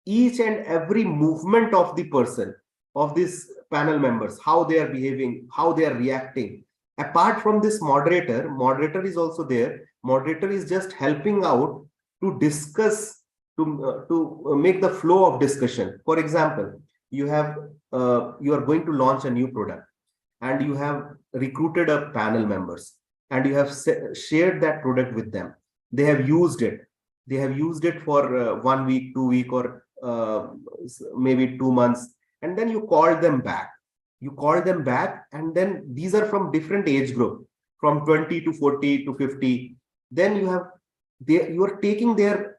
each and every movement of the person, of these panel members, how they are behaving, how they are reacting. Apart from this moderator is also there. Moderator is just helping out to discuss, to make the flow of discussion. For example, you are going to launch a new product, and you have recruited a panel members, and you have shared that product with them. They have used it. They have used it for 1 week, 2 weeks, or maybe 2 months, and then you call them back. And then these are from different age group, from 20 to 40 to 50. Then you are taking their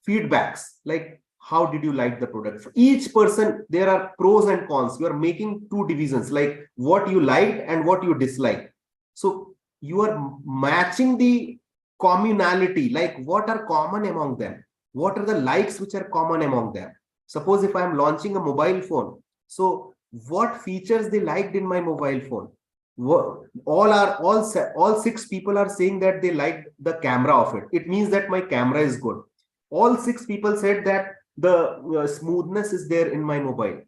feedbacks, like how did you like the product? For each person, there are pros and cons. You are making 2 divisions, like what you liked and what you disliked. So you are matching the commonality, like what are common among them, what are the likes which are common among them. Suppose if I am launching a mobile phone, so what features they liked in my mobile phone? All 6 people are saying that they liked the camera of it. It means that my camera is good. All 6 people said that the smoothness is there in my mobile.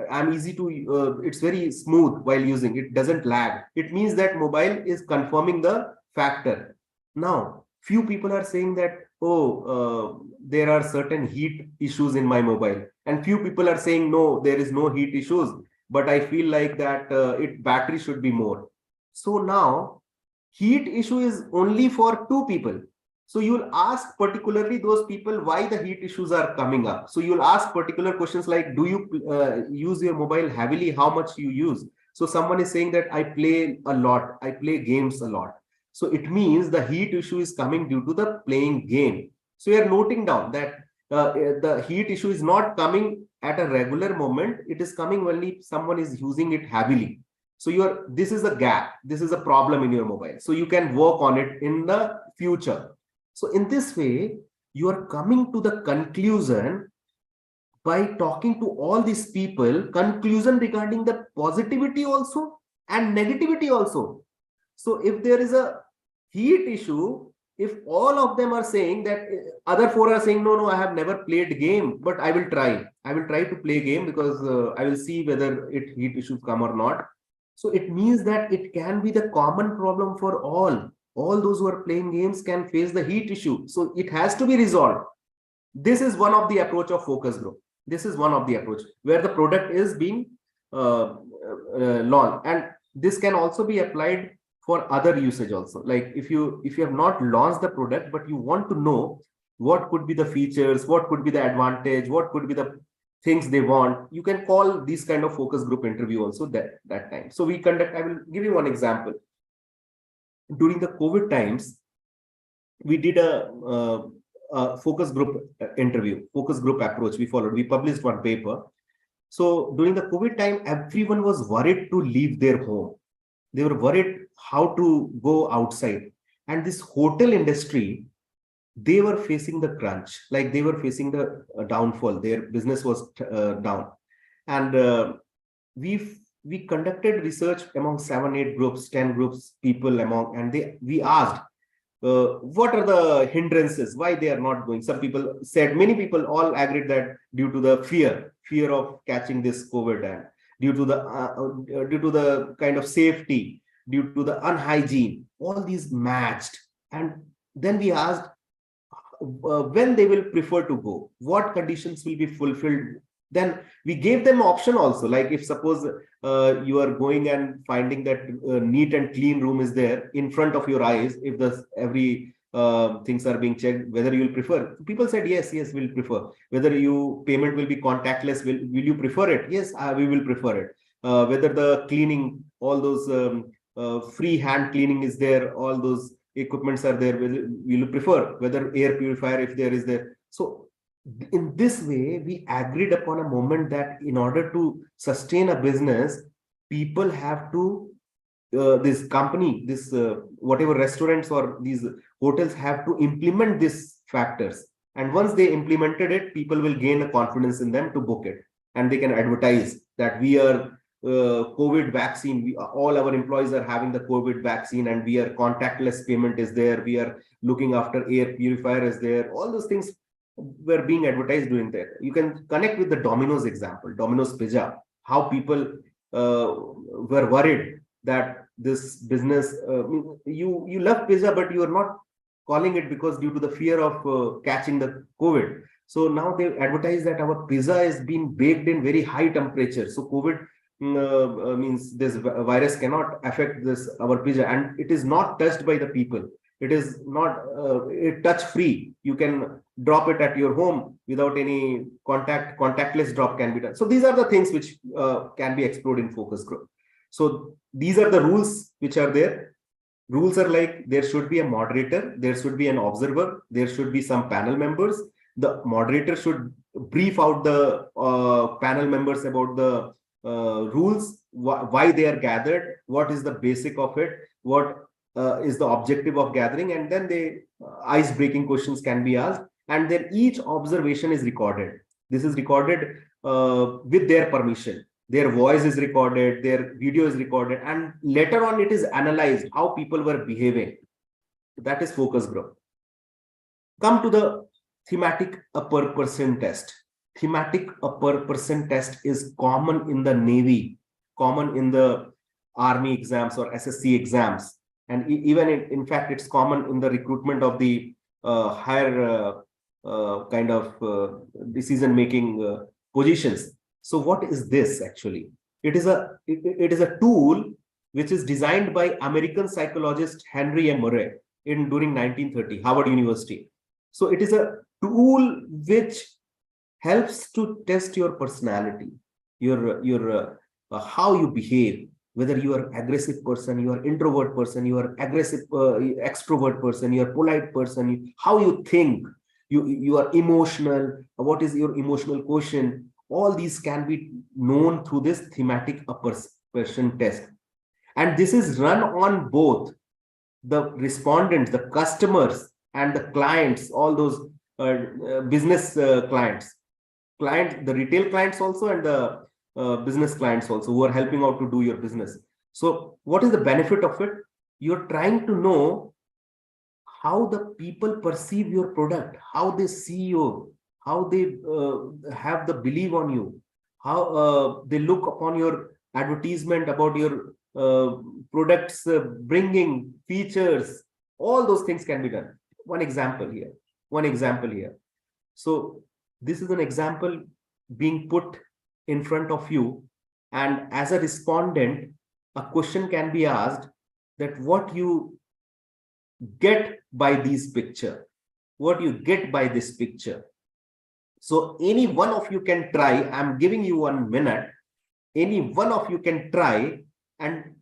I'm easy to, it's very smooth while using, it doesn't lag. It means that mobile is confirming the factor. Now, few people are saying that, there are certain heat issues in my mobile, and few people are saying, no, there is no heat issues, but I feel like that battery should be more. So now heat issue is only for 2 people. So you'll ask particularly those people why the heat issues are coming up. So you'll ask particular questions like, do you use your mobile heavily? How much you use? So someone is saying that I play a lot, I play games a lot. So it means the heat issue is coming due to the playing game. So we are noting down that the heat issue is not coming at a regular moment. It is coming only someone is using it heavily. So this is a gap. This is a problem in your mobile. So you can work on it in the future. So in this way, you are coming to the conclusion by talking to all these people, conclusion regarding the positivity also and negativity also. So if there is a heat issue, if all of them are saying that, other four are saying, no, I have never played game, but I will try to play game because I will see whether heat issues come or not. So it means that it can be the common problem for all those who are playing games can face the heat issue. So it has to be resolved. This is one of the approach of focus group. This is one of the approach where the product is being launched, and this can also be applied for other usage also. Like if you have not launched the product, but you want to know what could be the features, what could be the advantage, what could be the things they want, you can call these kind of focus group interview also that time. So I will give you one example. During the COVID times, we did a focus group interview, focus group approach we followed. We published one paper. So during the COVID time, everyone was worried to leave their home. They were worried how to go outside. And this hotel industry, they were facing the crunch, like they were facing the downfall. Their business was down. And we conducted research among 7-8 groups, 10 groups, people among, and we asked, what are the hindrances, why they are not going? Some people said, many people all agreed that due to the fear of catching this COVID, and due to the kind of safety, due to the unhygiene, all these matched. And then we asked when they will prefer to go, what conditions will be fulfilled. Then we gave them option also, like if suppose you are going and finding that neat and clean room is there in front of your eyes, if every things are being checked, whether you will prefer. People said yes, we'll prefer. Whether payment will be contactless, will you prefer it? Yes, we will prefer it. Whether the cleaning, all those free hand cleaning is there, all those equipments are there, will you prefer? Whether air purifier, if there is there. So in this way, we agreed upon a moment that in order to sustain a business, people have to, this company, this whatever restaurants or these hotels have to implement these factors. And once they implemented it, people will gain a confidence in them to book it. And they can advertise that we are COVID vaccine, all our employees are having the COVID vaccine, and we are contactless payment is there. We are looking after air purifier is there. All those things were being advertised during that. You can connect with the Domino's example, Domino's Pizza, how people were worried that this business, you love pizza, but you are not calling it because due to the fear of catching the COVID. So now they advertise that our pizza is being baked in very high temperature. So COVID means this virus cannot affect our pizza, and it is not touched by the people. It is not touch free. You can drop it at your home without any contactless drop can be done. So these are the things which can be explored in focus group. So these are the rules which are there. Rules are like, there should be a moderator, there should be an observer, there should be some panel members. The moderator should brief out the panel members about the rules, why they are gathered, what is the basic of it, what is the objective of gathering, and then the ice-breaking questions can be asked, and then each observation is recorded. This is recorded with their permission. Their voice is recorded, their video is recorded, and later on it is analyzed how people were behaving. That is focus group. Come to the thematic per person test. Thematic per person test is common in the Navy, common in the Army exams or SSC exams. And even in fact, it's common in the recruitment of the higher kind of decision-making positions. So what is this actually? It is a tool which is designed by American psychologist Henry M. Murray during 1930, Harvard University. So it is a tool which helps to test your personality, your how you behave, whether you are aggressive person, you are introvert person, you are aggressive extrovert person, you are polite person, how you think, you are emotional, what is your emotional quotient, all these can be known through this thematic person test. And this is run on both the respondents, the customers, and the clients, all those business clients, the retail clients also, and the business clients also, who are helping out to do your business. So what is the benefit of it? You're trying to know how the people perceive your product, how they see you, how they have the belief on you, how they look upon your advertisement about your products, bringing features, all those things can be done. One example here. So this is an example being put in front of you, and as a respondent, a question can be asked that what you get by this picture, what you get by this picture. So any one of you can try. I'm giving you 1 minute. Any one of you can try and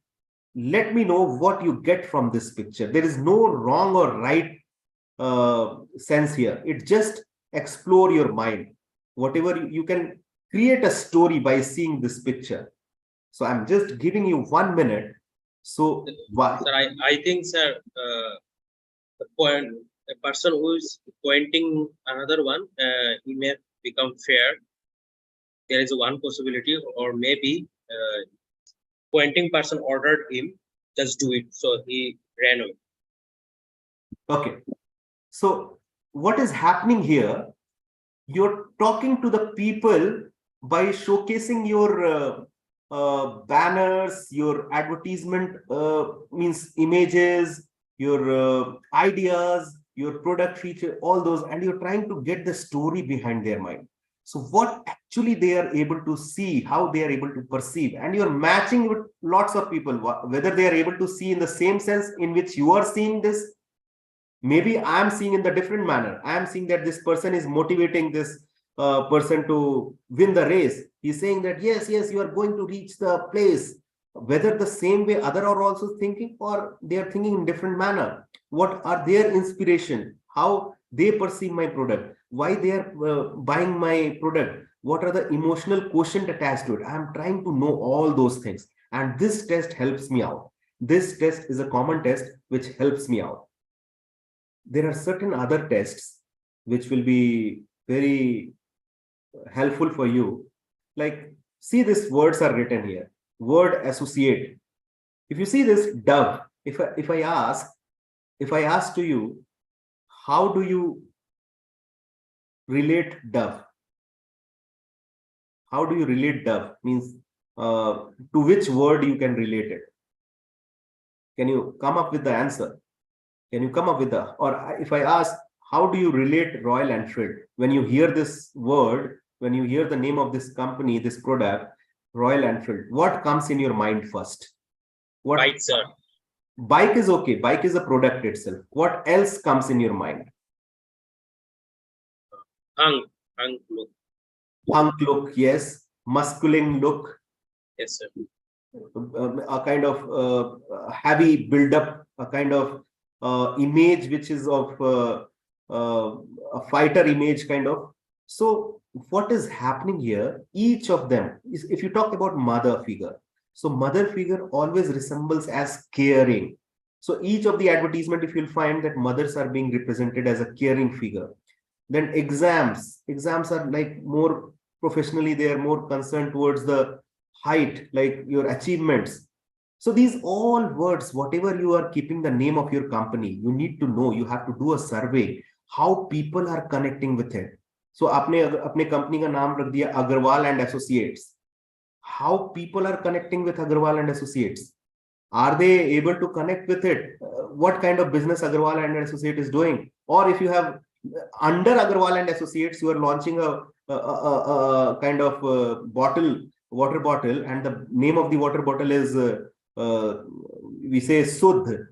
let me know what you get from this picture. There is no wrong or right sense here. It just explore your mind. Whatever you can create a story by seeing this picture. So I'm just giving you 1 minute. So Sir, I think, sir, the point, a person who is pointing another one, he may become fair. There is one possibility, or maybe pointing person ordered him, just do it. So he ran away. Okay. So what is happening here? You're talking to the people by showcasing your banners, your advertisement, means images, your ideas, your product feature, all those, and you're trying to get the story behind their mind. So what actually they are able to see, how they are able to perceive, and you're matching with lots of people, whether they are able to see in the same sense in which you are seeing this. Maybe I am seeing in the different manner. I am seeing that this person is motivating this person to win the race. He's saying that, yes, you are going to reach the place. Whether the same way other are also thinking, or they are thinking in different manner. What are their inspiration? How they perceive my product? Why they are buying my product? What are the emotional quotient attached to it? I am trying to know all those things. And this test helps me out. This test is a common test which helps me out. There are certain other tests which will be very helpful for you. Like, see, these words are written here. Word associate. If you see this dove, if I ask to you, how do you relate dove? How do you relate dove? Means to which word you can relate it? Can you come up with the answer? Can you come up with the, or if I ask, how do you relate Royal Enfield? When you hear this word, when you hear the name of this company, this product, Royal Enfield, what comes in your mind first? What? Bike, sir. Bike is okay. Bike is a product itself. What else comes in your mind? Hung look. Hunk look, yes. Masculine look. Yes, sir. A kind of heavy build-up, a kind of image which is of a fighter image kind of. So what is happening here? Each of them is, if you talk about mother figure, so mother figure always resembles as caring. So each of the advertisement, if you'll find that mothers are being represented as a caring figure. Then exams are like more professionally, they are more concerned towards the height, like your achievements. So these all words, whatever you are keeping the name of your company, you need to know, you have to do a survey, how people are connecting with it. So apne company ka naam rakh diya Agarwal and Associates. How people are connecting with Agarwal and Associates? Are they able to connect with it? What kind of business Agarwal and Associates is doing? Or if you have under Agarwal and Associates, you are launching a kind of water bottle, and the name of the water bottle is we say Sudh.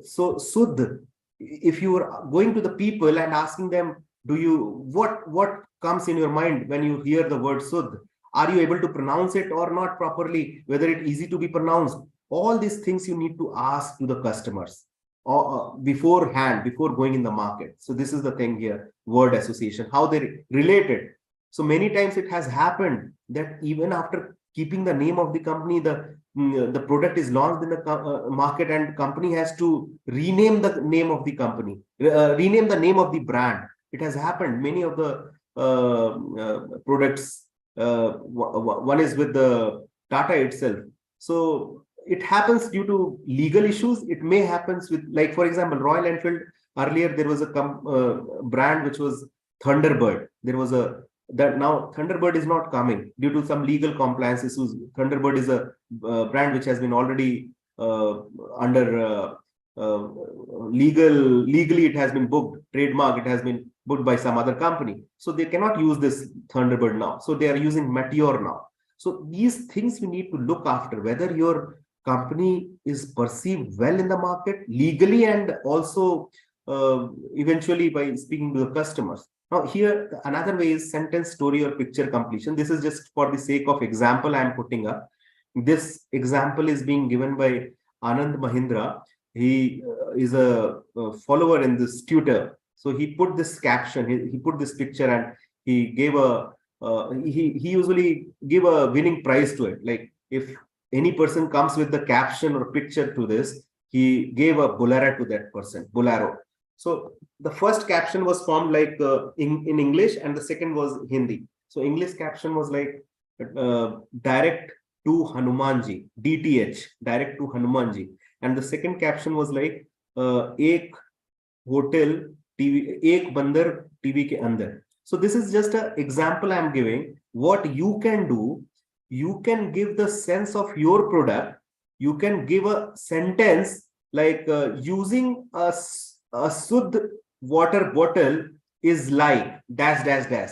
So Sudh, if you are going to the people and asking them, what comes in your mind when you hear the word Sudh? Are you able to pronounce it or not properly? Whether it's easy to be pronounced? All these things you need to ask to the customers beforehand, before going in the market. So this is the thing here, word association, how they related. So many times it has happened that even after keeping the name of the company, the product is launched in the market and company has to rename the name of the company, rename the name of the brand. It has happened. Many of the products, one is with the Tata itself. So it happens due to legal issues. It may happen with, like, for example, Royal Enfield. Earlier, there was a brand which was Thunderbird. There was that now Thunderbird is not coming due to some legal compliance issues. Thunderbird is a brand which has been already under legally it has been booked, trademark, it has been booked by some other company. So they cannot use this Thunderbird now. So they are using Meteor now. So these things we need to look after, whether your company is perceived well in the market legally and also eventually by speaking to the customers. Now here, another way is sentence, story or picture completion. This is just for the sake of example I am putting up. This example is being given by Anand Mahindra. He is a follower in this tutor. So he put this caption, he put this picture, and he gave a, he usually give a winning prize to it. Like if any person comes with the caption or picture to this, he gave a bolero to that person, bolero. So the first caption was formed like in English and the second was Hindi. So English caption was like direct to Hanumanji, DTH, direct to Hanumanji. And the second caption was like ek hotel TV, ek bandar TV ke andar. So this is just an example I'm giving. What you can do, you can give the sense of your product. You can give a sentence like using a Sudh water bottle is like dash dash dash.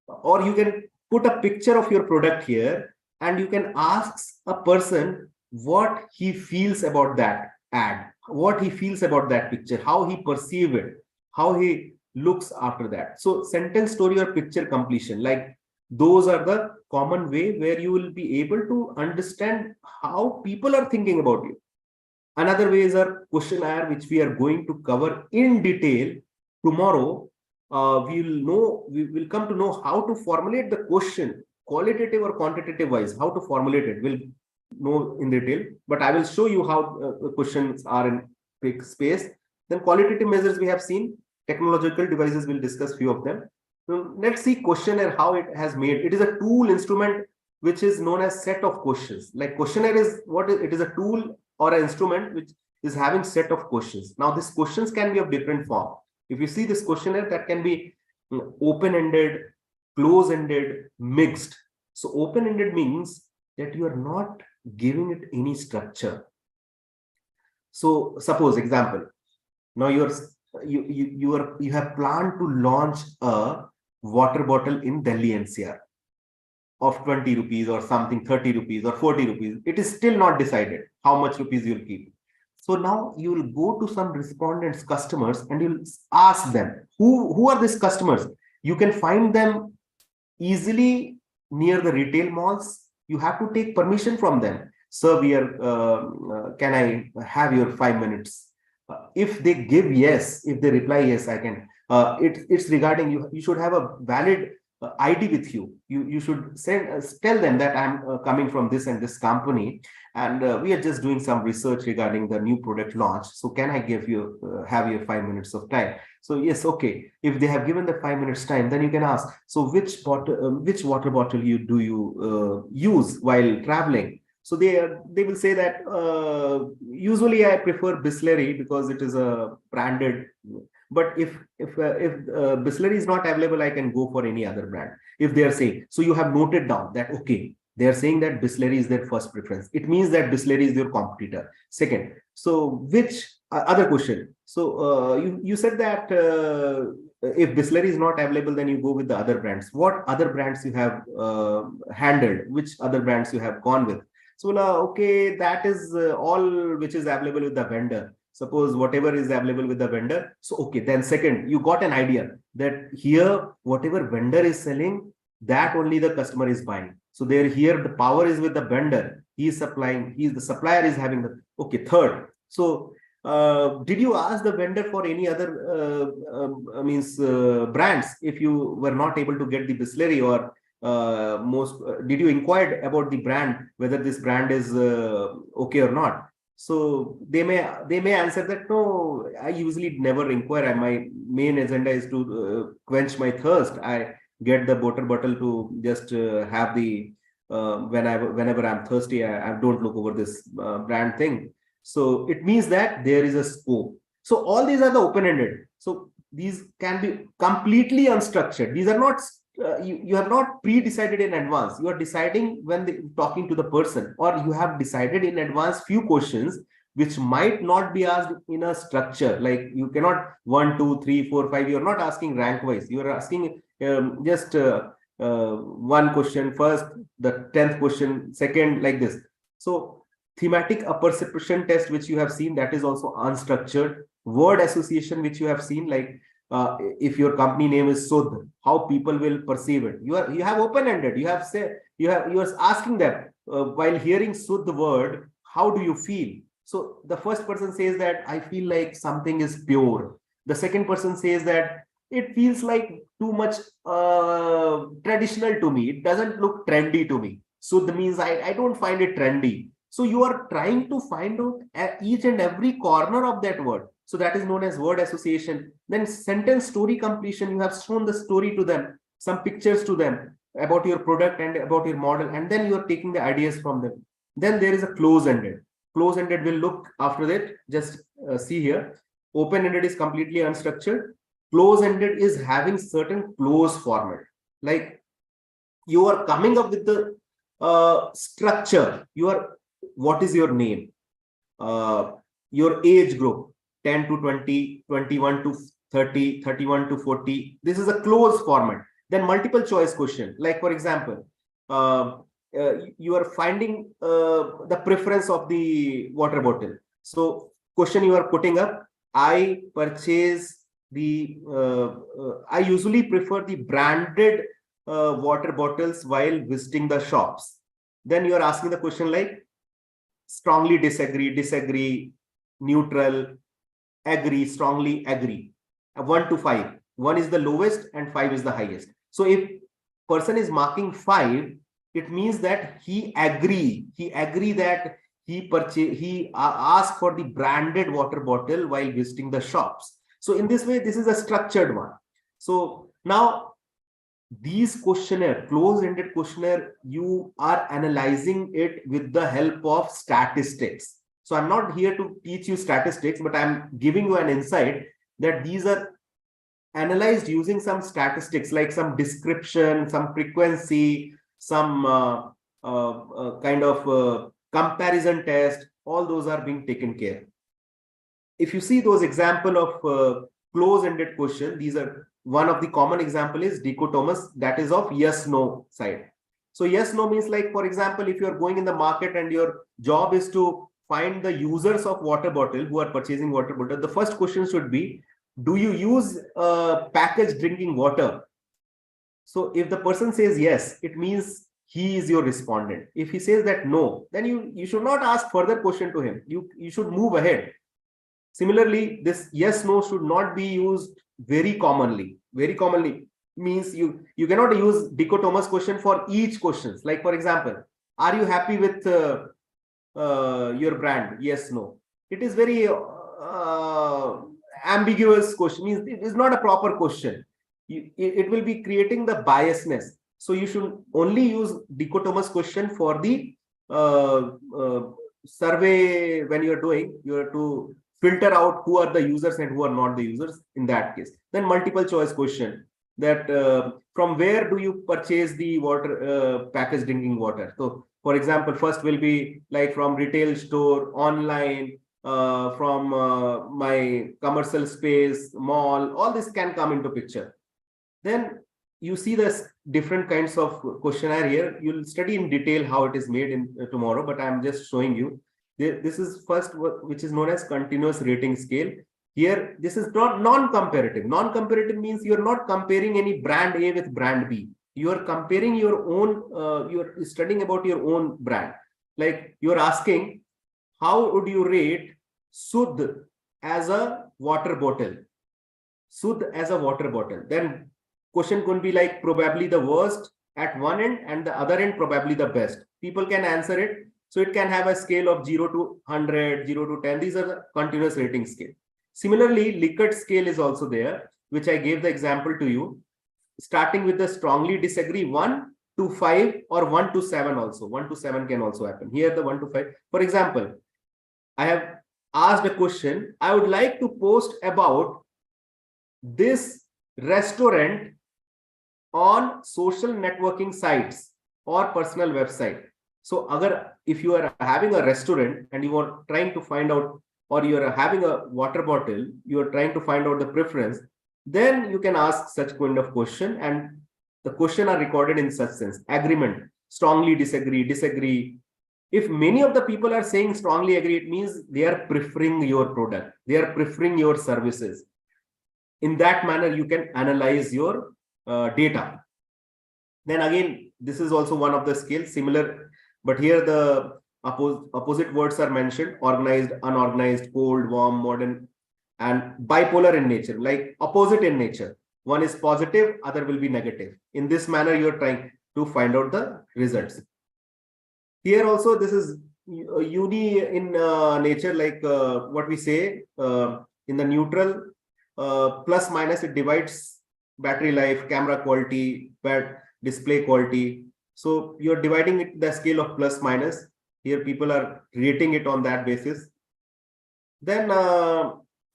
Or you can put a picture of your product here and you can ask a person what he feels about that ad, what he feels about that picture, how he perceives it, how he looks after that. So sentence, story or picture completion, like those are the common way where you will be able to understand how people are thinking about you. Another way is our questionnaire, which we are going to cover in detail tomorrow. We will come to know how to formulate the question, qualitative or quantitative wise, how to formulate it. We'll know in detail, but I will show you how the questions are in big space. Then qualitative measures we have seen, technological devices, we'll discuss few of them. So let's see questionnaire, how it has made. It is a tool instrument which is known as set of questions. Like questionnaire is what is, it is a tool or an instrument which is having set of questions. Now these questions can be of different form. If you see this questionnaire, that can be open-ended, close-ended, mixed. So open-ended means that you are not giving it any structure. So suppose example, now you have planned to launch a water bottle in Delhi NCR of 20 rupees or something, 30 rupees or 40 rupees. It is still not decided how much rupees you'll keep. So now you will go to some respondents, customers, and you'll ask them, who are these customers? You can find them easily near the retail malls. You have to take permission from them. Sir, we are, can I have your 5 minutes? If they give yes, if they reply yes, I can. It's regarding you. You should have a valid ID with you. You should tell them that I'm coming from this and this company, and we are just doing some research regarding the new product launch. So can I give you have your 5 minutes of time? So yes, okay. If they have given the 5 minutes time, then you can ask. So which water bottle do you use while traveling? So they will say that usually I prefer Bisleri because it is a branded. But if Bisleri is not available, I can go for any other brand. If they are saying, so you have noted down that, okay, they are saying that Bisleri is their first preference. It means that Bisleri is their competitor. Second, so which other question? So you said that if Bisleri is not available, then you go with the other brands. What other brands you have handled? Which other brands you have gone with? So okay, that is all which is available with the vendor. Suppose whatever is available with the vendor. So, okay, then second, you got an idea that here, whatever vendor is selling, that only the customer is buying. So there here the power is with the vendor. He is supplying, the supplier is having the, okay, third. So did you ask the vendor for any other brands if you were not able to get the Bisleri, or did you inquire about the brand, whether this brand is okay or not? So they may answer that, no, I usually never inquire. My main agenda is to quench my thirst. I get the water bottle to just have the whenever I'm thirsty, I don't look over this brand thing. So it means that there is a scope. So all these are the open-ended. So these can be completely unstructured. These are not you have not pre-decided in advance. You are deciding when talking to the person, or you have decided in advance few questions which might not be asked in a structure. Like you cannot 1, 2, 3, 4, 5. You are not asking rank wise. You are asking just one question first, the 10th question second, like this. So thematic apperception test, which you have seen, that is also unstructured. Word association, which you have seen, like if your company name is Sudh, how people will perceive it. You have open-ended. You are asking them while hearing Sudh word, how do you feel? So the first person says that I feel like something is pure. The second person says that it feels like too much traditional to me. It doesn't look trendy to me. Sudh means I don't find it trendy. So you are trying to find out each and every corner of that word. So that is known as word association. Then sentence story completion. You have shown the story to them, some pictures to them about your product and about your model, and then you are taking the ideas from them. Then there is a close-ended. Close-ended will look after that. Just see here. Open-ended is completely unstructured. Close-ended is having certain close format. Like you are coming up with the structure. What is your name? Your age group, 10 to 20, 21 to 30, 31 to 40. This is a closed format. Then multiple choice question. Like for example, you are finding the preference of the water bottle. So question you are putting up, I usually prefer the branded water bottles while visiting the shops. Then you are asking the question like, strongly disagree, neutral, agree, strongly agree. 1 to 5. 1 is the lowest and 5 is the highest. So if person is marking 5, it means that he agree that he asked for the branded water bottle while visiting the shops. So in this way, this is a structured one. So now these questionnaire, close-ended questionnaire, you are analyzing it with the help of statistics. So I'm not here to teach you statistics, but I'm giving you an insight that these are analyzed using some statistics, like some description, some frequency, some kind of comparison test. All those are being taken care. If you see those example of close-ended question, these are one of the common example is dichotomous, that is of yes no side. So yes no means, like for example, if you are going in the market and your job is to find the users of water bottle who are purchasing water bottle, the first question should be, do you use packaged drinking water? So if the person says yes, it means he is your respondent. If he says that no, then you should not ask further question to him. You should move ahead. Similarly, this yes no should not be used very commonly. Very commonly means you cannot use dichotomous question for each questions. Like for example, are you happy with your brand? Yes no. It is very ambiguous question. Means it is not a proper question. It will be creating the biasness. So you should only use dichotomous question for the survey. When you are doing, you have to filter out who are the users and who are not the users in that case. Then multiple choice question, that from where do you purchase the water, packaged drinking water? So for example, first will be like from retail store, online, from my commercial space, mall. All this can come into picture. Then you see this different kinds of questionnaire here. You'll study in detail how it is made in tomorrow, but I'm just showing you. This is first, which is known as continuous rating scale. Here, this is not non-comparative. Non-comparative means you're not comparing any brand A with brand B. You are comparing your own, you're studying about your own brand. Like you're asking, how would you rate Sudh as a water bottle? Sudh as a water bottle. Then question could be like probably the worst at one end and the other end probably the best. People can answer it. So it can have a scale of 0 to 100, 0 to 10. These are the continuous rating scale. Similarly, Likert scale is also there, which I gave the example to you. Starting with the strongly disagree 1 to 5 or 1 to 7 also. 1 to 7 can also happen. Here the 1 to 5. For example, I have asked a question. I would like to post about this restaurant on social networking sites or personal website. So if you are having a restaurant and you are trying to find out, or you are having a water bottle, you are trying to find out the preference, then you can ask such kind of question, and the question are recorded in such sense. Agreement, strongly disagree, disagree. If many of the people are saying strongly agree, it means they are preferring your product, they are preferring your services. In that manner, you can analyze your data. Then again, this is also one of the scales, similar, but here the opposite words are mentioned: organized, unorganized, cold, warm, modern, and bipolar in nature, like opposite in nature. One is positive, other will be negative. In this manner, you're trying to find out the results. Here also, this is uni in nature, like what we say in the neutral, plus minus, it divides battery life, camera quality, display quality. So you're dividing it the scale of plus minus. Here people are rating it on that basis. Then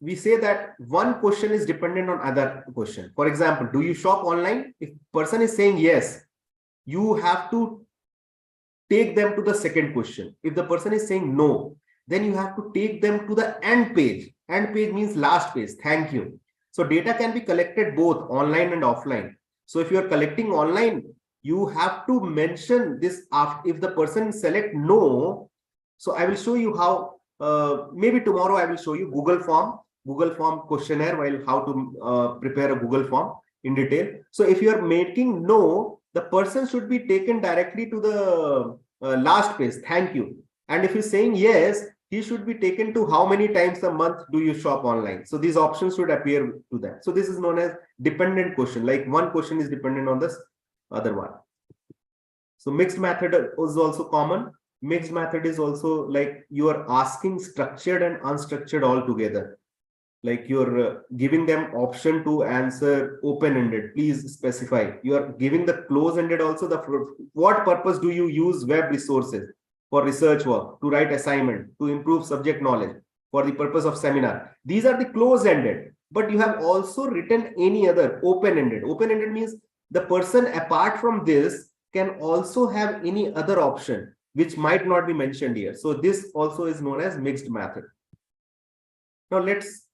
we say that one question is dependent on other question. For example, do you shop online? If person is saying yes, you have to take them to the second question. If the person is saying no, then you have to take them to the end page. End page means last page. Thank you. So data can be collected both online and offline. So if you are collecting online, you have to mention this after, if the person select no. So I will show you how, maybe tomorrow I will show you Google form questionnaire, while how to prepare a Google form in detail. So if you are making no, the person should be taken directly to the last page. Thank you. And if he's saying yes, he should be taken to how many times a month do you shop online. So these options should appear to that. So this is known as dependent question. Like one question is dependent on this other one. So mixed method is also common. Mixed method is also like you are asking structured and unstructured all together. Like you're giving them option to answer open-ended. Please specify. You are giving the close-ended also. What purpose do you use web resources? For research work, to write assignment, to improve subject knowledge, for the purpose of seminar. These are the close-ended, but you have also written any other open-ended. Open-ended means the person apart from this can also have any other option, which might not be mentioned here. So this also is known as mixed method. Now let's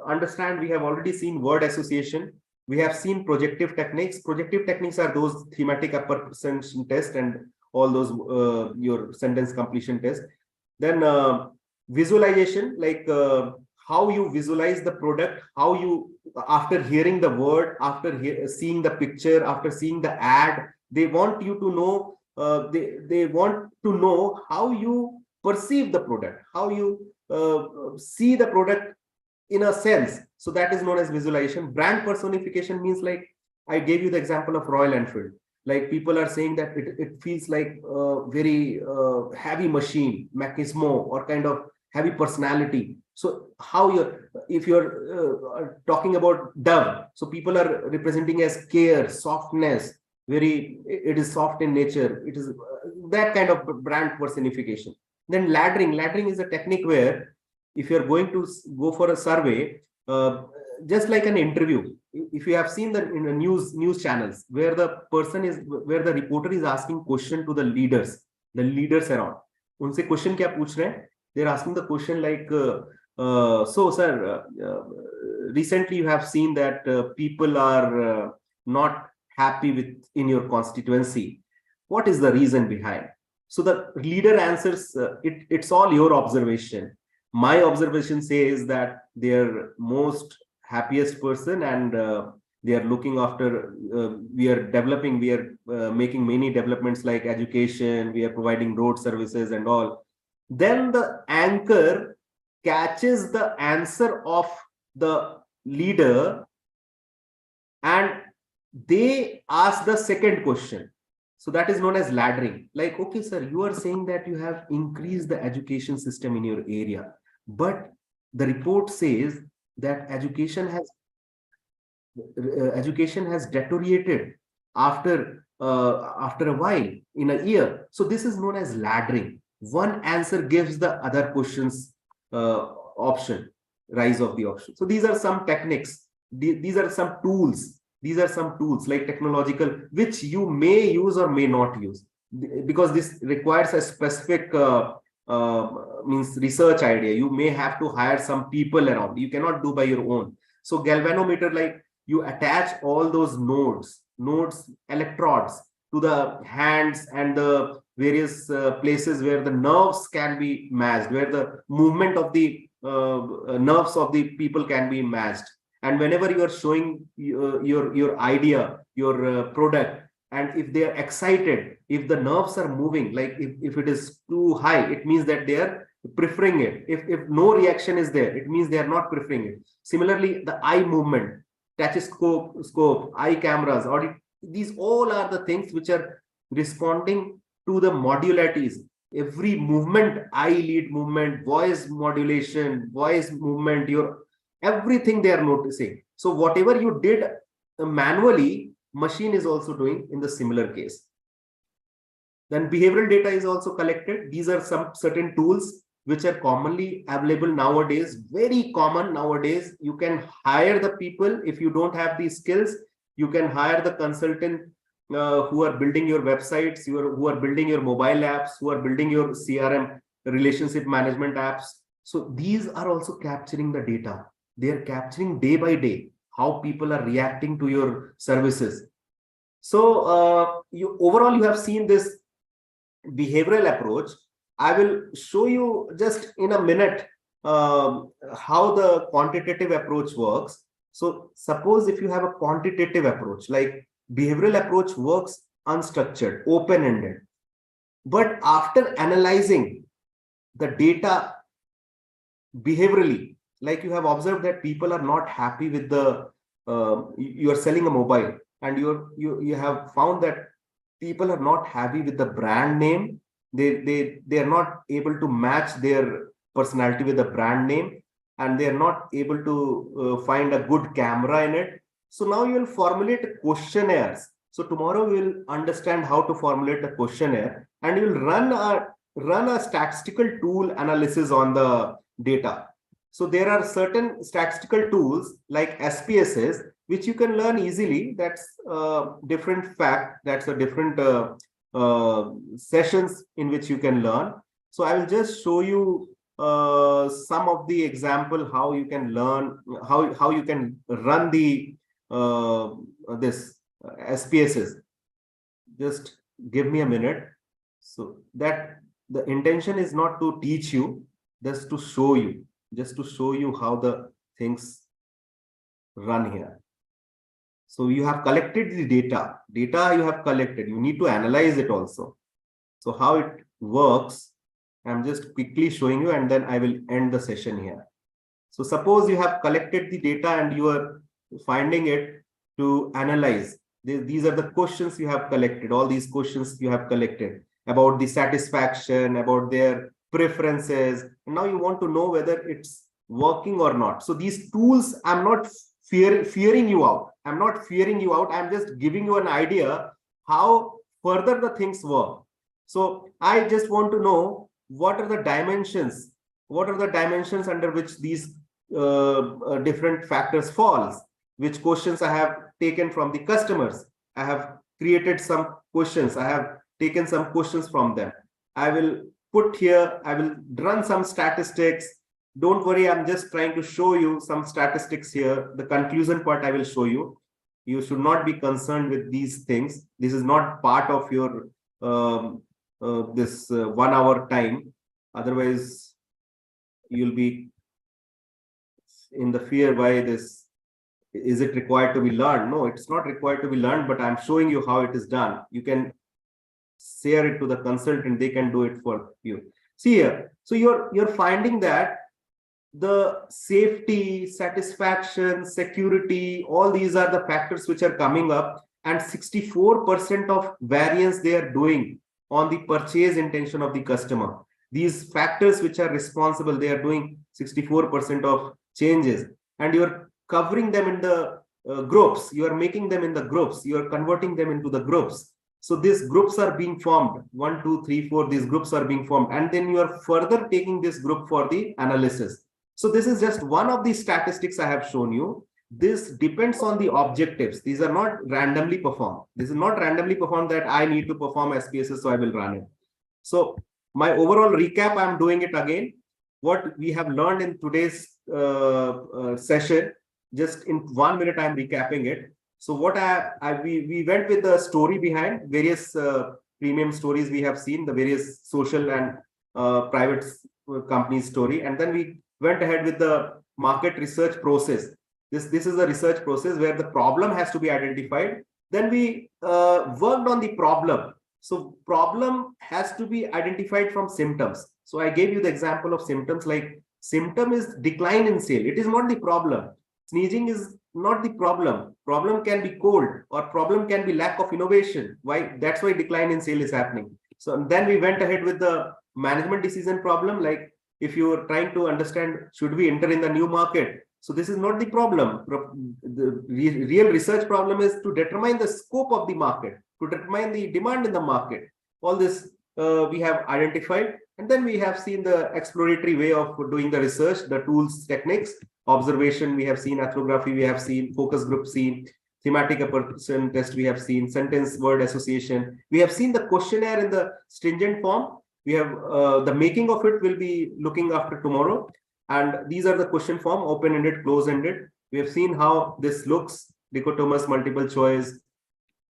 understand, we have already seen word association. We have seen projective techniques. Projective techniques are those thematic apperception test and all those your sentence completion test. Then visualization, like how you visualize the product, how you, after hearing the word, after seeing the picture, after seeing the ad, they want you to know, they want to know how you perceive the product, how you see the product in a sense. So that is known as visualization. Brand personification means, like I gave you the example of Royal Enfield. Like people are saying that it feels like very heavy machine, machismo, or kind of heavy personality. So how if you're talking about Dove, so people are representing as care, softness, it is soft in nature. It is that kind of brand personification. Then laddering is a technique where if you're going to go for a survey, just like an interview, if you have seen that in the news channels, where the reporter is asking question to the leaders around, unse question kya pooch rahe hain? They're asking the question like, so sir, recently you have seen that people are not happy in your constituency. What is the reason behind? So the leader answers, it's all your observation. My observation says that they're most happiest person and They are looking after, we are developing, we are making many developments like education, we are providing road services and all. Then the anchor catches the answer of the leader and they ask the second question. So that is known as laddering. Like, okay, sir, you are saying that you have increased the education system in your area, but the report says that education has deteriorated after a while in a year. So this is known as laddering. One answer gives the other questions option, rise of the option. So these are some techniques. These are some tools. These are some tools like technological, which you may use or may not use, because this requires a specific means research idea. You may have to hire some people around. You cannot do by your own. So galvanometer, like you attach all those nodes, electrodes to the hands and the various places where the nerves can be matched, where the movement of the nerves of the people can be matched. And whenever you are showing your idea, your product, and if they are excited, if the nerves are moving, like if it is too high, it means that they are preferring it. If no reaction is there, it means they are not preferring it. Similarly, the eye movement, scope, eye cameras, these all are the things which are responding to the modularities. Every movement, eyelid movement, voice modulation, voice movement, everything they are noticing. So whatever you did manually, machine is also doing in the similar case. Then behavioral data is also collected. These are some certain tools which are commonly available nowadays, very common nowadays. You can hire the people. If you don't have these skills, you can hire the consultant who are building your websites, who are building your mobile apps, who are building your CRM relationship management apps. So these are also capturing the data. They are capturing day by day how people are reacting to your services. So overall, you have seen this behavioral approach. I will show you just in a minute how the quantitative approach works. So suppose if you have a quantitative approach, like behavioral approach works unstructured, open-ended. But after analyzing the data behaviorally, like you have observed that people are not happy with the, you are selling a mobile and you have found that people are not happy with the brand name. They are not able to match their personality with the brand name, and they are not able to find a good camera in it. So now you will formulate questionnaires. So tomorrow we will understand how to formulate a questionnaire, and you will run a statistical tool analysis on the data. So there are certain statistical tools like SPSS, which you can learn easily. That's a different fact. That's a different sessions in which you can learn. So I will just show you some of the example how you can learn, how you can run the this SPSS. Just give me a minute. So that the intention is not to teach you, just to show you how the things run here. So you have collected the data you have collected, you need to analyze it also. So how it works, I'm just quickly showing you, and then I will end the session here. So suppose you have collected the data and you are finding it to analyze. These are the questions you have collected, all these questions you have collected about the satisfaction, about their preferences. And now you want to know whether it's working or not. So these tools, I'm not fearing you out. I'm not fearing you out. I'm just giving you an idea how further the things work. So I just want to know what are the dimensions under which these different factors falls, which questions I have taken from the customers. I have created some questions. I have taken some questions from them. I will put here, I will run some statistics. Don't worry, I'm just trying to show you some statistics here. The conclusion part I will show you. You should not be concerned with these things. This is not part of your this 1 hour time. Otherwise, you'll be in the fear why this is it required to be learned? No, it's not required to be learned, but I'm showing you how it is done. You can share it to the consultant, they can do it for you. See here, so you're finding that the safety, satisfaction, security, all these are the factors which are coming up, and 64% of variance they are doing on the purchase intention of the customer. These factors which are responsible, they are doing 64% of changes, and you're covering them in the groups. You are making them in the groups. You are converting them into the groups. So these groups are being formed. 1, 2, 3, 4. These groups are being formed, and then you are further taking this group for the analysis. So this is just one of the statistics I have shown you. This depends on the objectives. These are not randomly performed. This is not randomly performed that I need to perform SPSS, so I will run it. So my overall recap, I'm doing it again. What we have learned in today's session, just in 1 minute, I'm recapping it. So what we went with the story behind various premium stories we have seen, the various social and private companies story, and then we went ahead with the market research process. This is a research process where the problem has to be identified. Then we worked on the problem. So problem has to be identified from symptoms. So I gave you the example of symptoms, like symptom is decline in sale. It is not the problem. Sneezing is not the problem. Problem can be cold, or problem can be lack of innovation. Why? That's why decline in sale is happening. So then we went ahead with the management decision problem, like if you are trying to understand, should we enter in the new market? So this is not the problem. The real research problem is to determine the scope of the market, to determine the demand in the market. All this we have identified, and then we have seen the exploratory way of doing the research, the tools, techniques, observation we have seen, ethnography we have seen, focus group seen, thematic apportion test we have seen, sentence word association. We have seen the questionnaire in the stringent form. We have the making of it will be looking after tomorrow. And these are the question form, open-ended, close-ended. We have seen how this looks, dichotomous, multiple choice.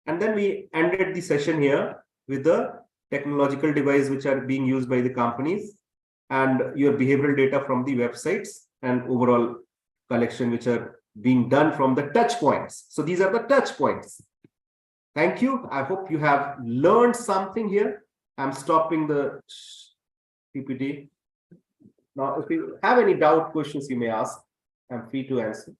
And then we ended the session here with the technological device which are being used by the companies, and your behavioral data from the websites, and overall collection which are being done from the touch points. So these are the touch points. Thank you. I hope you have learned something here. I'm stopping the PPT. Now, if you have any doubt, questions you may ask, I'm free to answer.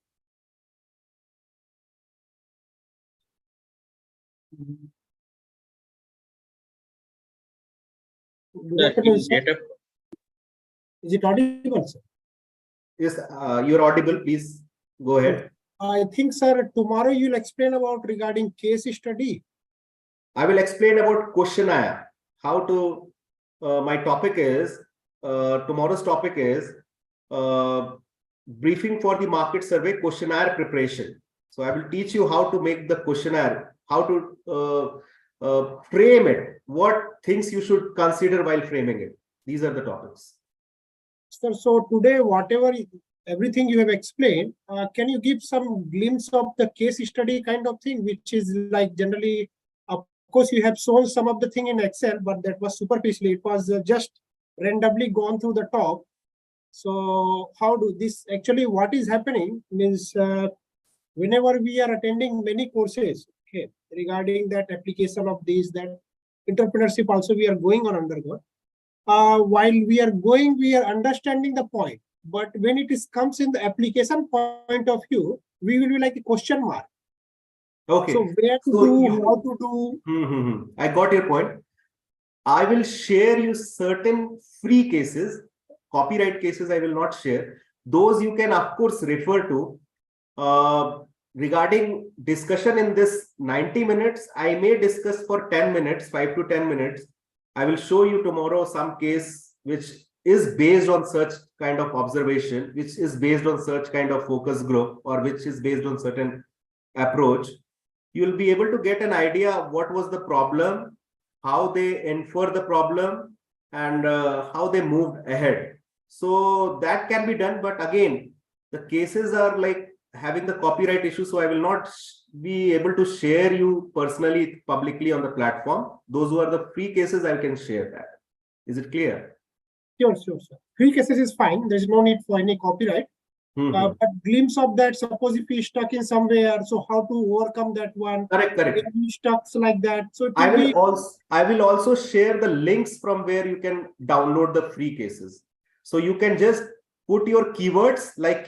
Is it audible, sir? Yes, you're audible. Please go ahead. I think, sir, tomorrow you'll explain about regarding case study. I will explain about questionnaire. How to, my topic is, tomorrow's topic is briefing for the market survey questionnaire preparation. So I will teach you how to make the questionnaire, how to frame it, what things you should consider while framing it. These are the topics. Sir, so today, everything you have explained, can you give some glimpse of the case study kind of thing, which is like generally, of course, you have shown some of the thing in Excel, but that was superficially, it was just randomly gone through the top. So how do this actually, what is happening means whenever we are attending many courses, okay, regarding that application of this, that entrepreneurship also we are going on undergo. While we are going, we are understanding the point, but when it comes in the application point of view, we will be like a question mark. Okay. So where to do, how to do. I got your point. I will share you certain free cases, copyright cases I will not share. Those you can of course refer to. Regarding discussion in this 90 minutes, I may discuss for 10 minutes, 5 to 10 minutes. I will show you tomorrow some case which is based on such kind of observation, which is based on such kind of focus group, or which is based on certain approach. You will be able to get an idea of what was the problem, how they infer the problem, and how they moved ahead. So that can be done, but again, the cases are like having the copyright issue, so I will not be able to share you personally, publicly on the platform. Those who are the free cases, I can share that. Is it clear? Sure, sure, sir. Free cases is fine. There's no need for any copyright. But glimpse of that, suppose if we stuck in somewhere, so how to overcome that one? Correct. If we stuck like that. So it I will will also share the links from where you can download the free cases. So you can just put your keywords like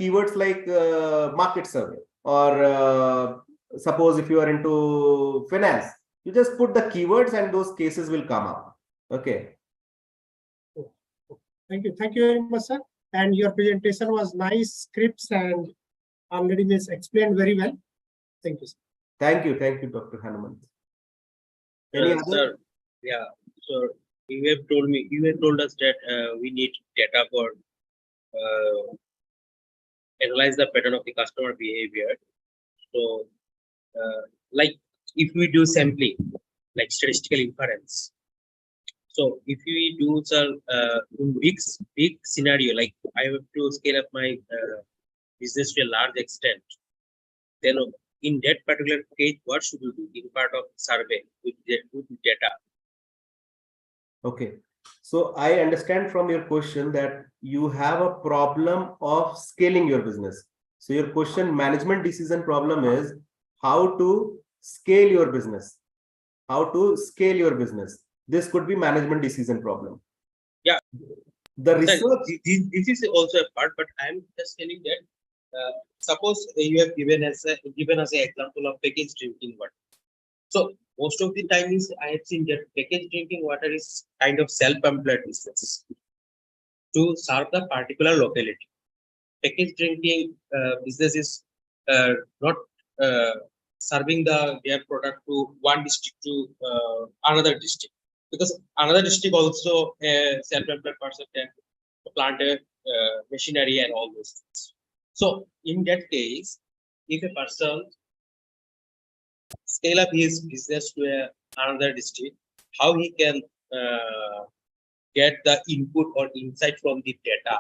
market survey, or suppose if you are into finance, you just put the keywords and those cases will come up. Okay. Thank you very much, sir. And your presentation was nice, scripts and already explained very well. Thank you, sir. Thank you, Dr. Hanuman. Any other? Sir, yeah. So you have told us that we need data for analyze the pattern of the customer behavior. So, like if we do sampling, like statistical inference. So if we do in big scenario, like I have to scale up my business to a large extent, then in that particular case, what should we do in part of survey with data? Okay. So I understand from your question that you have a problem of scaling your business. So your question, management decision problem, is how to scale your business. How to scale your business. This could be management decision problem. Yeah. The research. This is also a part, but I'm just telling that suppose you have given us an example of packaged drinking water. So most of the time I have seen that packaged drinking water is kind of self-employed business to serve the particular locality. Packaged drinking business is not serving their product to one district to another district, because another district also a self-employed person can plant a machinery and all those things. So in that case, if a person scale up his business to another district, how he can get the input or insight from the data?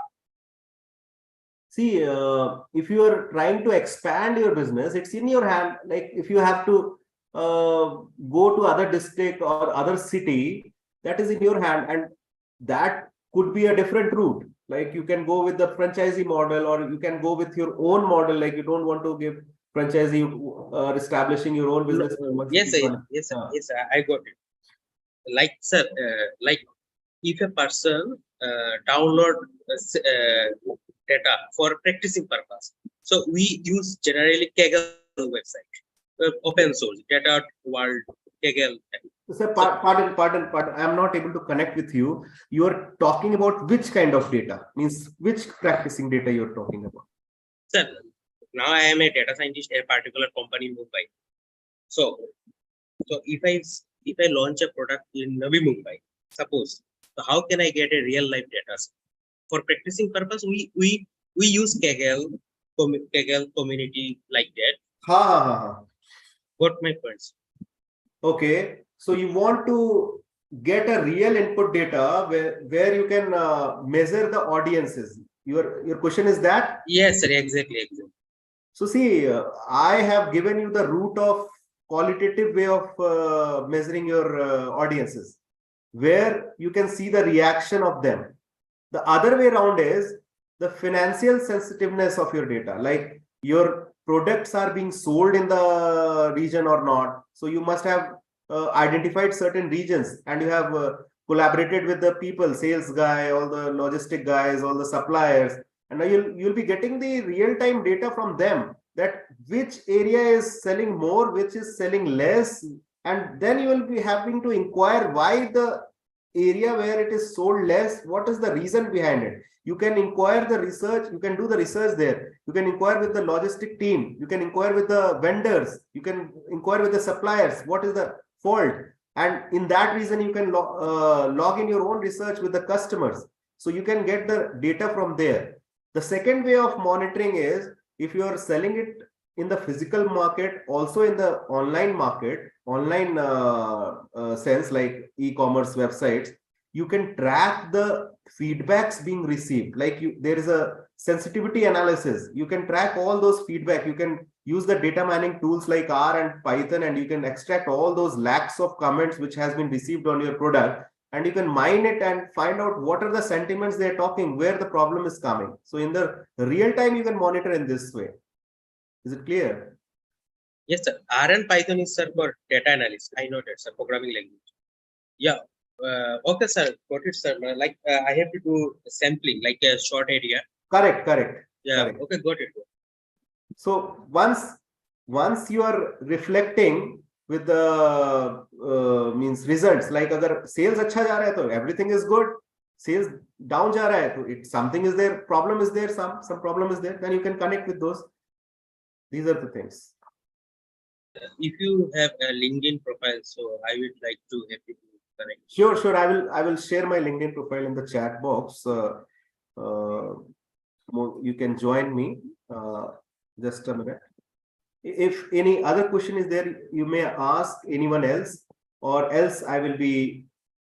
See, if you are trying to expand your business, it's in your hand. Like if you have to go to other district or other city, that is in your hand, and that could be a different route. Like you can go with the franchisee model, or you can go with your own model. Like you don't want to give franchisee establishing your own business. Yes, sir, I got it. Like, sir, like if a person download data for practicing purpose, so we use generally Kaggle website, open source data world Kaggle. Sir, pardon. I am not able to connect with you. You are talking about which kind of data? Means which practicing data you are talking about? Sir, now I am a data scientist at a particular company in Mumbai. So if I launch a product in Navi Mumbai, suppose, so how can I get a real life data? For practicing purpose, we use Kaggle community like that. Got my points. Okay, so you want to get a real input data where you can measure the audiences. Your question is that? Yes, sir, exactly. So see, I have given you the route of qualitative way of measuring your audiences, where you can see the reaction of them. The other way around is the financial sensitiveness of your data, like your products are being sold in the region or not. So you must have identified certain regions, and you have collaborated with the people, sales guy, all the logistic guys, all the suppliers, and now you'll be getting the real-time data from them, that which area is selling more, which is selling less, and then you will be having to inquire why the area where it is sold less, what is the reason behind it. You can inquire the research, you can do the research there. You can inquire with the logistic team, you can inquire with the vendors, you can inquire with the suppliers, what is the fault. And in that reason, you can log in your own research with the customers. So you can get the data from there. The second way of monitoring is, if you are selling it in the physical market, also in the online market, online sense like e-commerce websites, you can track the feedbacks being received. Like there is a sensitivity analysis. You can track all those feedback. You can use the data mining tools like R and Python, and you can extract all those lakhs of comments which has been received on your product. and you can mine it and find out what are the sentiments they're talking, where the problem is coming. So in the real time, you can monitor in this way. Is it clear? Yes, sir. R and Python is, sir, for data analysis. I know that, sir, programming language. Yeah. Okay, sir. Got it, sir. Like I have to do sampling, like a short area. Correct, correct. Yeah. Correct. Okay, got it. So once you are reflecting with the means results, like agar sales अच्छा जा रहा है तो everything is good, sales down जा रहा है तो it something is there, problem is there, some problem is there, then you can connect with those. These are the things. If you have a LinkedIn profile, so I would like to have you connect. Sure. I will share my LinkedIn profile in the chat box. You can join me. Just a minute. If any other question is there, you may ask anyone else, or else I will be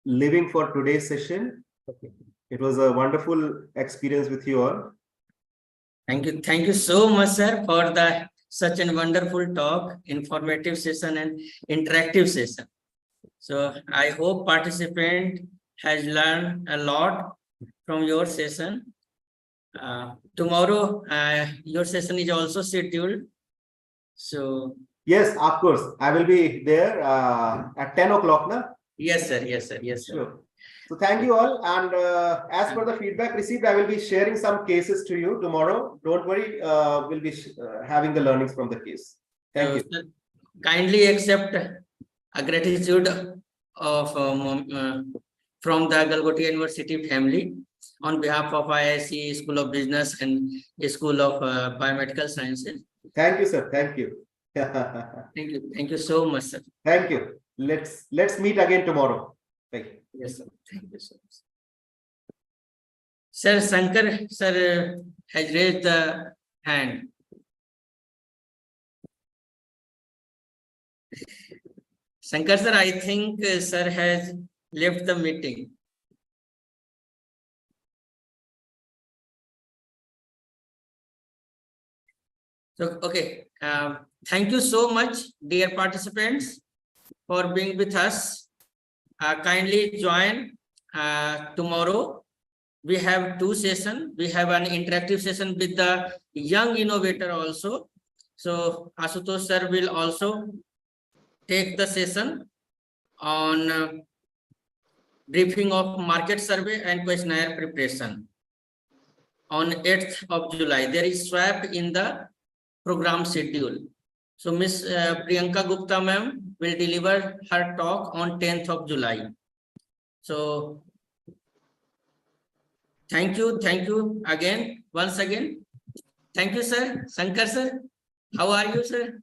leaving for today's session. Okay. It was a wonderful experience with you all. Thank you so much, sir, for such a wonderful talk, informative session and interactive session. So I hope participant has learned a lot from your session. Tomorrow, your session is also scheduled. So yes, of course, I will be there at 10 o'clock. Na? Yes, sir. Sure. So thank you all. And as per the feedback received, I will be sharing some cases to you tomorrow. Don't worry, we'll be having the learnings from the case. Thank you. Sir, kindly accept a gratitude of from the Galgotia University family on behalf of IIC School of Business and School of Biomedical Sciences. Thank you, sir. Thank you. Thank you so much, sir. Thank you. Let's meet again tomorrow. Thank you. Yes, sir. Thank you so much. Sir, Shankar, sir, has raised the hand. Shankar, sir, I think sir has left the meeting. So, okay. Thank you so much, dear participants, for being with us. Kindly join tomorrow. We have two sessions. We have an interactive session with the young innovator also. So Ashutosh sir will also take the session on briefing of market survey and questionnaire preparation on 8th of July. There is swap in the program schedule. So Miss Priyanka Gupta ma'am will deliver her talk on 10th of July. So thank you again, once again. Thank you, sir. Shankar sir, how are you, sir?